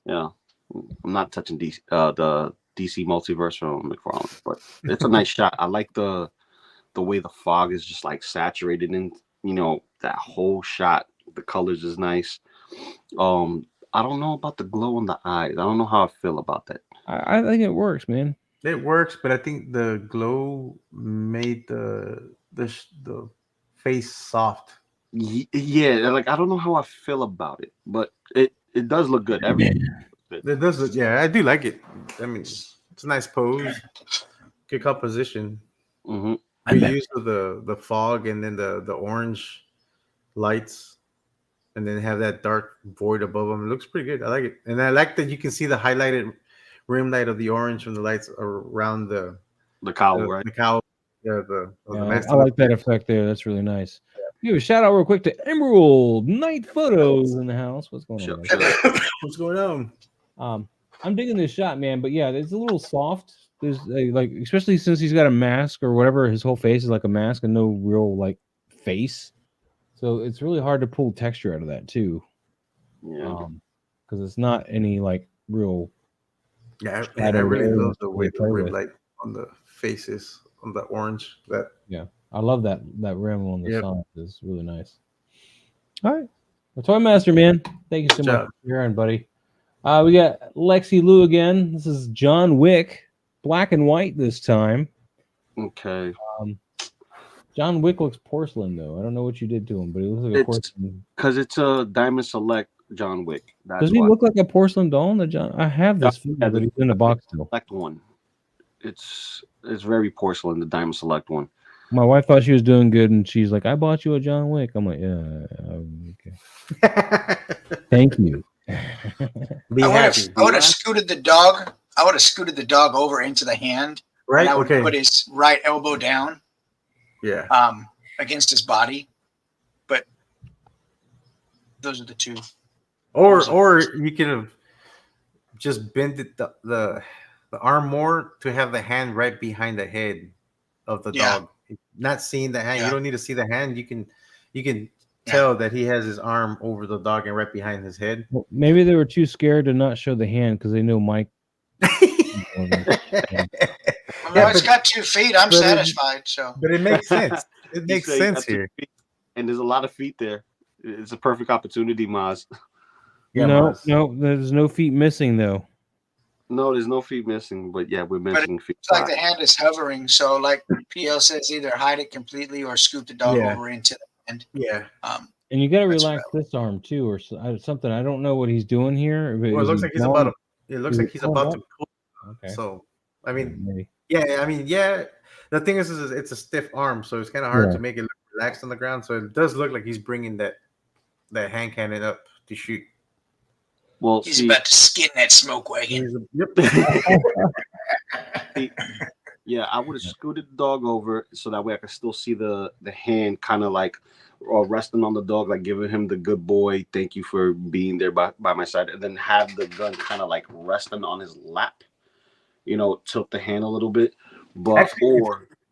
Speaker 5: yeah, I'm not touching the DC multiverse from McFarlane. But it's a nice shot. I like the way the fog is just like saturated in that whole shot. The colors is nice. I don't know about the glow in the eyes. I don't know how I feel about that.
Speaker 1: I think it works, man.
Speaker 4: It works, but I think the glow made the face soft.
Speaker 5: Yeah, like I don't know how I feel about it, but it does look good.
Speaker 4: It does look, yeah, I do like it. I mean, it's a nice pose, good composition.
Speaker 5: Mm-hmm.
Speaker 4: The use of the fog and then the orange lights, and then have that dark void above them. It looks pretty good. I like it, and I like that you can see the highlighted rim light of the orange from the lights around the
Speaker 5: cowl, right?
Speaker 4: The cowl. Yeah,
Speaker 1: I like that effect there. That's really nice. Give a shout out real quick to Emerald Night Photos in the house. What's going on?
Speaker 4: What's going on?
Speaker 1: I'm digging this shot, man. But yeah, it's a little soft. There's like, especially since he's got a mask or whatever. His whole face is like a mask and no real like face. So it's really hard to pull texture out of that too.
Speaker 5: Yeah.
Speaker 1: Because it's not any like real.
Speaker 4: Yeah, I really love the way the rim light on the faces on the orange.
Speaker 1: Yeah, I love that rim on the side. It's really nice. All right, well, Toy Master, man, thank you so much for sharing, buddy. We got Lexi Lou again. This is John Wick, black and white this time.
Speaker 5: Okay.
Speaker 1: John Wick looks porcelain though. I don't know what you did to him, but he looks like a porcelain. Because
Speaker 5: it's a Diamond Select John Wick.
Speaker 1: Does he look like a porcelain doll? I have this figure, but he's in a box still.
Speaker 5: Select one. It's very porcelain, the Diamond Select one.
Speaker 1: My wife thought she was doing good, and she's like, "I bought you a John Wick." I'm like, "Yeah, okay." Thank you.
Speaker 3: I would have scooted the dog. I would have scooted the dog over into the hand.
Speaker 4: Right.
Speaker 3: And I would put his right elbow down.
Speaker 4: Yeah.
Speaker 3: Against his body, but those are the two.
Speaker 4: Or you could have just bended the arm more to have the hand right behind the head of the
Speaker 3: Yeah.
Speaker 4: dog. Not seeing the hand.
Speaker 3: Yeah.
Speaker 4: You don't need to see the hand. You can tell that he has his arm over the dog and right behind his head.
Speaker 1: Well, maybe they were too scared to not show the hand because they know Mike.
Speaker 3: Well, now it's got 2 feet. I'm satisfied. So,
Speaker 4: But it makes sense. It
Speaker 5: You
Speaker 4: makes
Speaker 5: say
Speaker 4: sense
Speaker 5: that's a
Speaker 4: here.
Speaker 5: feat, and there's a lot of feet there. It's a perfect opportunity, Maz.
Speaker 4: Yeah,
Speaker 1: no,
Speaker 4: Maz.
Speaker 1: no, there's no feet missing though.
Speaker 5: No, there's no feet missing, but yeah, we're missing feet.
Speaker 3: it's like the hand is hovering. So, like PL says, either hide it completely or scoop the dog
Speaker 4: Yeah.
Speaker 3: over into the hand.
Speaker 4: Yeah.
Speaker 1: And you got to
Speaker 3: That's
Speaker 1: relax this arm too, or something. I don't know what he's doing here. but
Speaker 4: Well, it
Speaker 1: is
Speaker 4: looks
Speaker 1: he
Speaker 4: like he's
Speaker 1: going-
Speaker 4: about to. It looks like he's about to pull.
Speaker 1: Okay.
Speaker 4: So, I mean,
Speaker 1: Maybe.
Speaker 4: yeah. The thing is it's a stiff arm, so it's kind of hard
Speaker 1: Yeah.
Speaker 4: to make it look relaxed on the ground. So it does look like he's bringing that hand cannon up to shoot.
Speaker 5: Well,
Speaker 3: He's
Speaker 5: see,
Speaker 3: about to skin that smoke wagon.
Speaker 5: yeah, I would have scooted the dog over so that way I could still see the hand kind of like resting on the dog, like giving him the good boy, thank you for being there by my side, and then have the gun kind of like resting on his lap, tilt the hand a little bit. But
Speaker 4: Actually,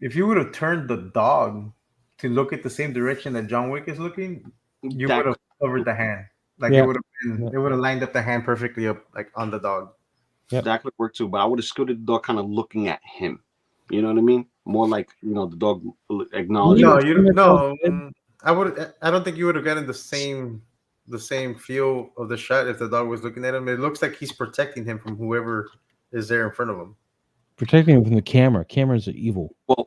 Speaker 4: if you would have turned the dog to look at the same direction that John Wick is looking, you would have covered the hand. Like
Speaker 1: Yeah.
Speaker 4: it would have lined up the hand perfectly up like on the dog.
Speaker 1: Yep.
Speaker 5: that could work too. But I would have scooted the dog kind of looking at him. You know what I mean? More like the dog acknowledging.
Speaker 4: No, I don't think you would have gotten the same feel of the shot if the dog was looking at him. It looks like he's protecting him from whoever is there in front of him.
Speaker 1: Protecting him from the camera. Cameras are evil.
Speaker 5: Well,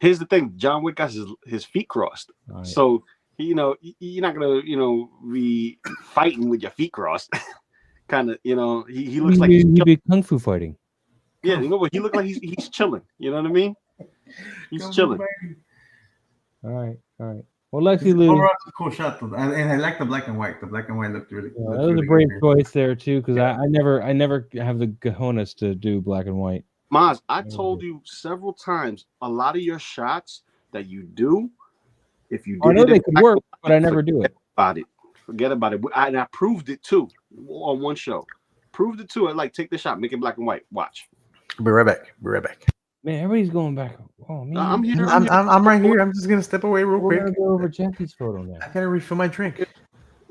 Speaker 5: here's the thing: John Wick got his feet crossed,
Speaker 1: Right.
Speaker 5: so you're not gonna be fighting with your feet crossed. Kind of, he looks like
Speaker 1: he'd be kung fu fighting.
Speaker 5: yeah, he looks like he's chilling. You know what I mean? He's chilling.
Speaker 1: All right. Well, Lexi
Speaker 4: Overall,
Speaker 1: Lou,
Speaker 4: it's a cool shot, though. And I like the black and white. The black and white looked really.
Speaker 1: that
Speaker 4: looked
Speaker 1: was a
Speaker 4: really
Speaker 1: brave
Speaker 4: good.
Speaker 1: choice there too, because I never have the cojones to do black and white.
Speaker 5: Maz, I told you several times, a lot of your shots that you do, if you
Speaker 1: I
Speaker 5: did
Speaker 1: know
Speaker 5: it
Speaker 1: they
Speaker 5: in
Speaker 1: could
Speaker 5: black
Speaker 1: work,
Speaker 5: and
Speaker 1: but I
Speaker 5: white,
Speaker 1: never do it.
Speaker 5: Forget about it. And I proved it too on one show. Proved it too. I take the shot, make it black and white. Watch.
Speaker 4: Be right back.
Speaker 1: Man, everybody's going back. Oh man,
Speaker 5: I'm here.
Speaker 4: I'm right here. I'm just gonna step away real
Speaker 1: We're
Speaker 4: quick.
Speaker 1: gonna go over Jesse's photo now.
Speaker 4: I gotta refill my drink.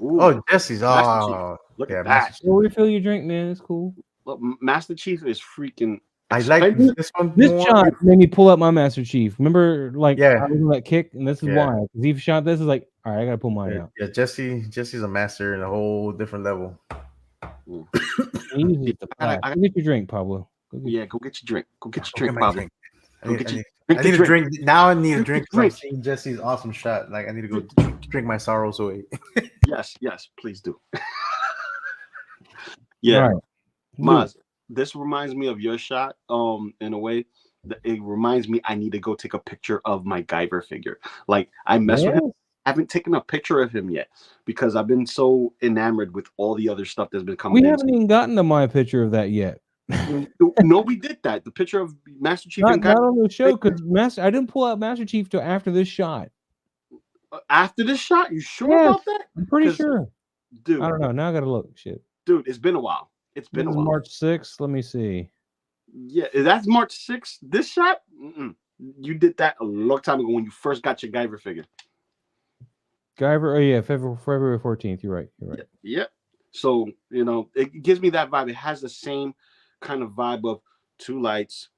Speaker 5: Ooh,
Speaker 4: Oh, Jesse's.
Speaker 5: Master Chief.
Speaker 4: Oh,
Speaker 5: Look
Speaker 4: yeah,
Speaker 5: at
Speaker 4: Master
Speaker 5: that.
Speaker 1: Go refill your drink, man. It's cool.
Speaker 5: Look, Master Chief is freaking.
Speaker 4: I like
Speaker 5: expensive.
Speaker 4: this one.
Speaker 1: This
Speaker 4: more.
Speaker 1: shot made me pull out my Master Chief. Remember,
Speaker 4: Yeah.
Speaker 1: I was on that kick, and this is
Speaker 4: Yeah.
Speaker 1: why. Because he shot this is like, all right, I gotta pull mine out.
Speaker 4: Yeah, Jesse's a master in a whole different level.
Speaker 5: Ooh.
Speaker 1: He uses the
Speaker 5: I-
Speaker 1: flash. Go get your drink, Pablo. Go get
Speaker 5: Yeah, go get your drink. Go get your
Speaker 4: Go
Speaker 5: drink,
Speaker 4: get my
Speaker 5: Bobby.
Speaker 4: drink. I
Speaker 5: Go
Speaker 4: need,
Speaker 5: get
Speaker 4: I
Speaker 5: your-
Speaker 4: need,
Speaker 5: drink
Speaker 4: I
Speaker 5: the
Speaker 4: need a
Speaker 5: drink.
Speaker 4: drink. Now I need a
Speaker 5: Drink
Speaker 4: drink
Speaker 5: the
Speaker 4: because I'm
Speaker 5: drink.
Speaker 4: seeing Jesse's awesome shot. Like I need to go drink my sorrows away.
Speaker 5: Yes, please do. Yeah,
Speaker 1: All right.
Speaker 5: Maz, this reminds me of your shot. In a way, it reminds me I need to go take a picture of my Guyver figure. Like I mess with him. I haven't taken a picture of him yet because I've been so enamored with all the other stuff that's been coming.
Speaker 1: We haven't even gotten to my picture of that yet.
Speaker 5: No, we did that. The picture of Master Chief
Speaker 1: Not,
Speaker 5: and
Speaker 1: not
Speaker 5: Guyver
Speaker 1: on the show because I didn't pull out Master Chief till after this shot.
Speaker 5: after this shot. You sure
Speaker 1: Yes.
Speaker 5: about that?
Speaker 1: I'm pretty
Speaker 5: 'Cause-
Speaker 1: sure.
Speaker 5: Dude,
Speaker 1: I don't know. Now I gotta look. Shit.
Speaker 5: dude, it's been a while. It's been
Speaker 1: This
Speaker 5: a
Speaker 1: is
Speaker 5: while.
Speaker 1: March 6th. Let me see.
Speaker 5: Yeah, that's March 6th. This shot, you did that a long time ago when you first got your Guyver figure.
Speaker 1: Guyver. Oh yeah, February 14th. You're right.
Speaker 5: Yeah. So it gives me that vibe. It has the same kind of vibe of two lights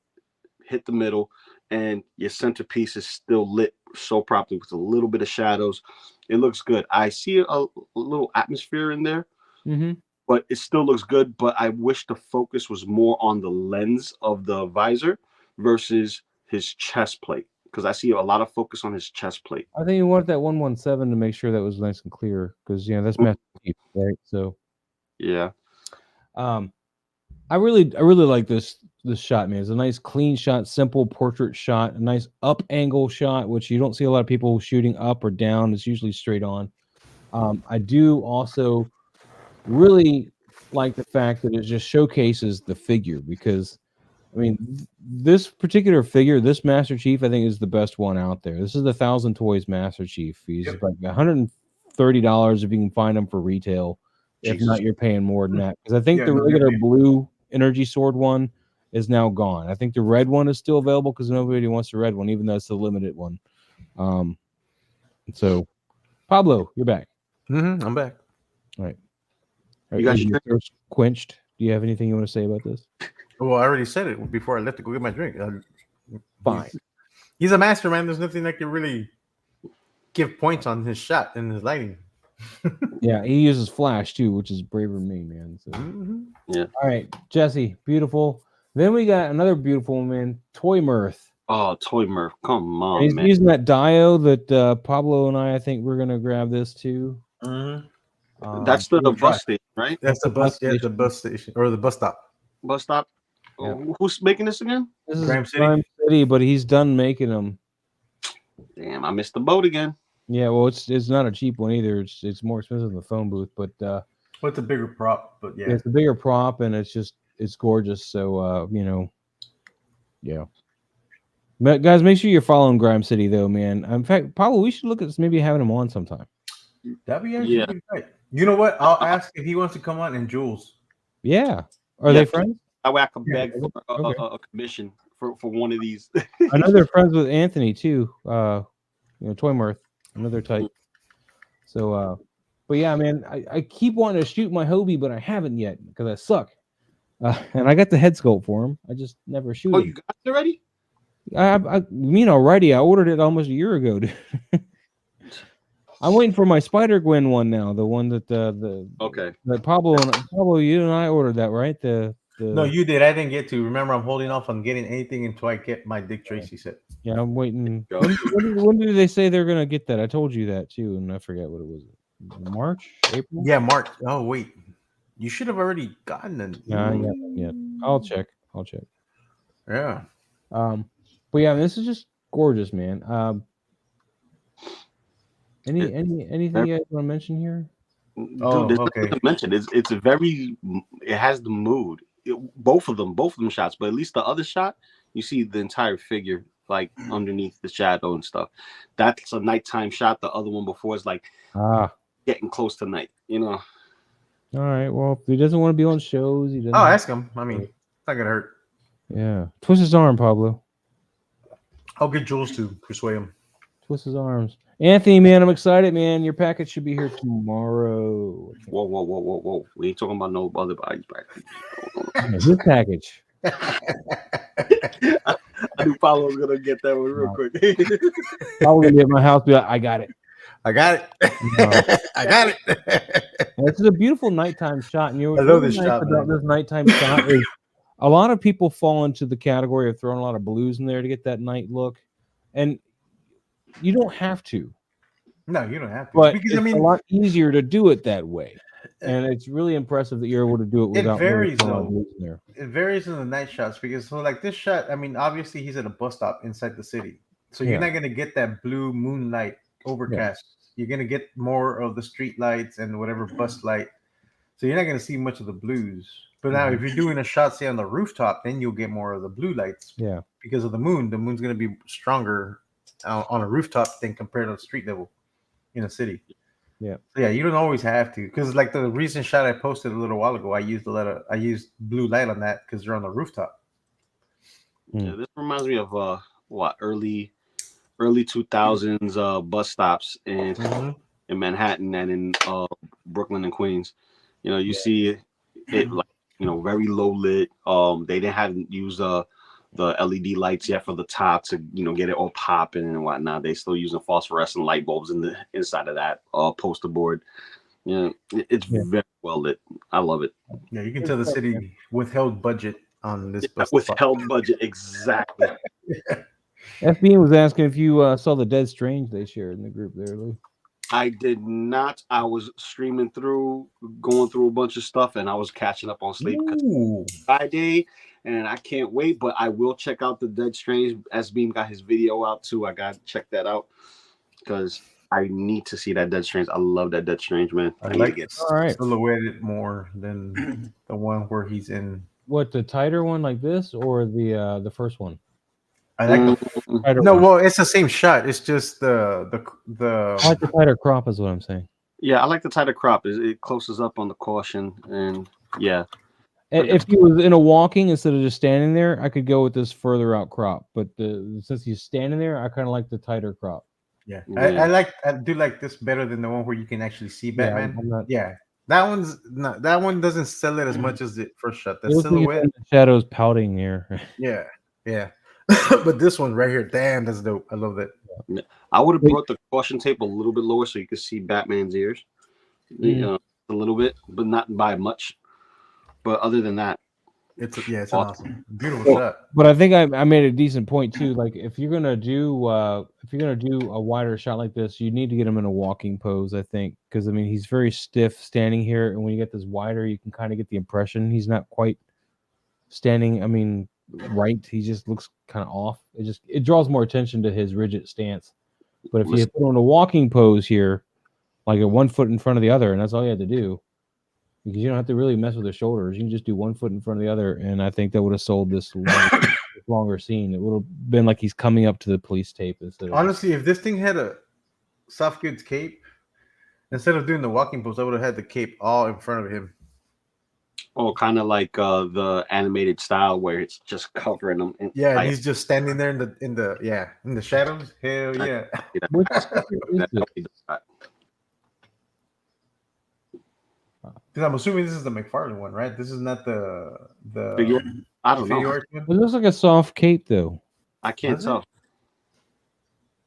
Speaker 5: hit the middle, and your centerpiece is still lit so properly with a little bit of shadows. It looks good. I see a little atmosphere in there,
Speaker 1: Mm-hmm.
Speaker 5: but it still looks good. But I wish the focus was more on the lens of the visor versus his chest plate, because I see a lot of focus on his chest plate.
Speaker 1: I think you want that 117 to make sure that was nice and clear because that's Master Chief, right? So
Speaker 5: Yeah.
Speaker 1: I really like this shot, man. It's a nice clean shot, simple portrait shot, a nice up angle shot, which you don't see a lot of people shooting up or down. It's usually straight on. I do also really like the fact that it just showcases the figure because, I mean, this particular figure, this Master Chief, I think is the best one out there. This is the 1,000 Toys Master Chief. He's like $130 if you can find him for retail. If
Speaker 5: Jesus.
Speaker 1: not, you're paying more than that. Because I think
Speaker 4: Yeah,
Speaker 1: the
Speaker 4: no, you're
Speaker 1: regular
Speaker 4: paying-
Speaker 1: blue energy sword one is now gone. I think the red one is still available because nobody wants the red one, even though it's the limited one. So Pablo, you're back.
Speaker 7: I'm back.
Speaker 1: All right.
Speaker 5: You got
Speaker 1: Is
Speaker 5: your
Speaker 1: your thirst quenched? Do you have anything you want to say about this?
Speaker 4: Well, I already said it before I left to go get my drink.
Speaker 1: Fine.
Speaker 4: He's a master, man. There's nothing that can really give points on his shot and his lighting.
Speaker 1: Yeah, he uses flash too, which is braver than me, man. So. All right, Jesse, beautiful. Then we got another beautiful man, Toy Mirth.
Speaker 5: Oh, Toy Murph, come on,
Speaker 1: He's
Speaker 5: man.
Speaker 1: using that Dio that Pablo and I think we're gonna grab this too.
Speaker 5: That's the
Speaker 4: we'll try.
Speaker 5: bus station, right?
Speaker 4: That's the bus. Yeah, the
Speaker 1: station.
Speaker 4: bus station or the bus stop.
Speaker 5: Bus stop.
Speaker 1: Yeah.
Speaker 5: Who's making this again?
Speaker 1: This is
Speaker 4: Grime City?
Speaker 1: Grime City, but he's done making them.
Speaker 5: Damn, I missed the boat again.
Speaker 1: Yeah, well, it's not a cheap one either. It's more expensive than the phone booth, but
Speaker 4: What's a bigger prop? But yeah,
Speaker 1: it's a bigger prop and it's gorgeous. So yeah. But guys, make sure you're following Grime City though, man. In fact, Pablo, we should look at maybe having him on sometime.
Speaker 4: that'd be actually pretty great. You know what? I'll ask if he wants to come on and Jules.
Speaker 1: Yeah. Are
Speaker 5: Yeah.
Speaker 1: they friends?
Speaker 5: That way I can
Speaker 4: Yeah,
Speaker 5: beg for a commission for one of these.
Speaker 1: I know they're friends with Anthony too. Toy Mirth, another type. So but yeah, man, I keep wanting to shoot my Hobie, but I haven't yet because I suck. And I got the head sculpt for him. I just never shoot
Speaker 5: Oh,
Speaker 1: him.
Speaker 5: you got it already?
Speaker 1: I mean already. I ordered it almost a year ago, dude. I'm waiting for my Spider Gwen one now. The one that
Speaker 5: Okay.
Speaker 1: that Pablo, you and I ordered that, right?
Speaker 4: No, you did. I didn't get to. Remember, I'm holding off on getting anything until I get my Dick Tracy set.
Speaker 1: Yeah, I'm waiting.
Speaker 5: Go.
Speaker 1: When did they say they're gonna get that? I told you that too, and I forget what it was. March, April.
Speaker 4: Yeah, March. Oh wait, you should have already gotten it.
Speaker 1: Yeah, yeah. I'll check.
Speaker 4: Yeah.
Speaker 1: But yeah, this is just gorgeous, man. Anything you guys want to mention here?
Speaker 4: Oh,
Speaker 5: Dude, there's
Speaker 4: okay.
Speaker 5: nothing to mention. It's a very. It has the mood. Both of them shots, but at least the other shot, you see the entire figure like underneath the shadow and stuff. That's a nighttime shot. The other one before is like getting close to night.
Speaker 1: All right. Well, if he doesn't want to be on shows, he doesn't.
Speaker 4: Oh, ask him. I mean, it's not gonna hurt.
Speaker 1: Yeah. Twist his arm, Pablo.
Speaker 4: I'll get Jules to persuade him.
Speaker 1: Twist his arms. Anthony, man, I'm excited, man. Your package should be here tomorrow.
Speaker 5: Whoa. We ain't talking about no other bodies back.
Speaker 1: This package.
Speaker 5: I knew Paulo was gonna get that one real quick.
Speaker 1: Pablo gonna be at my house. Be like, I got it.
Speaker 4: I got it. I got it.
Speaker 1: This is a beautiful nighttime shot, and
Speaker 4: I love this shot,
Speaker 1: about
Speaker 4: man.
Speaker 1: this nighttime shot is a lot of people fall into the category of throwing a lot of blues in there to get that night look, and you don't have to.
Speaker 4: No, you don't have to.
Speaker 1: But
Speaker 4: Because
Speaker 1: it's
Speaker 4: I mean,
Speaker 1: a lot easier to do it that way, and it's really impressive that you're able to do it without
Speaker 4: varies,
Speaker 1: throwing a lot of
Speaker 4: though.
Speaker 1: blues in there.
Speaker 4: it varies in the night shots because so like this shot, I mean, obviously he's at a bus stop inside the city, so
Speaker 1: Yeah.
Speaker 4: you're not gonna get that blue moonlight overcast. You're gonna get more of the street lights and whatever bus light. So you're not gonna see much of the blues. But now, if you're doing a shot, say on the rooftop, then you'll get more of the blue lights
Speaker 1: Yeah.
Speaker 4: because of the moon. The moon's gonna be stronger on a rooftop than compared to the street level in a city.
Speaker 1: Yeah.
Speaker 4: So yeah, you don't always have to, because like the recent shot I posted a little while ago, I used blue light on that because they're on the rooftop.
Speaker 5: Yeah, this reminds me of early 2000s bus stops in Manhattan and in Brooklyn and Queens. You see it like very low lit. They didn't use the LED lights yet for the top to get it all popping and whatnot. They still using phosphorescent light bulbs in the inside of that poster board. It's very well lit. I love it.
Speaker 4: Yeah, you can tell the city withheld budget on this bus stop.
Speaker 5: Withheld budget, exactly.
Speaker 1: FBN was asking if you saw the Dead Strange they shared in the group there, Lou.
Speaker 5: I did not. I was streaming through, going through a bunch of stuff, and I was catching up on sleep because it's Friday, and I can't wait. But I will check out the Dead Strange. SBeam got his video out too. I got to check that out because I need to see that Dead Strange. I love that Dead Strange, man.
Speaker 4: I
Speaker 5: need
Speaker 4: like
Speaker 5: to get
Speaker 1: All right.
Speaker 4: silhouetted more than the one where he's in.
Speaker 1: What, the tighter one like this or the first one?
Speaker 4: I like the
Speaker 1: Tighter
Speaker 4: no.
Speaker 1: one.
Speaker 4: Well, it's the same shot. It's just the
Speaker 1: I like the tighter crop is what I'm saying.
Speaker 5: Yeah, I like the tighter crop. It closes up on the caution, and yeah.
Speaker 1: If he was in a walking instead of just standing there, I could go with this further out crop. But since he's standing there, I kind of like the tighter crop.
Speaker 4: Yeah.
Speaker 5: Yeah.
Speaker 4: I do like this better than the one where you can actually see Batman.
Speaker 1: I'm not.
Speaker 4: Yeah, that one doesn't sell it as much as the first shot. The
Speaker 1: It looks like it's
Speaker 4: silhouette,
Speaker 1: in the shadows pouting here.
Speaker 4: yeah. But this one right here, damn, that's dope. I love that.
Speaker 5: I would have brought the caution tape a little bit lower so you could see Batman's ears, a little bit, but not by much. But other than that,
Speaker 4: It's an awesome, beautiful shot.
Speaker 1: But I think I made a decent point too. Like if you're gonna do a wider shot like this, you need to get him in a walking pose. I think because I mean he's very stiff standing here, and when you get this wider, you can kind of get the impression he's not quite standing. I mean, right? He just looks kind of off. It draws more attention to his rigid stance. But if you put him in a walking pose here, like a 1 foot in front of the other, and that's all you had to do. Because you don't have to really mess with the shoulders. You can just do 1 foot in front of the other, and I think that would have sold this longer scene. It would have been like he's coming up to the police tape instead of...
Speaker 4: Honestly, if this thing had a soft goods cape, instead of doing the walking pose, I would have had the cape all in front of him.
Speaker 5: Oh, kind of like the animated style where it's just covering him.
Speaker 4: Yeah, and he's just standing there in the shadows. Hell yeah!
Speaker 1: Which sticker is this?
Speaker 4: Because I'm assuming this is the McFarlane one, right? This is not the
Speaker 5: Figure. I don't know.
Speaker 4: figure art
Speaker 1: It
Speaker 4: one?
Speaker 1: looks like a soft cape, though.
Speaker 5: I can't
Speaker 4: Does it?
Speaker 5: tell.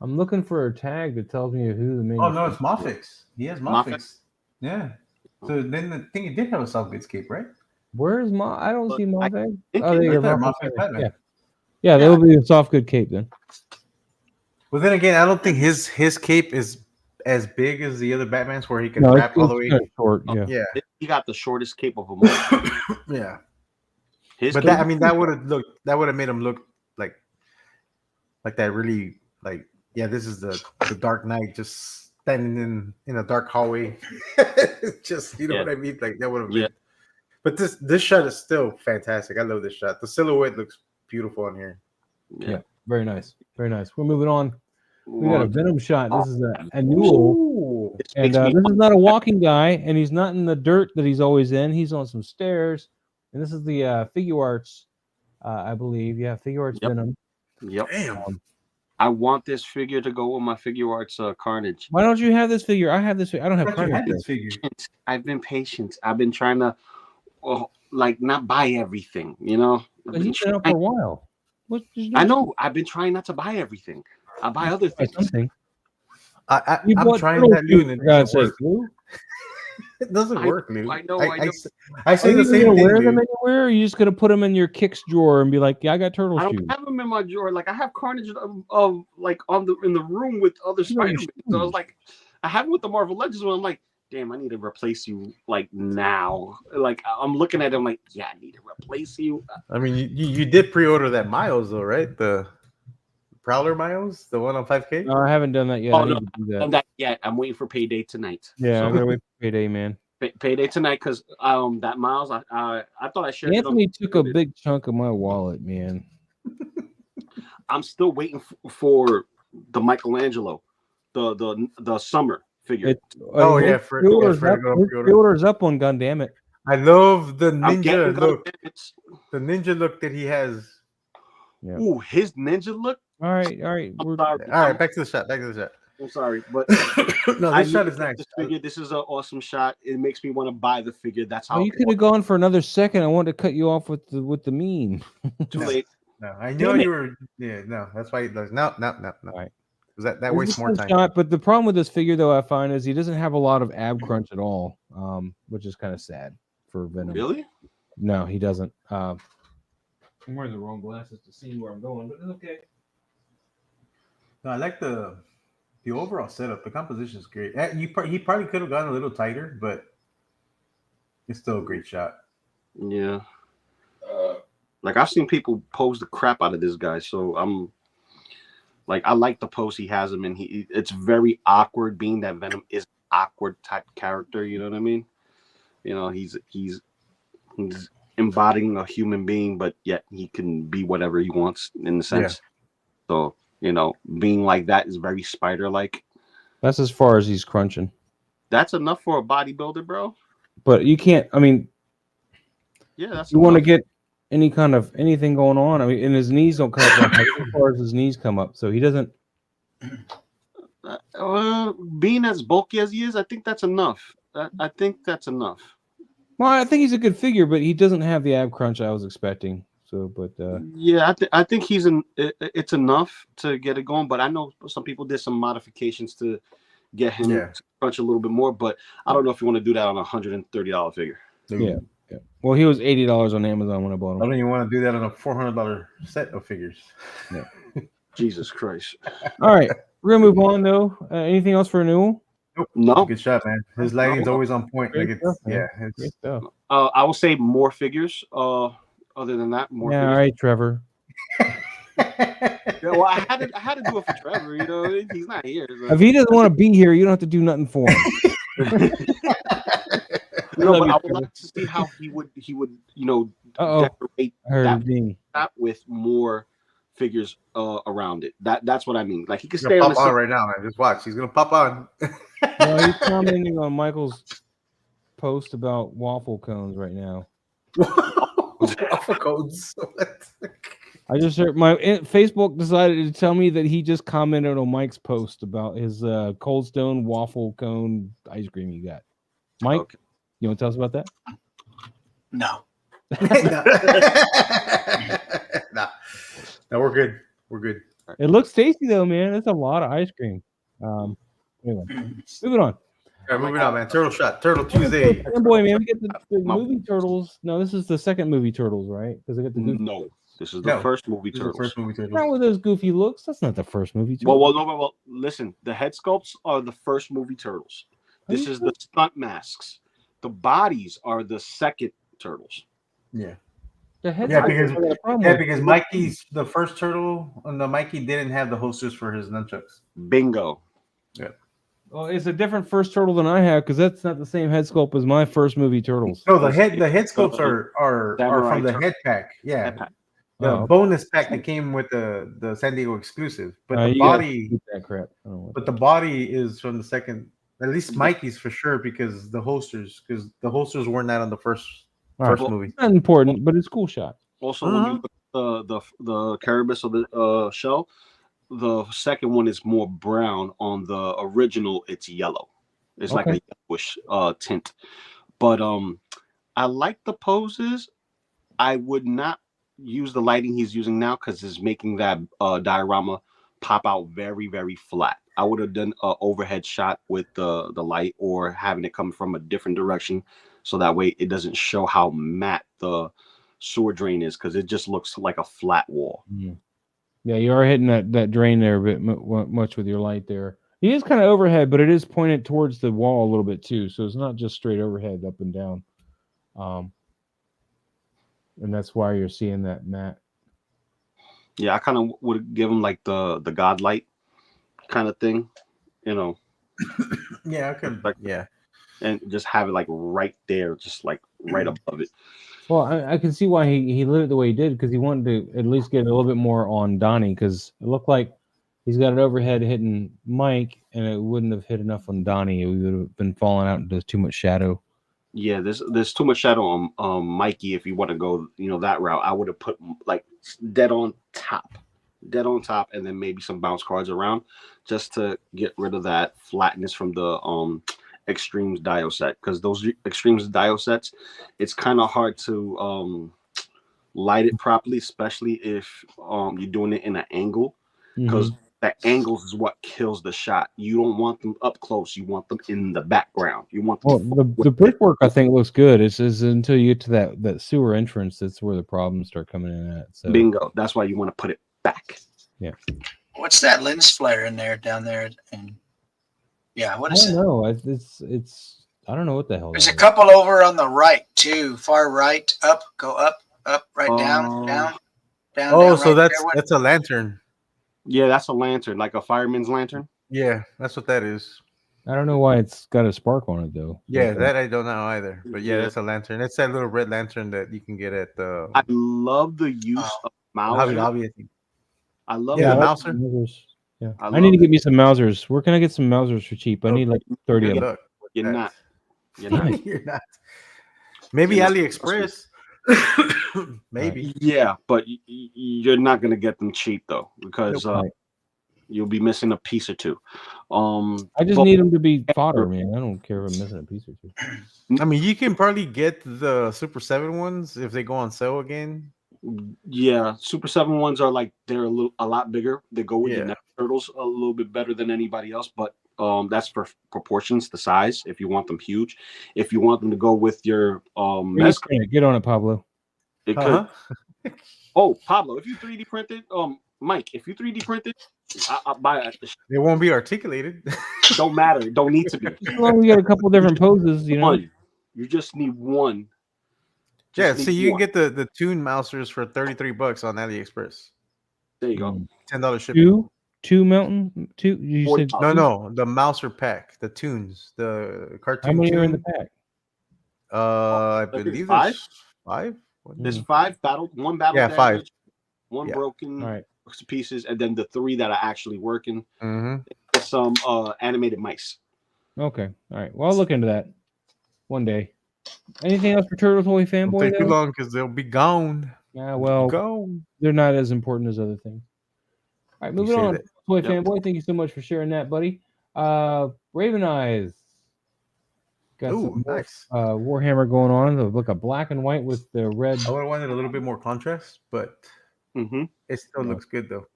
Speaker 1: I'm looking for a tag that tells me who the main...
Speaker 4: Oh no, it's Moffick's. He has
Speaker 5: Moffick?
Speaker 4: Moffick's. Yeah. So then the thing, it did have a soft goods cape, right?
Speaker 1: Where's I don't see Moffick.
Speaker 5: think
Speaker 1: Oh, there you
Speaker 4: right
Speaker 1: go.
Speaker 4: there,
Speaker 1: Moffick.
Speaker 4: Moffick Batman.
Speaker 1: Yeah, that would be a soft good cape then.
Speaker 4: But then again, I don't think his cape is as big as the other Batman's where he can
Speaker 1: No,
Speaker 4: wrap all the way.
Speaker 1: kinda short.
Speaker 5: Oh,
Speaker 1: Yeah.
Speaker 4: Yeah,
Speaker 5: He got the shortest cape of them all.
Speaker 4: yeah.
Speaker 5: His
Speaker 4: But
Speaker 5: cape,
Speaker 4: that would have made him look like that really like this is the Dark Knight just standing in a dark hallway. Just you know what I mean? Like that would have been.
Speaker 5: Yeah.
Speaker 4: But this shot is still fantastic. I love this shot. The silhouette looks beautiful on here.
Speaker 1: Yeah. Very nice. Very nice. We're moving on. We got a Venom shot. This is a Newell.
Speaker 4: Ooh.
Speaker 1: And this is not a walking guy, and he's not in the dirt that he's always in. He's on some stairs. And this is the Figure Arts, I believe. Yeah, Figure Arts
Speaker 5: Yep.
Speaker 1: Venom.
Speaker 5: Yep.
Speaker 4: Damn.
Speaker 5: I want this figure to go with my Figure Arts Carnage.
Speaker 1: Why don't you have this figure? I have this. I don't have
Speaker 4: I thought you
Speaker 1: Carnage.
Speaker 4: had this figure.
Speaker 5: I've been patient. I've been trying to, like, not buy everything, you know?
Speaker 1: But he's been out for a while. What did you do?
Speaker 5: I know. I've been trying not to buy everything. I buy other
Speaker 1: Buy
Speaker 5: things.
Speaker 1: something.
Speaker 4: I'm
Speaker 1: bought
Speaker 4: trying
Speaker 1: turtle
Speaker 4: that
Speaker 1: shoes,
Speaker 4: new and
Speaker 1: for God's
Speaker 4: it doesn't
Speaker 1: sake, Lou.
Speaker 4: It doesn't work, Lou.
Speaker 5: I know.
Speaker 4: I
Speaker 1: Are
Speaker 4: say
Speaker 1: you
Speaker 4: the
Speaker 1: gonna
Speaker 4: same thing,
Speaker 1: wear them
Speaker 4: dude.
Speaker 1: anywhere? Or are you just gonna put them in your kicks drawer and be like, "Yeah, I got turtle
Speaker 5: I
Speaker 1: shoes."
Speaker 5: don't have them in my drawer. Like I have Carnage of like in the room with other
Speaker 1: You know your
Speaker 5: Spider-Man. So I was
Speaker 1: shoes.
Speaker 5: like, I have it with the Marvel Legends one. I'm like, damn, I need to replace you like now. Like I'm looking at him like, yeah, I need to replace you.
Speaker 4: I mean, you did pre-order that Miles though, right? The Prowler Miles, the one on 5K.
Speaker 1: No, I haven't done that yet.
Speaker 5: Oh,
Speaker 1: I need
Speaker 5: no,
Speaker 1: to do
Speaker 5: And
Speaker 1: that.
Speaker 5: that yet. I'm waiting for payday tonight.
Speaker 1: Yeah,
Speaker 5: So,
Speaker 1: I'm gonna wait for payday, man.
Speaker 5: payday tonight because that Miles I thought I shared.
Speaker 1: Anthony
Speaker 5: it
Speaker 1: took a big chunk of my wallet, man.
Speaker 5: I'm still waiting for the Michelangelo, the summer figure.
Speaker 4: Yeah,
Speaker 1: pre-order's up on Gundam it.
Speaker 4: I love the
Speaker 5: I'm getting
Speaker 4: ninja look.
Speaker 5: It's,
Speaker 4: The ninja look that he has.
Speaker 1: Yeah.
Speaker 5: ooh, his ninja look.
Speaker 1: All right.
Speaker 5: I'm
Speaker 4: All
Speaker 5: sorry.
Speaker 4: right, back to the shot.
Speaker 5: I'm sorry, but
Speaker 4: No,
Speaker 5: I
Speaker 4: this shot
Speaker 5: need
Speaker 4: is nice.
Speaker 5: This figure, this is an awesome shot. It makes me want to buy the figure. That's how.
Speaker 1: Oh, you could have gone for another second. I wanted to cut you off with the meme.
Speaker 5: Too late.
Speaker 4: No, I know
Speaker 5: Damn it.
Speaker 4: you were. Yeah, no, that's why he does. No.
Speaker 1: right.
Speaker 4: Because that
Speaker 1: This
Speaker 4: wastes
Speaker 1: is
Speaker 4: more
Speaker 1: a
Speaker 4: time.
Speaker 1: shot, but the problem with this figure, though, I find is he doesn't have a lot of ab crunch at all, which is kind of sad for Venom.
Speaker 5: Really?
Speaker 1: No, he doesn't. I'm wearing the wrong glasses to see where I'm going, but it's okay.
Speaker 4: No, I like the overall setup. The composition is great. He probably could have gone a little tighter, but it's still a great shot.
Speaker 5: Yeah. Like I've seen people pose the crap out of this guy, so I'm like, I like the pose he has him in. It's very awkward, being that Venom is an awkward type character. You know what I mean? You know, he's embodying a human being, but yet he can be whatever he wants in the sense. So, you know, being like that is very spider-like.
Speaker 1: That's as far as he's crunching.
Speaker 5: That's enough for a bodybuilder, bro.
Speaker 1: But you can't. I mean,
Speaker 5: Yeah, that's
Speaker 1: you want to
Speaker 5: enough.
Speaker 1: get any kind of anything going on. I mean, and his knees don't come up that high, as far as his knees come up, so he doesn't.
Speaker 5: Being as bulky as he is, I think that's enough. I think that's enough.
Speaker 1: Well, I think he's a good figure, but he doesn't have the ab crunch I was expecting. So, but
Speaker 5: yeah, I think it's enough to get it going. But I know some people did some modifications to get him to crunch a little bit more. But I don't know if you want to do that on a $130 figure.
Speaker 1: Yeah. Well, he was $80 on Amazon when I bought him.
Speaker 4: I don't even want to do that on a $400 set of figures.
Speaker 1: Yeah.
Speaker 5: Jesus Christ.
Speaker 1: All right, we're gonna move on though. Anything else for Newell?
Speaker 4: Nope.
Speaker 5: No.
Speaker 4: Good shot, man. His lighting's always on point.
Speaker 1: Great
Speaker 4: Like
Speaker 1: stuff,
Speaker 4: it's
Speaker 1: man.
Speaker 4: it's
Speaker 1: Great stuff.
Speaker 5: I will say more figures. Other than that, more.
Speaker 1: Yeah,
Speaker 5: figures.
Speaker 1: all right, Trevor.
Speaker 5: Yeah, well, I had to do it for Trevor. You know, he's not here. So.
Speaker 1: If he doesn't want to be here, you don't have to do nothing for him.
Speaker 5: No,
Speaker 1: love
Speaker 5: but
Speaker 1: you,
Speaker 5: I would
Speaker 1: Trevor.
Speaker 5: like to see how he would you know,
Speaker 1: Uh-oh.
Speaker 5: decorate
Speaker 1: I heard
Speaker 5: that
Speaker 1: it ding.
Speaker 5: shot with more figures around it. That's what I mean. Like he could
Speaker 4: He's
Speaker 5: stay
Speaker 4: gonna
Speaker 5: on
Speaker 4: pop
Speaker 5: the
Speaker 4: on right now, man. Just watch. He's gonna pop on.
Speaker 1: No, he's commenting on Michael's post about waffle cones right now.
Speaker 4: Waffle codes.
Speaker 1: I just heard Facebook decided to tell me that he just commented on Mike's post about his Cold Stone waffle cone ice cream you got. Mike,
Speaker 5: Okay.
Speaker 1: you want to tell us about that?
Speaker 3: No.
Speaker 4: No, we're good. We're good.
Speaker 1: It looks tasty though, man. It's a lot of ice cream. Anyway, moving on.
Speaker 4: All right, moving on, man. Turtle shot. Turtle Tuesday.
Speaker 1: Boy, man, we get the
Speaker 5: My-
Speaker 1: movie Turtles. No, this is the second movie Turtles, right? Because I got the goofy.
Speaker 5: No, this is the
Speaker 4: No,
Speaker 5: first movie
Speaker 4: This is the
Speaker 5: Turtles.
Speaker 4: first movie
Speaker 1: What's wrong
Speaker 4: Turtles.
Speaker 1: with those goofy looks? That's not the first movie Turtles.
Speaker 5: Well, listen. The head sculpts are the first movie Turtles. This
Speaker 1: you
Speaker 5: is the stunt masks. The bodies are the second Turtles.
Speaker 4: Yeah.
Speaker 1: The head
Speaker 4: Yeah,
Speaker 1: sculpt
Speaker 4: because
Speaker 1: I got a problem
Speaker 4: yeah,
Speaker 1: with.
Speaker 4: because Mikey's the first turtle, and the Mikey didn't have the holsters for his nunchucks.
Speaker 5: Bingo.
Speaker 1: Well, it's a different first turtle than I have because that's not the same head sculpt as my first movie Turtles.
Speaker 4: No, the head sculpts are
Speaker 5: Samurai
Speaker 4: from the
Speaker 5: turtle.
Speaker 4: head pack. Yeah,
Speaker 5: Head pack.
Speaker 4: the
Speaker 1: Oh.
Speaker 4: bonus pack that came with the San Diego exclusive. But the
Speaker 1: You gotta
Speaker 4: body,
Speaker 1: keep that crap. I don't know what
Speaker 4: but the body is from the second. At least Mikey's for sure because the holsters weren't that on the first
Speaker 1: All right.
Speaker 4: movie.
Speaker 1: It's not important, but it's a cool shot.
Speaker 5: Also, when you look at the Carabus of the shell, the second one is more brown. On the original, it's yellow. It's like a yellowish tint. But I like the poses. I would not use the lighting he's using now because it's making that diorama pop out very, very flat. I would have done an overhead shot with the light or having it come from a different direction so that way it doesn't show how matte the sewer drain is because it just looks like a flat wall.
Speaker 1: Yeah, you are hitting that drain there a bit much with your light there. He is kind of overhead, but it is pointed towards the wall a little bit too, so it's not just straight overhead up and down. And that's why you're seeing that matte.
Speaker 5: Yeah, I kind of would give him like the God light kind of thing, you know.
Speaker 4: Yeah, I could. Yeah,
Speaker 5: and just have it like right there, just like right above it.
Speaker 1: Well, I can see why he lit it the way he did because he wanted to at least get a little bit more on Donnie because it looked like he's got it overhead hitting Mike and it wouldn't have hit enough on Donnie. It would have been falling out into too much shadow.
Speaker 5: Yeah, there's too much shadow on Mikey. If you want to go, that route, I would have put like dead on top, and then maybe some bounce cards around just to get rid of that flatness from the Extremes dio set because those Extremes dio sets, it's kind of hard to light it properly, especially if you're doing it in an angle because that angles is what kills the shot. You don't want them up close. You want them in the background. You want them
Speaker 1: the brickwork I think looks good. It's until you get to that sewer entrance that's where the problems start coming in at. So
Speaker 5: bingo. That's why you want to put it back.
Speaker 1: Yeah.
Speaker 3: What's that lens flare in there down there? And yeah, what is
Speaker 1: I
Speaker 3: it?
Speaker 1: don't know. It's I don't know what the hell.
Speaker 3: There's a
Speaker 1: that is.
Speaker 3: couple over on the right too, far right, up, go up, right down, down.
Speaker 4: Oh, so
Speaker 3: right
Speaker 4: that's a lantern.
Speaker 5: Yeah, that's a lantern, like a fireman's lantern.
Speaker 4: Yeah, that's what that is.
Speaker 1: I don't know why it's got a spark on it though.
Speaker 4: Yeah, that I don't know either. But yeah, that's a lantern. It's that little red lantern that you can get at the
Speaker 5: I love the use of
Speaker 4: Hobby
Speaker 5: Mauser.
Speaker 4: Lobby, I think.
Speaker 5: I love
Speaker 4: Yeah,
Speaker 5: the
Speaker 4: Mauser.
Speaker 1: Mausers. Yeah,
Speaker 5: I
Speaker 1: I need to
Speaker 5: love
Speaker 1: get me some Mausers. Where can I get some Mausers for cheap? I need like 30 of
Speaker 4: Good
Speaker 1: them.
Speaker 4: luck.
Speaker 5: You're not. You're not.
Speaker 4: You're not. Maybe
Speaker 5: You're not.
Speaker 4: AliExpress. Maybe.
Speaker 5: Yeah, but you're not gonna get them cheap though, because
Speaker 1: Right.
Speaker 5: you'll be missing a piece or two.
Speaker 1: I just
Speaker 5: but-
Speaker 1: need them to be fodder, man. I don't care if I'm missing a piece or two.
Speaker 4: I mean, you can probably get the Super 7 ones if they go on sale again.
Speaker 5: Yeah, Super 7 ones are like they're a lot bigger. They go with the
Speaker 4: Yeah.
Speaker 5: Ninja Turtles a little bit better than anybody else, but that's for proportions, the size. If you want them huge, if you want them to go with your
Speaker 1: Get on it, Pablo.
Speaker 5: it could.
Speaker 4: Uh-huh.
Speaker 5: Oh, Pablo, if you 3D printed, Mike, if you 3D printed, I'll buy it.
Speaker 4: They won't be articulated.
Speaker 5: Don't matter. It don't need to be.
Speaker 1: Well, we got a couple different poses, you know.
Speaker 5: One. You just need one.
Speaker 4: Yeah,
Speaker 5: Just
Speaker 4: so
Speaker 5: need
Speaker 4: you
Speaker 5: one.
Speaker 4: can get the Toon Mousers for $33 on AliExpress.
Speaker 5: There you go.
Speaker 4: $10 shipping.
Speaker 1: Two mountain, two. You said
Speaker 5: $40.
Speaker 4: No, the Mouser pack, the Toons, the cartoon.
Speaker 1: how many are in the
Speaker 4: Toon.
Speaker 1: pack?
Speaker 4: I
Speaker 5: There's
Speaker 4: believe
Speaker 5: five?
Speaker 4: there's 5.
Speaker 5: There's 5 one battle
Speaker 4: Yeah, 5.
Speaker 5: damage, one
Speaker 4: Yeah.
Speaker 5: broken
Speaker 1: All right.
Speaker 5: pieces, and then the 3 that are actually working.
Speaker 4: Mm-hmm.
Speaker 5: Some animated mice.
Speaker 1: Okay. All right. Well, I'll look into that one day. Anything else for Turtle Toy
Speaker 4: Don't
Speaker 1: fanboy?
Speaker 4: take too
Speaker 1: Though?
Speaker 4: long because they'll be gone.
Speaker 1: Yeah. Well,
Speaker 4: Gone.
Speaker 1: they're not as important as other things. All right, moving
Speaker 4: say
Speaker 1: on.
Speaker 4: that.
Speaker 1: Toy
Speaker 5: Yep.
Speaker 1: fanboy, thank you so much for sharing that, buddy. Raven Eyes got
Speaker 4: Ooh,
Speaker 1: some more,
Speaker 4: nice.
Speaker 1: Warhammer going on. Look, a black and white with the red.
Speaker 4: I would have wanted a little bit more contrast, but
Speaker 5: Mm-hmm.
Speaker 4: it still
Speaker 1: No.
Speaker 4: looks good though.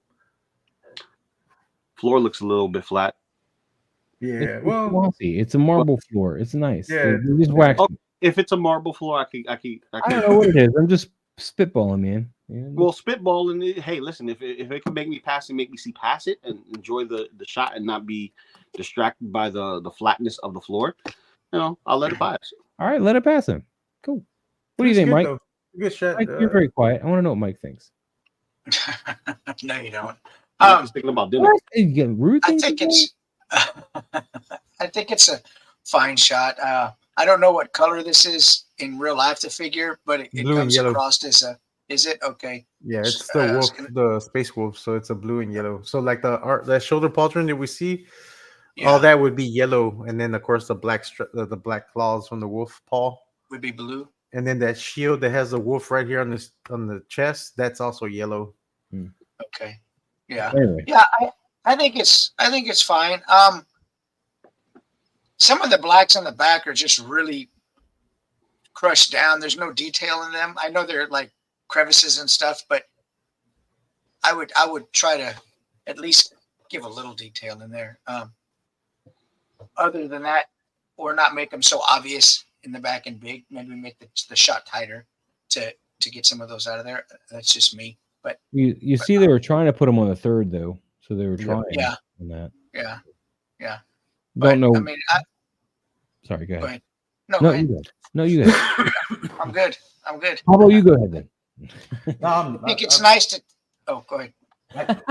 Speaker 5: Floor looks a little bit flat.
Speaker 4: Yeah,
Speaker 1: It's
Speaker 4: well,
Speaker 1: glossy. It's a marble floor. It's nice.
Speaker 4: Yeah.
Speaker 1: They just waxed
Speaker 5: Oh,
Speaker 1: it.
Speaker 5: if it's a marble floor, I can.
Speaker 1: I don't know what it is. I'm just spitballing, man. Yeah.
Speaker 5: Well, spitballing. Hey, listen, if it can make me pass and make me see past it and enjoy the shot and not be distracted by the flatness of the floor, I'll let it pass.
Speaker 1: All right, let it pass him. Cool. What do you
Speaker 4: it's
Speaker 1: think,
Speaker 4: good,
Speaker 1: Mike?
Speaker 4: though. Good shot.
Speaker 1: Mike, you're very quiet. I want to know what Mike thinks.
Speaker 3: No, you don't.
Speaker 5: I'm just thinking about dinner.
Speaker 1: What? You getting rude
Speaker 3: I
Speaker 1: things
Speaker 3: think
Speaker 1: to say?
Speaker 3: I think it's a fine shot. I don't know what color this is in real life, the figure, but it
Speaker 4: Blue and
Speaker 3: comes
Speaker 4: yellow.
Speaker 3: across as a. Is it okay?
Speaker 4: Yeah, it's the
Speaker 3: I was
Speaker 4: wolf, the space wolf. So it's a blue and yellow. So like that shoulder pauldron that we see,
Speaker 3: Yeah,
Speaker 4: all that would be yellow, and then of course the black the black claws from the wolf paw,
Speaker 3: would be blue.
Speaker 4: and then that shield that has the wolf right here on the chest, that's also yellow.
Speaker 3: Okay. Yeah.
Speaker 1: Anyway,
Speaker 3: Yeah, I think it's fine. Some of the blacks on the back are just really crushed down. There's no detail in them. I know they're like crevices and stuff, but I would try to at least give a little detail in there. Other than that, or not make them so obvious in the back and big. Maybe make the shot tighter to get some of those out of there. That's just me. But
Speaker 1: you see, they were trying to put him on the third though, so they were
Speaker 4: Yeah.
Speaker 1: trying.
Speaker 3: Yeah.
Speaker 1: On that.
Speaker 3: yeah.
Speaker 1: Don't know.
Speaker 3: I mean,
Speaker 1: Sorry, go
Speaker 3: go
Speaker 1: ahead.
Speaker 3: ahead. No,
Speaker 1: No,
Speaker 3: go ahead.
Speaker 1: you go. No, you go ahead.
Speaker 3: I'm good. I'm good.
Speaker 1: How about you go ahead then?
Speaker 3: I think it's nice to. Oh, go ahead.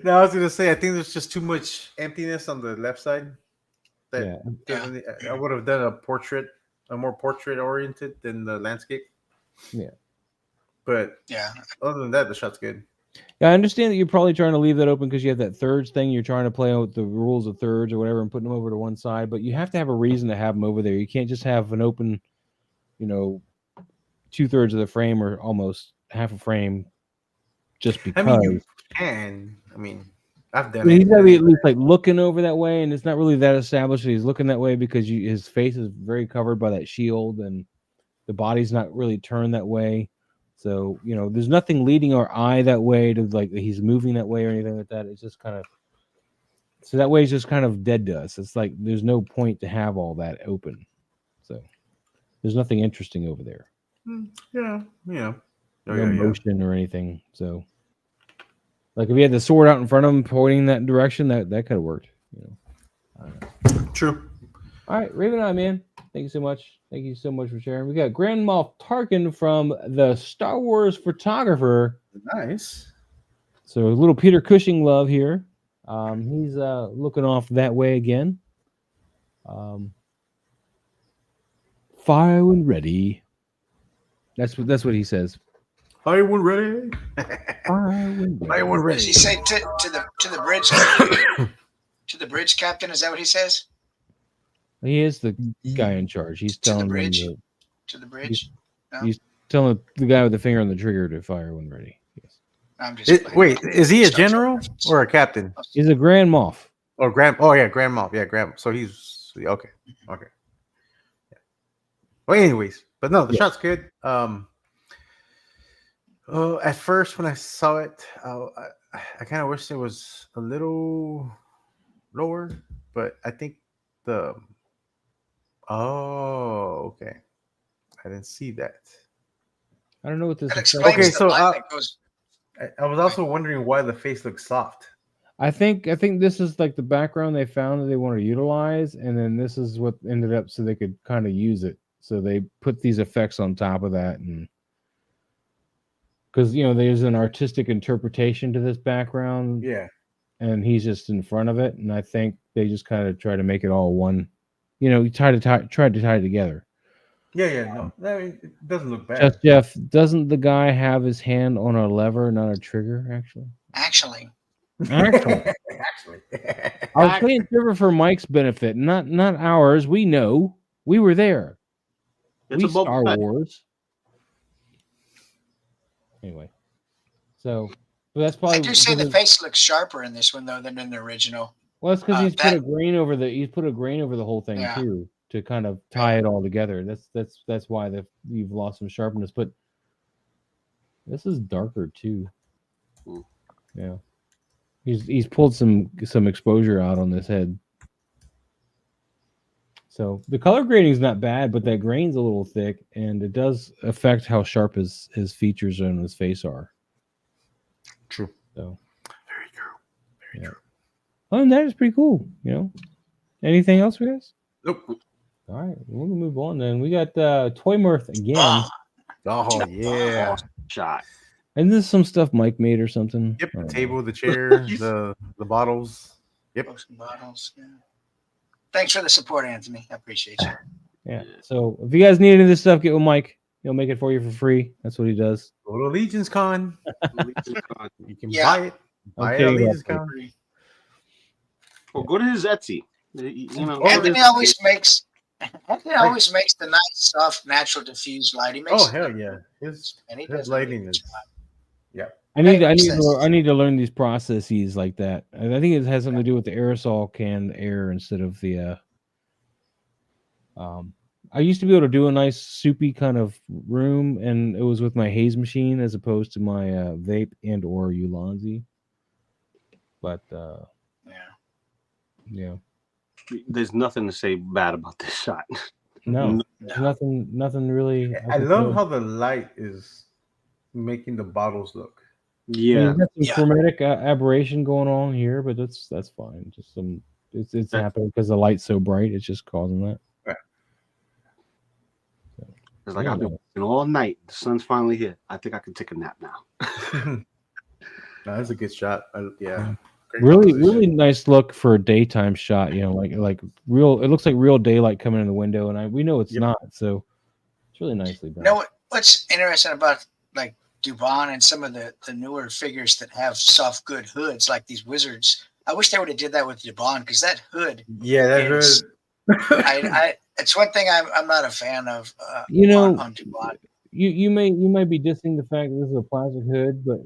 Speaker 4: No, I was gonna say I think there's just too much emptiness on the left side. That
Speaker 1: Yeah.
Speaker 4: doesn't- I would have done a more portrait oriented than the landscape.
Speaker 1: Yeah.
Speaker 4: But
Speaker 3: Yeah.
Speaker 4: other than that, the shot's good.
Speaker 1: Yeah, I understand that you're probably trying to leave that open because you have that thirds thing. You're trying to play out the rules of thirds or whatever and putting them over to one side, but you have to have a reason to have them over there. You can't just have an open, 2/3 of the frame or almost half a frame just because.
Speaker 4: I mean, you can. I mean, I've done
Speaker 1: He's
Speaker 4: it.
Speaker 1: got to be at least like looking over that way, and it's not really that established that he's looking that way because his face is very covered by that shield, and the body's not really turned that way. So there's nothing leading our eye that way to like he's moving that way or anything like that. It's just kind of that way is just kind of dead to us. It's like there's no point to have all that open. So there's nothing interesting over there.
Speaker 4: Yeah.
Speaker 1: No motion or anything. So, like if he had the sword out in front of him pointing that direction, that could have worked. I don't know.
Speaker 4: True.
Speaker 1: All right, Raven Eye, man. Thank you so much. Thank you so much for sharing. We got Grand Moff Tarkin from the Star Wars Photographer.
Speaker 4: Nice.
Speaker 1: So a little Peter Cushing love here. He's looking off that way again. Fire when ready. That's what he says.
Speaker 4: I was ready.
Speaker 1: Fire when ready.
Speaker 4: I was
Speaker 3: What does he
Speaker 4: ready.
Speaker 3: say to the bridge? To the bridge captain? Is that what he says?
Speaker 1: He is the guy in charge. He's
Speaker 3: To the
Speaker 1: telling them
Speaker 3: bridge?
Speaker 1: to,
Speaker 3: To the bridge. No,
Speaker 1: he's telling the guy with the finger on the trigger to fire when ready. Yes.
Speaker 3: I'm just playing.
Speaker 4: Wait, is he a
Speaker 3: Star Trek
Speaker 4: general
Speaker 3: reference.
Speaker 4: or a captain?
Speaker 1: He's a Grand Moff.
Speaker 4: Or Grand? Oh yeah, Grand Moff. Yeah, Grand. So he's okay. Okay. Yeah. Well, anyways, but no, the shot's good. At first when I saw it, I kind of wish it was a little lower, but I think the. Oh, okay. I didn't see that.
Speaker 1: I don't know what this
Speaker 3: That
Speaker 1: is.
Speaker 3: explains
Speaker 4: Okay,
Speaker 3: the
Speaker 4: so,
Speaker 3: line that goes.
Speaker 4: I was also wondering why the face looks soft.
Speaker 1: I think this is like the background they found that they want to utilize, and then this is what ended up so they could kind of use it. So they put these effects on top of that, and because there's an artistic interpretation to this background,
Speaker 4: Yeah.
Speaker 1: and he's just in front of it, and I think they just kind of try to make it all one. You tried to tie it together.
Speaker 4: Yeah. No, I mean, it doesn't look bad.
Speaker 1: Just Jeff, doesn't the guy have his hand on a lever, not a trigger? Actually,
Speaker 4: Actually.
Speaker 1: I was playing trigger for Mike's benefit, not ours. We know we were there.
Speaker 5: It's
Speaker 1: We
Speaker 5: a Boba
Speaker 1: Star
Speaker 5: Fett.
Speaker 1: Wars. Anyway, so that's probably.
Speaker 3: I do say the face looks sharper in this one though than in the original.
Speaker 1: Well, it's because he's
Speaker 3: that-
Speaker 1: put a grain over the whole thing
Speaker 3: Yeah.
Speaker 1: too, to kind of tie it all together. That's why you've lost some sharpness. But this is darker too.
Speaker 5: Mm.
Speaker 1: Yeah, he's pulled some exposure out on this head. So the color grading is not bad, but that grain's a little thick, and it does affect how sharp his features on his face are.
Speaker 4: True.
Speaker 1: So
Speaker 4: Very true. Very true.
Speaker 1: other than that, it's pretty cool. Anything else, guys?
Speaker 4: Nope.
Speaker 1: All right, we'll move on then. We got Toy Mirth again,
Speaker 4: Oh yeah.
Speaker 5: Shot.
Speaker 1: and this is some stuff Mike made or something.
Speaker 4: Yep.
Speaker 1: I
Speaker 4: The
Speaker 1: don't
Speaker 4: table, the chair, the bottles. Yep.
Speaker 3: Books and bottles. Yeah. Thanks for the support, Anthony. I appreciate you.
Speaker 1: know. Yeah. So if you guys need any of this stuff, get with Mike. He'll make it for you for free. That's what he does.
Speaker 4: Go to Legion's Con. You can
Speaker 3: Yeah.
Speaker 4: buy it. Buy it at
Speaker 1: Okay,
Speaker 4: Legion's
Speaker 1: okay.
Speaker 4: Con.
Speaker 5: Well, go to his Etsy. You know,
Speaker 3: Anthony always makes the nice, soft, natural diffuse light. He makes
Speaker 4: Oh hell yeah. His
Speaker 3: and he
Speaker 4: his
Speaker 3: does a
Speaker 4: lighting
Speaker 3: really
Speaker 4: is
Speaker 3: good
Speaker 1: I need
Speaker 3: makes sense.
Speaker 1: to learn these processes like that. And I think it has something to do with the aerosol canned air instead of the. I used to be able to do a nice soupy kind of room, and it was with my haze machine as opposed to my vape and or Ulanzi. But yeah,
Speaker 5: there's nothing to say bad about this shot.
Speaker 1: no, there's nothing really.
Speaker 4: I love how the light is making the bottles look.
Speaker 5: Yeah.
Speaker 1: You've got some
Speaker 3: Yeah.
Speaker 1: chromatic aberration going on here, but that's fine. Just some, it's happening because the light's so bright. It's just causing that.
Speaker 5: It's like
Speaker 1: Yeah.
Speaker 5: I've been working all night. The sun's finally here. I think I can take a nap now.
Speaker 4: No, that's a good shot. Yeah. Great
Speaker 1: Really,
Speaker 4: composition.
Speaker 1: really nice look for a daytime shot. Like real. It looks like real daylight coming in the window, and we know it's
Speaker 4: Yep.
Speaker 1: not. So it's really nicely done.
Speaker 3: You know what's interesting about like Dubon and some of the newer figures that have soft good hoods, like these wizards. I wish they would have did that with Dubon because that hood.
Speaker 4: Yeah, that
Speaker 3: is-
Speaker 4: hood.
Speaker 3: It's one thing I'm not a fan of. On Dubon.
Speaker 1: You may be dissing the fact that this is a plastic hood, but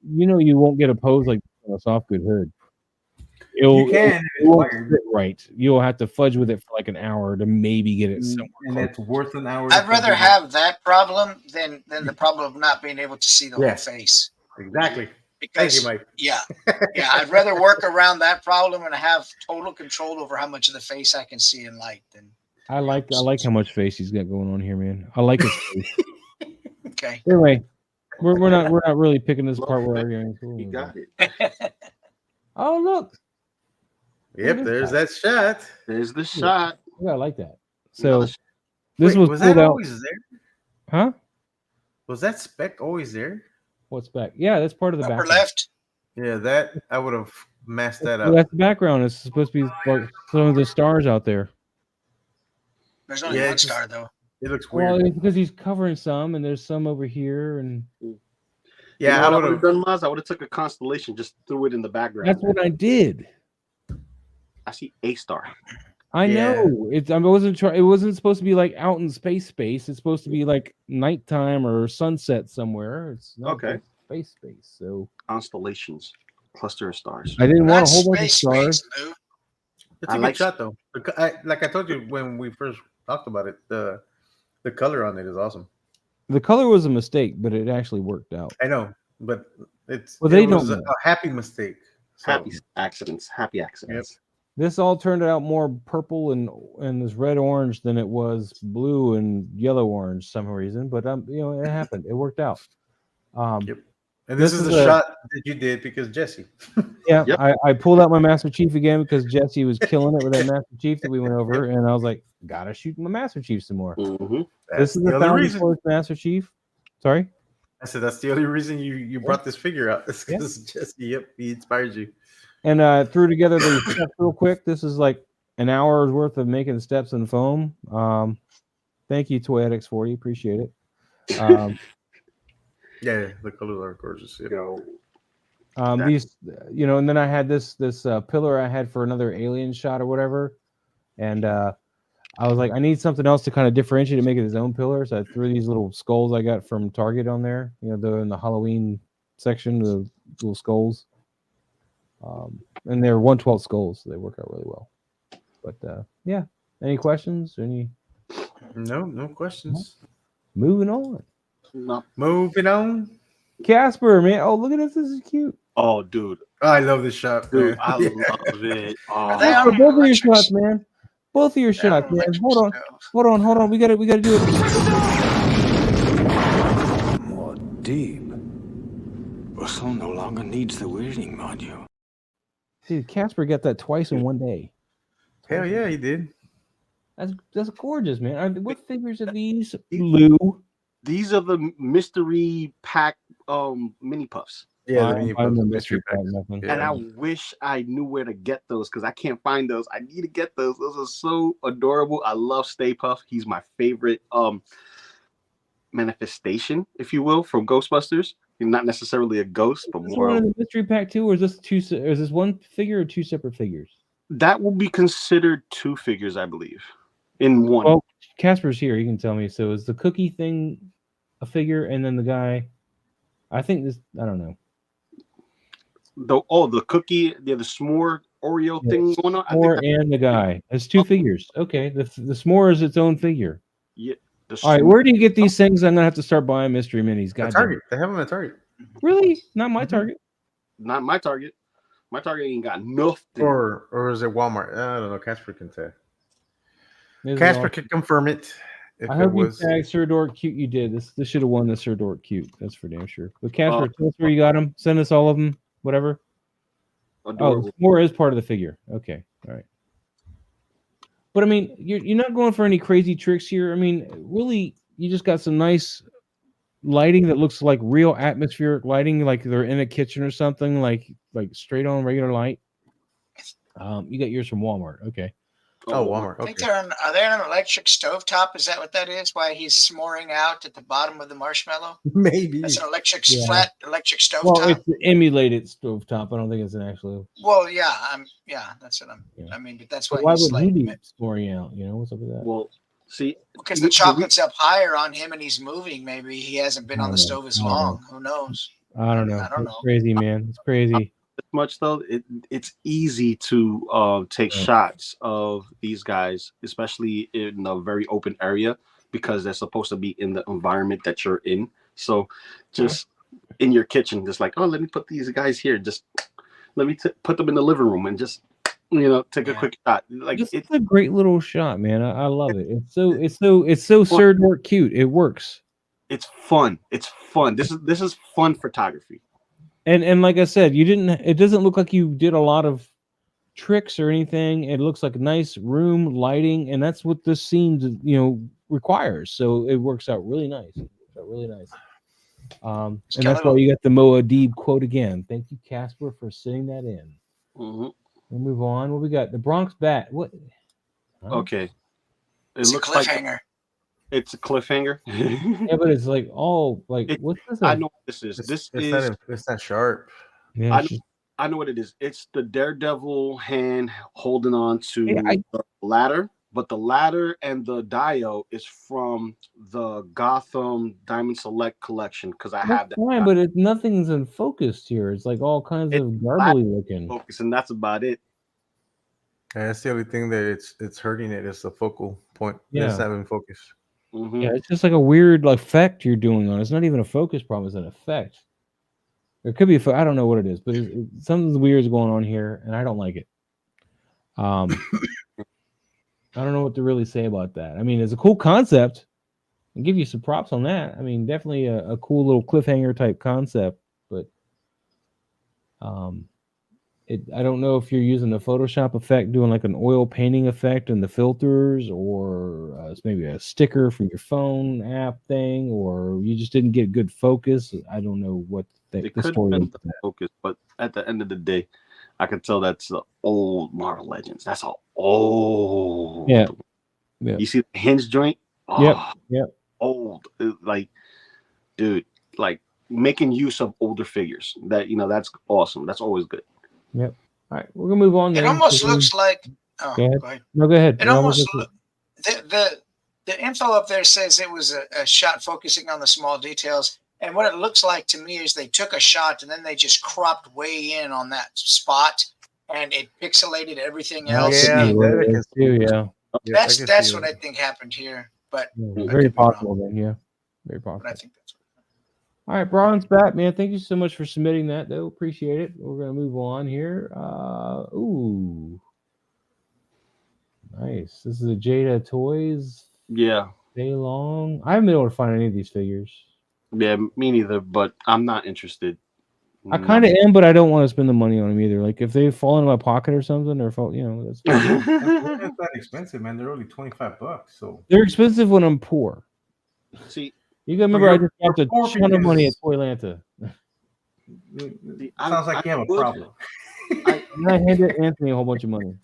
Speaker 1: you won't get a pose like this on a soft good hood.
Speaker 4: You can.
Speaker 1: It
Speaker 4: It's
Speaker 1: won't
Speaker 4: wired.
Speaker 1: fit right. You'll have to fudge with it for like an hour to maybe get it somewhere.
Speaker 4: And
Speaker 1: close.
Speaker 4: it's worth an hour.
Speaker 3: I'd rather have that problem than the problem of not being able to see the
Speaker 4: Yes.
Speaker 3: whole face.
Speaker 4: Exactly. Thank
Speaker 3: Because
Speaker 4: you, Mike.
Speaker 3: yeah, I'd rather work around that problem and have total control over how much of the face I can see in light. Than
Speaker 1: I like how much face he's got going on here, man. I like his face.
Speaker 3: okay.
Speaker 1: Anyway, we're not really picking this apart. We're arguing.
Speaker 5: You got it.
Speaker 1: Oh look,
Speaker 4: Yep, there's that shot.
Speaker 5: There's the shot.
Speaker 1: yeah, I like that. So
Speaker 5: Another
Speaker 1: this
Speaker 4: Wait,
Speaker 1: was
Speaker 4: that
Speaker 1: pulled out,
Speaker 4: always there?
Speaker 1: huh?
Speaker 4: Was that spec always there?
Speaker 1: What's back? Yeah, that's part of the
Speaker 3: Upper
Speaker 1: background.
Speaker 3: left.
Speaker 4: Yeah, that I would have masked that
Speaker 1: Well,
Speaker 4: up.
Speaker 1: that's the background. It's supposed to be like some of the stars out there.
Speaker 3: There's only
Speaker 4: Yeah,
Speaker 3: one
Speaker 4: it's just-
Speaker 3: star though.
Speaker 4: It looks
Speaker 1: Well,
Speaker 4: weird.
Speaker 1: it's because he's covering some, and there's some over here, and
Speaker 4: Yeah,
Speaker 5: you know
Speaker 4: I
Speaker 5: what I
Speaker 4: would
Speaker 5: would
Speaker 4: have.
Speaker 5: have done, Maz? I would have took a constellation, just threw it in the background.
Speaker 1: that's what I did.
Speaker 5: I see A star.
Speaker 1: I
Speaker 4: Yeah.
Speaker 1: know I wasn't trying. It wasn't supposed to be like out in space. It's supposed to be like nighttime or sunset somewhere. It's not
Speaker 5: Okay.
Speaker 1: space. So
Speaker 5: Constellations, cluster of stars.
Speaker 1: I didn't want
Speaker 3: Not
Speaker 1: a whole bunch of
Speaker 3: space,
Speaker 1: stars.
Speaker 3: Lou.
Speaker 4: It's
Speaker 5: I
Speaker 4: a
Speaker 5: like-
Speaker 4: good shot though. Like I told you when we first talked about it, the color on it is awesome.
Speaker 1: The color was a mistake, but it actually worked out.
Speaker 4: I know, but
Speaker 1: Well,
Speaker 4: it
Speaker 1: they
Speaker 4: was
Speaker 1: don't
Speaker 4: a
Speaker 1: know.
Speaker 4: happy mistake. So,
Speaker 5: Happy accidents. Happy accidents.
Speaker 1: This all turned out more purple and this red orange than it was blue and yellow orange some reason. But it happened. It worked out.
Speaker 4: Yep. And this is the shot that you did because Jesse.
Speaker 1: Yeah,
Speaker 5: Yep.
Speaker 1: I pulled out my Master Chief again because Jesse was killing it with that Master Chief that we went over, and I was like, gotta shoot my Master Chief some more.
Speaker 5: Mm-hmm.
Speaker 1: This is the
Speaker 4: only
Speaker 1: 1,000
Speaker 4: reason.
Speaker 1: Force Master Chief. Sorry.
Speaker 4: I said that's the only reason you brought this figure out. It's because Jesse. Yep, he inspired you.
Speaker 1: And threw together the steps real quick. This is like an hour's worth of making steps in foam. Thank you, Toy Addicts 40. Appreciate it.
Speaker 4: Yeah, the colors are gorgeous. Yep.
Speaker 1: These, and then I had this pillar I had for another alien shot or whatever, and I was like, I need something else to kind of differentiate and make it his own pillar. So I threw these little skulls I got from Target on there. They're in the Halloween section, the little skulls, and they're 1/12 skulls, so they work out really well. But yeah, any questions?
Speaker 4: No questions.
Speaker 1: Moving on.
Speaker 5: No.
Speaker 4: Moving on.
Speaker 1: Casper, man. Oh, look at this. This is cute.
Speaker 5: Oh, dude.
Speaker 4: Oh, I love this shot,
Speaker 5: Dude,
Speaker 4: man.
Speaker 5: I love it.
Speaker 3: Are they
Speaker 5: Oh,
Speaker 3: on
Speaker 1: Both of your
Speaker 3: electric-
Speaker 1: shots, man. Both of your
Speaker 3: they're on
Speaker 1: shots, man.
Speaker 3: electric
Speaker 1: Hold on.
Speaker 3: stove.
Speaker 1: We gotta do it.
Speaker 6: More deep. Russell no longer needs the weirding module.
Speaker 1: Dude, Casper got that twice in one day.
Speaker 4: Hell yeah, he did.
Speaker 1: That's gorgeous, man. What figures are these, Lou?
Speaker 5: these are the mystery pack mini puffs.
Speaker 4: Yeah,
Speaker 1: I
Speaker 4: the mini
Speaker 1: don't find
Speaker 4: puffs,
Speaker 1: the
Speaker 4: mystery
Speaker 1: pack
Speaker 4: packs.
Speaker 1: nothing.
Speaker 4: Yeah.
Speaker 5: And I wish I knew where to get those because I can't find those. I need to get those. Those are so adorable. I love Stay Puft. He's my favorite manifestation, if you will, from Ghostbusters. He's not necessarily a ghost, but
Speaker 1: Is this
Speaker 5: more
Speaker 1: one
Speaker 5: of,
Speaker 1: in the mystery pack too, or is this is this one figure or two separate figures?
Speaker 5: that will be considered two figures, I believe, in one.
Speaker 1: Well, Casper's here. He can tell me. So is the cookie thing a figure, and then the guy? I think this. I don't know.
Speaker 5: The cookie, the s'more Oreo thing going on.
Speaker 1: S'more and the guy. It's two figures. Okay, the s'more is its own figure.
Speaker 5: Yeah.
Speaker 1: All right, where do you get these things? I'm gonna have to start buying mystery minis.
Speaker 4: At
Speaker 1: God,
Speaker 4: Target. They have them at Target.
Speaker 1: really? Not my Target.
Speaker 5: Not my Target. My Target ain't got nothing.
Speaker 4: Or is it Walmart? I don't know. Casper can tell.
Speaker 1: This is
Speaker 4: Casper
Speaker 1: all-
Speaker 4: can confirm it. If
Speaker 1: I
Speaker 4: it
Speaker 1: hope
Speaker 4: was.
Speaker 1: you tagged Sir Dork Cute. You did. This should have won the Sir Dork Cute. That's for damn sure. But Casper, tell us where you got them. Send us all of them. Whatever.
Speaker 5: Adorable.
Speaker 1: Oh, more is part of the figure. Okay, all right. But I mean, you're not going for any crazy tricks here. I mean, really, you just got some nice lighting that looks like real atmospheric lighting, like they're in a kitchen or something, like straight on regular light. You got yours from Walmart. Okay.
Speaker 4: Oh, Walmart.
Speaker 3: I think
Speaker 4: Okay.
Speaker 3: are they on an electric stovetop? Is that what that is? Why he's s'moring out at the bottom of the marshmallow?
Speaker 4: Maybe.
Speaker 3: That's an electric
Speaker 1: Yeah.
Speaker 3: flat electric
Speaker 1: Well,
Speaker 3: stovetop.
Speaker 1: it's an emulated stovetop. I don't think it's an actual.
Speaker 3: Well, yeah, that's what I'm.
Speaker 1: Yeah.
Speaker 3: I mean, but that's
Speaker 1: But
Speaker 3: why
Speaker 1: why
Speaker 3: he's
Speaker 1: would
Speaker 3: like
Speaker 1: he be scoring out? What's up with that?
Speaker 5: Well, see,
Speaker 3: because the chocolate's up higher on him and he's moving. Maybe he hasn't been
Speaker 1: I
Speaker 3: on the
Speaker 1: don't
Speaker 3: stove as
Speaker 1: know. I don't
Speaker 3: long. Who knows?
Speaker 1: I don't know.
Speaker 3: I don't
Speaker 1: It's
Speaker 3: know.
Speaker 1: crazy, man. It's crazy.
Speaker 5: much though, it's easy to take
Speaker 1: Right.
Speaker 5: shots of these guys, especially in a very open area, because they're supposed to be in the environment that you're in. So just in your kitchen, just like, oh, let me put these guys here. Just let me put them in the living room and just take a quick shot. Like
Speaker 1: It's a great little shot, man. I love it. It's so Sir Dork Cute. It works.
Speaker 5: It's fun. It's fun. This is fun photography.
Speaker 1: And like I said, it doesn't look like you did a lot of tricks or anything. It looks like nice room lighting, and that's what this scene requires. So it works out really nice. And that's why you got the Moa Deeb quote again. Thank you, Casper, for sitting that in.
Speaker 5: Mm-hmm.
Speaker 1: We'll move on. What we got? The Bronx Bat. What? Huh?
Speaker 5: Okay.
Speaker 3: It's a cliffhanger.
Speaker 5: It's a cliffhanger.
Speaker 1: Yeah, but it's like all like what's this?
Speaker 5: I know what this is.
Speaker 4: It's not sharp.
Speaker 1: Yeah,
Speaker 5: I
Speaker 1: it's
Speaker 5: know, I know what it is. It's the Daredevil hand holding on to
Speaker 1: Yeah,
Speaker 5: the ladder, but the ladder and the dio is from the Gotham Diamond Select collection because I have that.
Speaker 1: fine, but nothing's in focus here. It's like all kinds
Speaker 5: It's
Speaker 1: of garbly looking.
Speaker 5: focus, and that's about it.
Speaker 7: And that's the only thing that it's hurting it. It's the focal point.
Speaker 1: Yeah.
Speaker 7: It's not in focus.
Speaker 5: Mhm.
Speaker 1: Yeah, it's just like a weird effect you're doing on it. It's not even a focus problem, it's an effect. It could be, I don't know what it is, but something weird is going on here, and I don't like it. I don't know what to really say about that. I mean, it's a cool concept. I'll give you some props on that. I mean, definitely a cool little cliffhanger type concept, but I don't know if you're using the Photoshop effect, doing like an oil painting effect in the filters, or it's maybe a sticker from your phone app thing, or you just didn't get good focus. I don't know what the
Speaker 5: It could
Speaker 1: story
Speaker 5: have
Speaker 1: is.
Speaker 5: been the focus, but at the end of the day, I can tell that's the old Marvel Legends. That's all old.
Speaker 1: Yeah. Yeah.
Speaker 5: You see the hinge joint?
Speaker 1: Yep.
Speaker 5: Oh,
Speaker 1: Yep.
Speaker 5: old. Like, dude, like making use of older figures. That that's awesome. That's always good.
Speaker 1: Yep. All right, we're gonna move on.
Speaker 3: It
Speaker 1: then.
Speaker 3: almost looks like. Oh,
Speaker 1: Go ahead.
Speaker 3: go ahead.
Speaker 1: No, go ahead.
Speaker 3: It almost the info up there says it was a shot focusing on the small details, and what it looks like to me is they took a shot and then they just cropped way in on that spot, and it pixelated everything else.
Speaker 7: Yeah,
Speaker 3: And
Speaker 7: that I can see.
Speaker 1: Yeah.
Speaker 7: Yeah, I can
Speaker 3: that's
Speaker 7: see
Speaker 3: what
Speaker 7: that.
Speaker 3: I think happened here. But I
Speaker 1: Very
Speaker 3: could be wrong.
Speaker 1: possible then. Yeah. Very possible.
Speaker 3: But I think that's.
Speaker 1: All right, Bronze Batman, thank you so much for submitting that, though. Appreciate it. We're going to move on here. Ooh. Nice. This is a Jada Toys.
Speaker 5: Yeah.
Speaker 1: Day long. I haven't been able to find any of these figures.
Speaker 5: Yeah, me neither, but I'm not interested.
Speaker 1: I kind of am, but I don't want to spend the money on them either. Like, if they fall into my pocket or something, or fall, that's
Speaker 4: It's not expensive, man. They're only $25. So
Speaker 1: they're expensive when I'm poor.
Speaker 5: See,
Speaker 1: You gotta remember, I just
Speaker 4: you're
Speaker 1: dropped a
Speaker 4: poor
Speaker 1: ton of money at
Speaker 4: because-
Speaker 1: Toylanta.
Speaker 4: sounds like you have a
Speaker 5: would.
Speaker 4: problem.
Speaker 1: And I handed Anthony a whole bunch of money.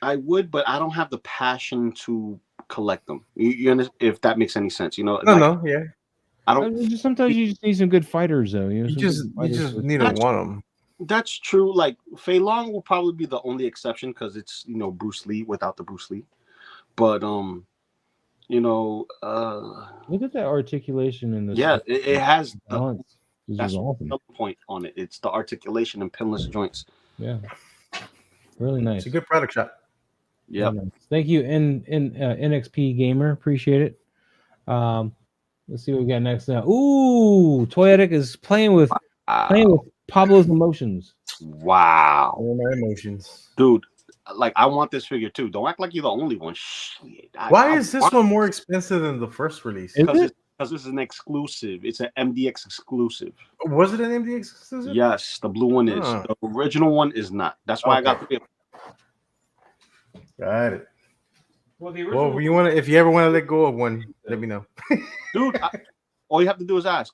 Speaker 5: I would, but I don't have the passion to collect them. You understand, if that makes any sense?
Speaker 7: No,
Speaker 5: like,
Speaker 7: no, yeah.
Speaker 5: I don't.
Speaker 1: Sometimes you just need some good fighters, though.
Speaker 7: You
Speaker 1: some
Speaker 7: just
Speaker 1: good fighters with-
Speaker 7: need to want them.
Speaker 5: That's true. Like Fei Long will probably be the only exception because it's Bruce Lee without the Bruce Lee. But
Speaker 1: Look at that articulation in this.
Speaker 5: yeah, it has
Speaker 1: balance. This
Speaker 5: that's
Speaker 1: is awesome.
Speaker 5: the point on it. It's the articulation and pinless joints.
Speaker 1: Yeah, really nice.
Speaker 7: It's a good product shot.
Speaker 5: Yeah.
Speaker 1: Really nice. Thank you, NXP Gamer. Appreciate it. Let's see what we got next now. Ooh, Toyetic is playing with Pablo's emotions.
Speaker 5: Wow,
Speaker 7: All my emotions.
Speaker 5: dude. Like I want this figure too. Don't act like you're the only one. Shit.
Speaker 7: Why is this one more expensive than the first release?
Speaker 1: Is
Speaker 5: Because
Speaker 1: it?
Speaker 5: this is an exclusive. It's an MDX exclusive.
Speaker 7: Was it an MDX exclusive?
Speaker 5: Yes, the blue one is.
Speaker 7: Huh.
Speaker 5: The original one is not. That's why I got the.
Speaker 7: Got it.
Speaker 1: Well, the
Speaker 7: Well, if you ever want to let go of one, let me know.
Speaker 5: Dude, all you have to do is ask.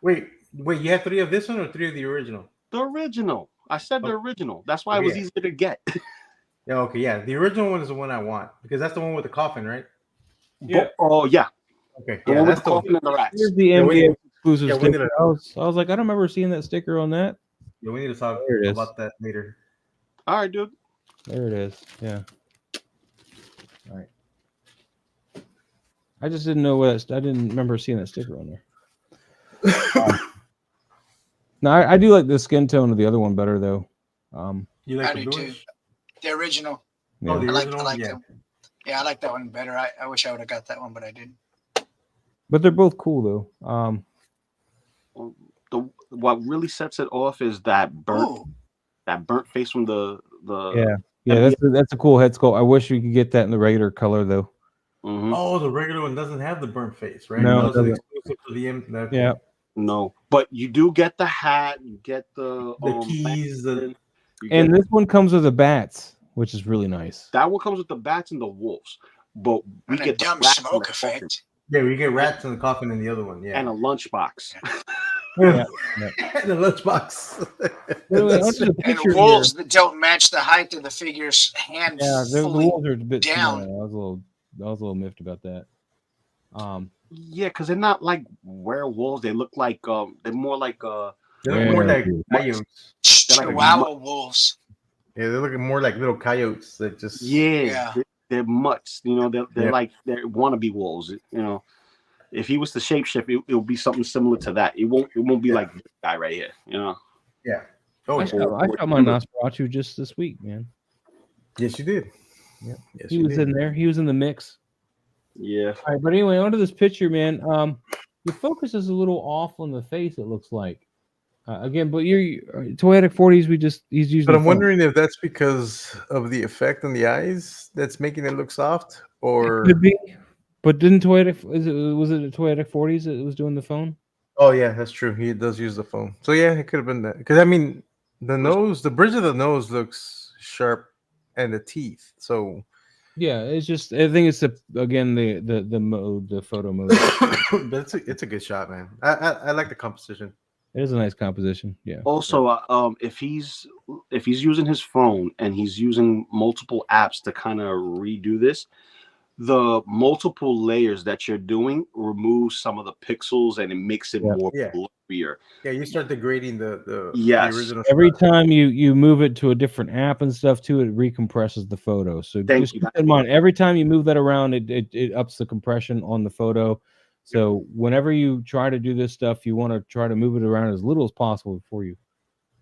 Speaker 4: Wait, you have 3 of this one or 3 of the original?
Speaker 5: The original. I said the original. That's why it was easier to get.
Speaker 4: Yeah, okay, yeah. The original one is the one I want because that's the one with the coffin, right?
Speaker 1: Yeah.
Speaker 5: Oh yeah.
Speaker 4: Okay,
Speaker 5: The
Speaker 4: yeah,
Speaker 5: one with
Speaker 4: that's
Speaker 5: the
Speaker 4: the
Speaker 5: coffin and the rats.
Speaker 1: Here's the
Speaker 4: Yeah,
Speaker 1: MDX exclusive
Speaker 4: yeah, we need
Speaker 1: sticker. I was like, I don't remember seeing that sticker on that.
Speaker 4: Yeah, we need to talk
Speaker 1: There it is.
Speaker 4: about that later.
Speaker 5: All right, dude.
Speaker 1: There it is. Yeah. All right. I just didn't know what I didn't remember seeing that sticker on there. No, I do like the skin tone of the other one better though.
Speaker 4: You
Speaker 3: I
Speaker 4: like
Speaker 3: do
Speaker 4: the
Speaker 3: too.
Speaker 4: bluish?
Speaker 3: The original.
Speaker 1: Yeah.
Speaker 4: Oh, the
Speaker 3: I like
Speaker 4: original? Yeah.
Speaker 3: that one. Yeah, I like that one better. I wish I would have got that one, but I didn't.
Speaker 1: But they're both cool though.
Speaker 5: What really sets it off is that burnt face from the
Speaker 1: Yeah, that's a cool head sculpt. I wish we could get that in the regular color though.
Speaker 5: Mhm.
Speaker 4: Oh, the regular one doesn't have the burnt face, right?
Speaker 1: No, it
Speaker 4: Those are
Speaker 1: doesn't.
Speaker 4: exclusive to the okay.
Speaker 1: Yeah.
Speaker 5: No, but you do get the hat, you get the
Speaker 4: keys,
Speaker 5: lantern, you
Speaker 1: And
Speaker 5: get-
Speaker 1: this one comes with the bats, which is really nice.
Speaker 5: that one comes with the bats and the wolves, but we
Speaker 3: And a
Speaker 5: get the
Speaker 3: dumb
Speaker 5: rats and
Speaker 3: smoke
Speaker 5: the coffin
Speaker 3: effect.
Speaker 4: Yeah, we get rats in the coffin in the other one. Yeah,
Speaker 5: and a lunchbox.
Speaker 1: Yeah.
Speaker 4: the lunchbox.
Speaker 1: Wait, I'll do a
Speaker 3: And
Speaker 1: picture
Speaker 3: wolves that don't match the height of the figure's hand
Speaker 1: here. Yeah, the
Speaker 3: fully
Speaker 1: wolves are a bit
Speaker 3: down.
Speaker 1: small. I was a little miffed about that.
Speaker 5: Yeah, because they're not like werewolves. They look like they're more like
Speaker 4: They look more like coyotes.
Speaker 5: They're like
Speaker 3: Chihuahua wolves.
Speaker 4: Yeah, they're looking more like little coyotes that just.
Speaker 3: Yeah.
Speaker 5: They're mutts. You know, they're like they wannabe wolves. You know, if he was to shapeshift, it would be something similar to that. It won't be like this guy right here. You know.
Speaker 4: Yeah. Oh,
Speaker 1: I shot my Nosferatu just this week, man.
Speaker 4: yes, you did.
Speaker 1: Yeah,
Speaker 4: yes,
Speaker 1: he was in there. He was in the mix.
Speaker 5: Yeah.
Speaker 1: All right, but anyway, onto this picture, man. Your focus is a little off on the face. It looks like. Again, but you're Toyetic 40s. He's using.
Speaker 7: But I'm wondering if that's because of the effect on the eyes that's making it look soft, or
Speaker 1: Could be. But didn't Toyetic was it a Toyetic 40s that was doing the phone?
Speaker 7: oh yeah, that's true. He does use the phone, so yeah, it could have been that. Because I mean, the bridge of the nose looks sharp, and the teeth. So
Speaker 1: Yeah, it's just I think it's the mode, the photo mode.
Speaker 4: But it's a good shot, man. I like the composition.
Speaker 1: It is a nice composition. Yeah.
Speaker 5: Also, if he's using his phone and he's using multiple apps to kind of redo this, the multiple layers that you're doing remove some of the pixels and it makes it more blurrier.
Speaker 4: Yeah, you start degrading the
Speaker 5: original.
Speaker 1: Every time you move it to a different app and stuff too, it recompresses the photo. So just keep in mind, every time you move that around, it ups the compression on the photo. So whenever you try to do this stuff, you want to try to move it around as little as possible before you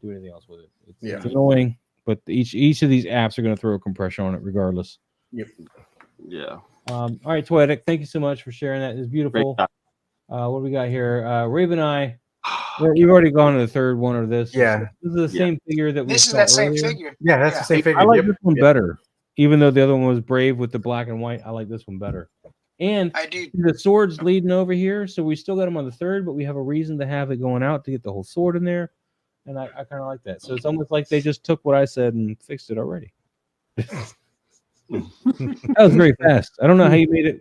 Speaker 1: do anything else with it. It's annoying, but each of these apps are going to throw a compression on it regardless.
Speaker 4: Yep.
Speaker 5: Yeah.
Speaker 1: All right, Toyetic, thank you so much for sharing that. It's beautiful. What do we got here? Raven Eye. You've already gone to the third one of this.
Speaker 7: Yeah.
Speaker 1: This is the same figure that we
Speaker 3: This is
Speaker 1: saw
Speaker 3: that same
Speaker 1: earlier.
Speaker 3: figure.
Speaker 4: Yeah, that's the same figure.
Speaker 1: I like this one better, even though the other one was Brave with the black and white. I like this one better. And
Speaker 3: I do.
Speaker 1: the sword's leading over here, so we still got him on the third, but we have a reason to have it going out to get the whole sword in there. And I kind of like that. So it's almost like they just took what I said and fixed it already. That was very fast. I don't know how you made it.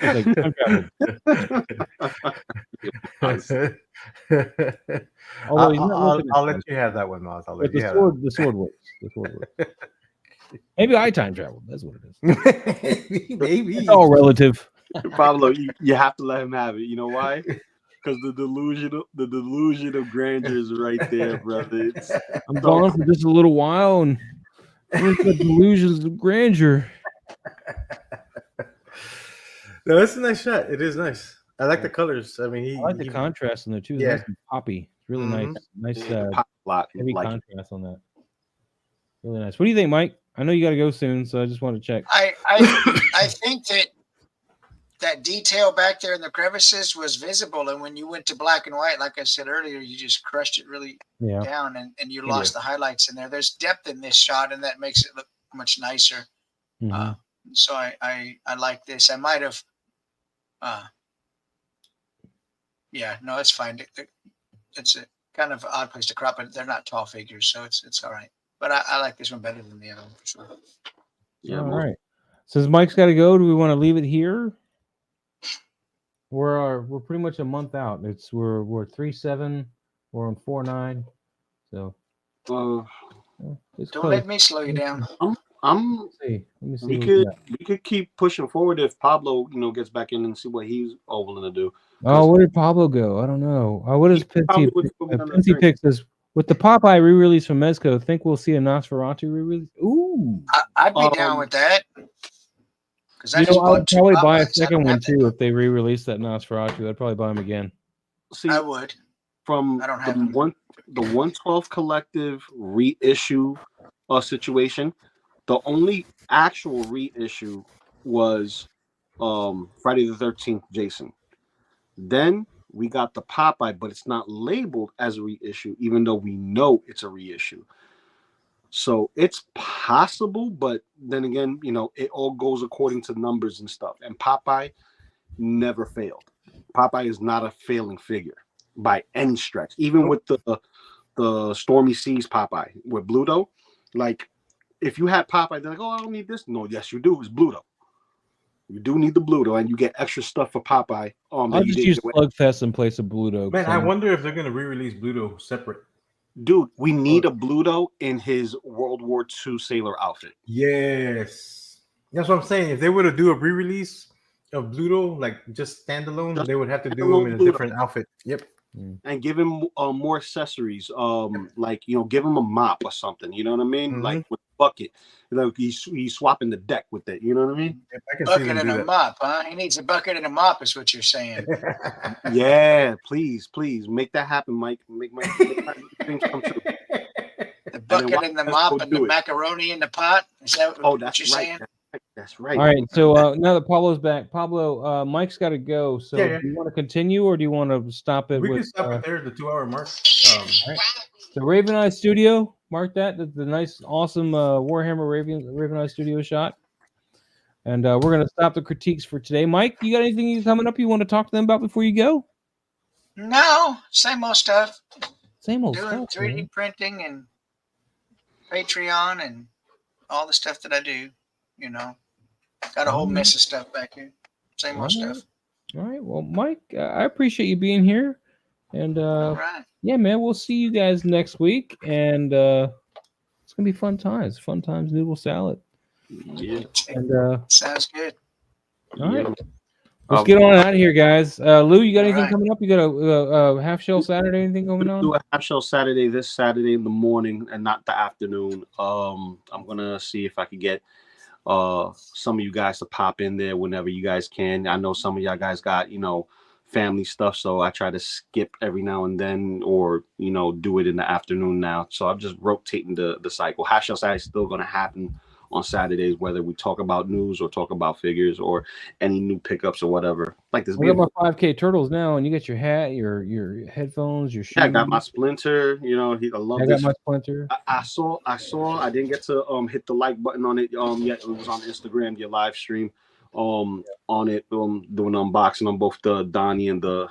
Speaker 1: Like time travel.
Speaker 4: I'll let you have that one, Moz. I'll let you have
Speaker 1: that. The sword works. The sword works. Maybe I time traveled. That's what it is.
Speaker 4: Maybe
Speaker 1: it's all relative.
Speaker 5: Pablo, you have to let him have it. You know why? Because the delusion of grandeur is right there, brother.
Speaker 1: I'm gone for just a little while, and where's the delusions of grandeur?
Speaker 4: No, that's a nice shot. It is nice. I like the colors. I mean,
Speaker 1: I like the contrast in there too.
Speaker 4: Yeah.
Speaker 1: Nice and poppy. It's really nice. Heavy contrast on that. Really nice. What do you think, Mike? I know you got to go soon, so I just want to check.
Speaker 3: I think that detail back there in the crevices was visible, and when you went to black and white, like I said earlier, you just crushed it really down, and you lost the highlights in there. There's depth in this shot, and that makes it look much nicer.
Speaker 1: Mm-hmm.
Speaker 3: So I like this. I might have. No, it's fine. It's a kind of odd place to crop it. They're not tall figures, so it's all right. But I like this one better than the other one for sure.
Speaker 1: Yeah. All right. Since Mike's got to go, do we want to leave it here? We're pretty much a month out. We're 3/7. We're on 4/9. So
Speaker 3: don't let me slow you down.
Speaker 1: Let me see.
Speaker 5: We could keep pushing forward if Pablo, gets back in and see what he's all willing to do.
Speaker 1: Oh, where did Pablo go? I don't know. What is Pincy Picks says with the Popeye re-release from Mezco? Think we'll see a Nosferatu re-release? Ooh,
Speaker 3: I'd be down with that.
Speaker 1: I'd probably buy a second one too if they re-release that Nosferatu. I'd probably buy them again.
Speaker 5: See,
Speaker 3: I would.
Speaker 5: From the 112 Collective reissue situation, the only actual reissue was Friday the 13th Jason. Then we got the Popeye, but it's not labeled as a reissue, even though we know it's a reissue. So it's possible, but then again, it all goes according to numbers and stuff. And Popeye never failed. Popeye is not a failing figure by any stretch. Even with the Stormy Seas Popeye with Bluto, like if you had Popeye, they're like, oh, I don't need this. No, yes, you do. It's Bluto. You do need the Bluto, and you get extra stuff for Popeye.
Speaker 1: I'll just use Slugfest in place of Bluto.
Speaker 4: Man, I wonder if they're going to re-release Bluto separate.
Speaker 5: Dude, we need a Bluto in his World War II sailor outfit.
Speaker 4: Yes. That's what I'm saying. If they were to do a re-release of Bluto, like just standalone,
Speaker 5: Just
Speaker 4: they would have to do
Speaker 5: standalone
Speaker 4: him in a
Speaker 5: Bluto.
Speaker 4: different outfit. Yep.
Speaker 5: And give him more accessories. Like give him a mop or something. You know what I mean? Like with a bucket. He's swapping the deck with it. You know what I mean?
Speaker 4: Yep, I can see
Speaker 3: Bucket
Speaker 4: them
Speaker 3: and
Speaker 4: do
Speaker 3: a
Speaker 4: that.
Speaker 3: mop, huh? He needs a bucket and a mop, is what you're saying.
Speaker 5: Yeah, please make that happen, Mike. Make my dreams come true.
Speaker 3: The bucket and the mop and the macaroni in the pot. Is that what
Speaker 5: that's
Speaker 3: you're
Speaker 5: right.
Speaker 3: saying?
Speaker 5: That's right.
Speaker 1: All right. So now that Pablo's back, Pablo, Mike's got to go. So
Speaker 4: Yeah.
Speaker 1: do you want to continue or do you want to stop it?
Speaker 4: We
Speaker 1: with,
Speaker 4: can stop it there, the 2-hour mark.
Speaker 1: All right. The Raven Eye Studio, mark that. The nice, awesome Warhammer Raven Eye Studio shot. And we're going to stop the critiques for today. Mike, you got anything coming up you want to talk to them about before you go?
Speaker 3: No, same old stuff.
Speaker 1: Same old
Speaker 3: Doing
Speaker 1: stuff.
Speaker 3: 3D
Speaker 1: Man.
Speaker 3: printing and Patreon and all the stuff that I do. Got a whole mess of stuff back here. Same old stuff.
Speaker 1: All right. Well, Mike, I appreciate you being here. And
Speaker 3: All right.
Speaker 1: yeah, man, we'll see you guys next week. And it's going to be fun times. Fun times, noodle salad.
Speaker 5: Yeah.
Speaker 1: And
Speaker 3: sounds good.
Speaker 1: All right. Let's get on out of here, guys. Lou, you got anything coming up? You got a half shell Saturday? Anything going on?
Speaker 5: Do a half shell Saturday this Saturday in the morning and not the afternoon. I'm gonna see if I could get some of you guys to pop in there whenever you guys can. I know some of y'all guys got family stuff, so I try to skip every now and then, or do it in the afternoon now. So I'm just rotating the cycle. Half shell Saturday is still gonna happen on Saturdays, whether we talk about news or talk about figures or any new pickups or whatever. Like this.
Speaker 1: I got my 5K turtles now, and you get your hat, your headphones, your shoes.
Speaker 5: Yeah, I got my Splinter. I love this.
Speaker 1: I got my Splinter.
Speaker 5: I saw. I didn't get to hit the like button on it yet. It was on Instagram, your live stream. On it, doing unboxing on both the Donnie and the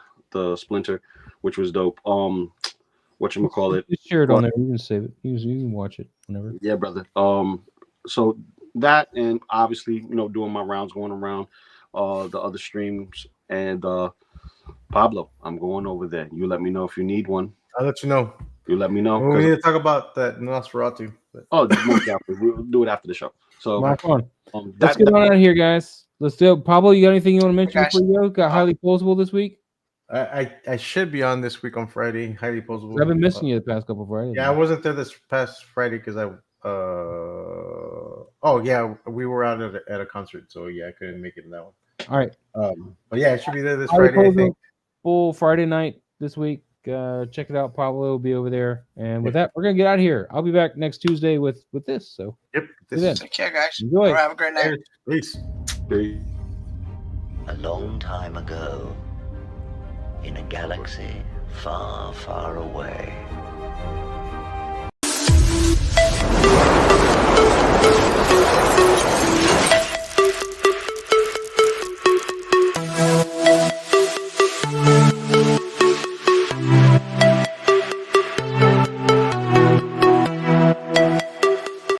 Speaker 5: Splinter, which was dope. Whatchamacallit?
Speaker 1: Just share it on there. You can save it. You can watch it whenever.
Speaker 5: Yeah, brother. So that, and obviously, doing my rounds, going around the other streams, and Pablo, I'm going over there. You let me know if you need one.
Speaker 4: I'll let you know.
Speaker 5: You let me know.
Speaker 4: We need to talk about that Nosferatu.
Speaker 5: Oh, we'll do it after the show. So
Speaker 1: my fun. Let's get on out of here, guys. Let's do it. Pablo, you got anything you want to mention before you go? Got highly posable this week?
Speaker 4: I should be on this week on Friday. Highly posable.
Speaker 1: I've been missing you the past couple of Fridays.
Speaker 4: Yeah, I wasn't there this past Friday because we were out at a concert, so yeah, I couldn't make it in that one.
Speaker 1: All right.
Speaker 4: But yeah, I should be there this
Speaker 1: highly
Speaker 4: Friday. I think.
Speaker 1: Full Friday night this week. Check it out. Pablo will be over there. And with that, we're gonna get out of here. I'll be back next Tuesday with this. So
Speaker 3: Take care, guys.
Speaker 1: Enjoy.
Speaker 3: All right, have a great night.
Speaker 4: Peace.
Speaker 8: A long time ago, in a galaxy far, far away,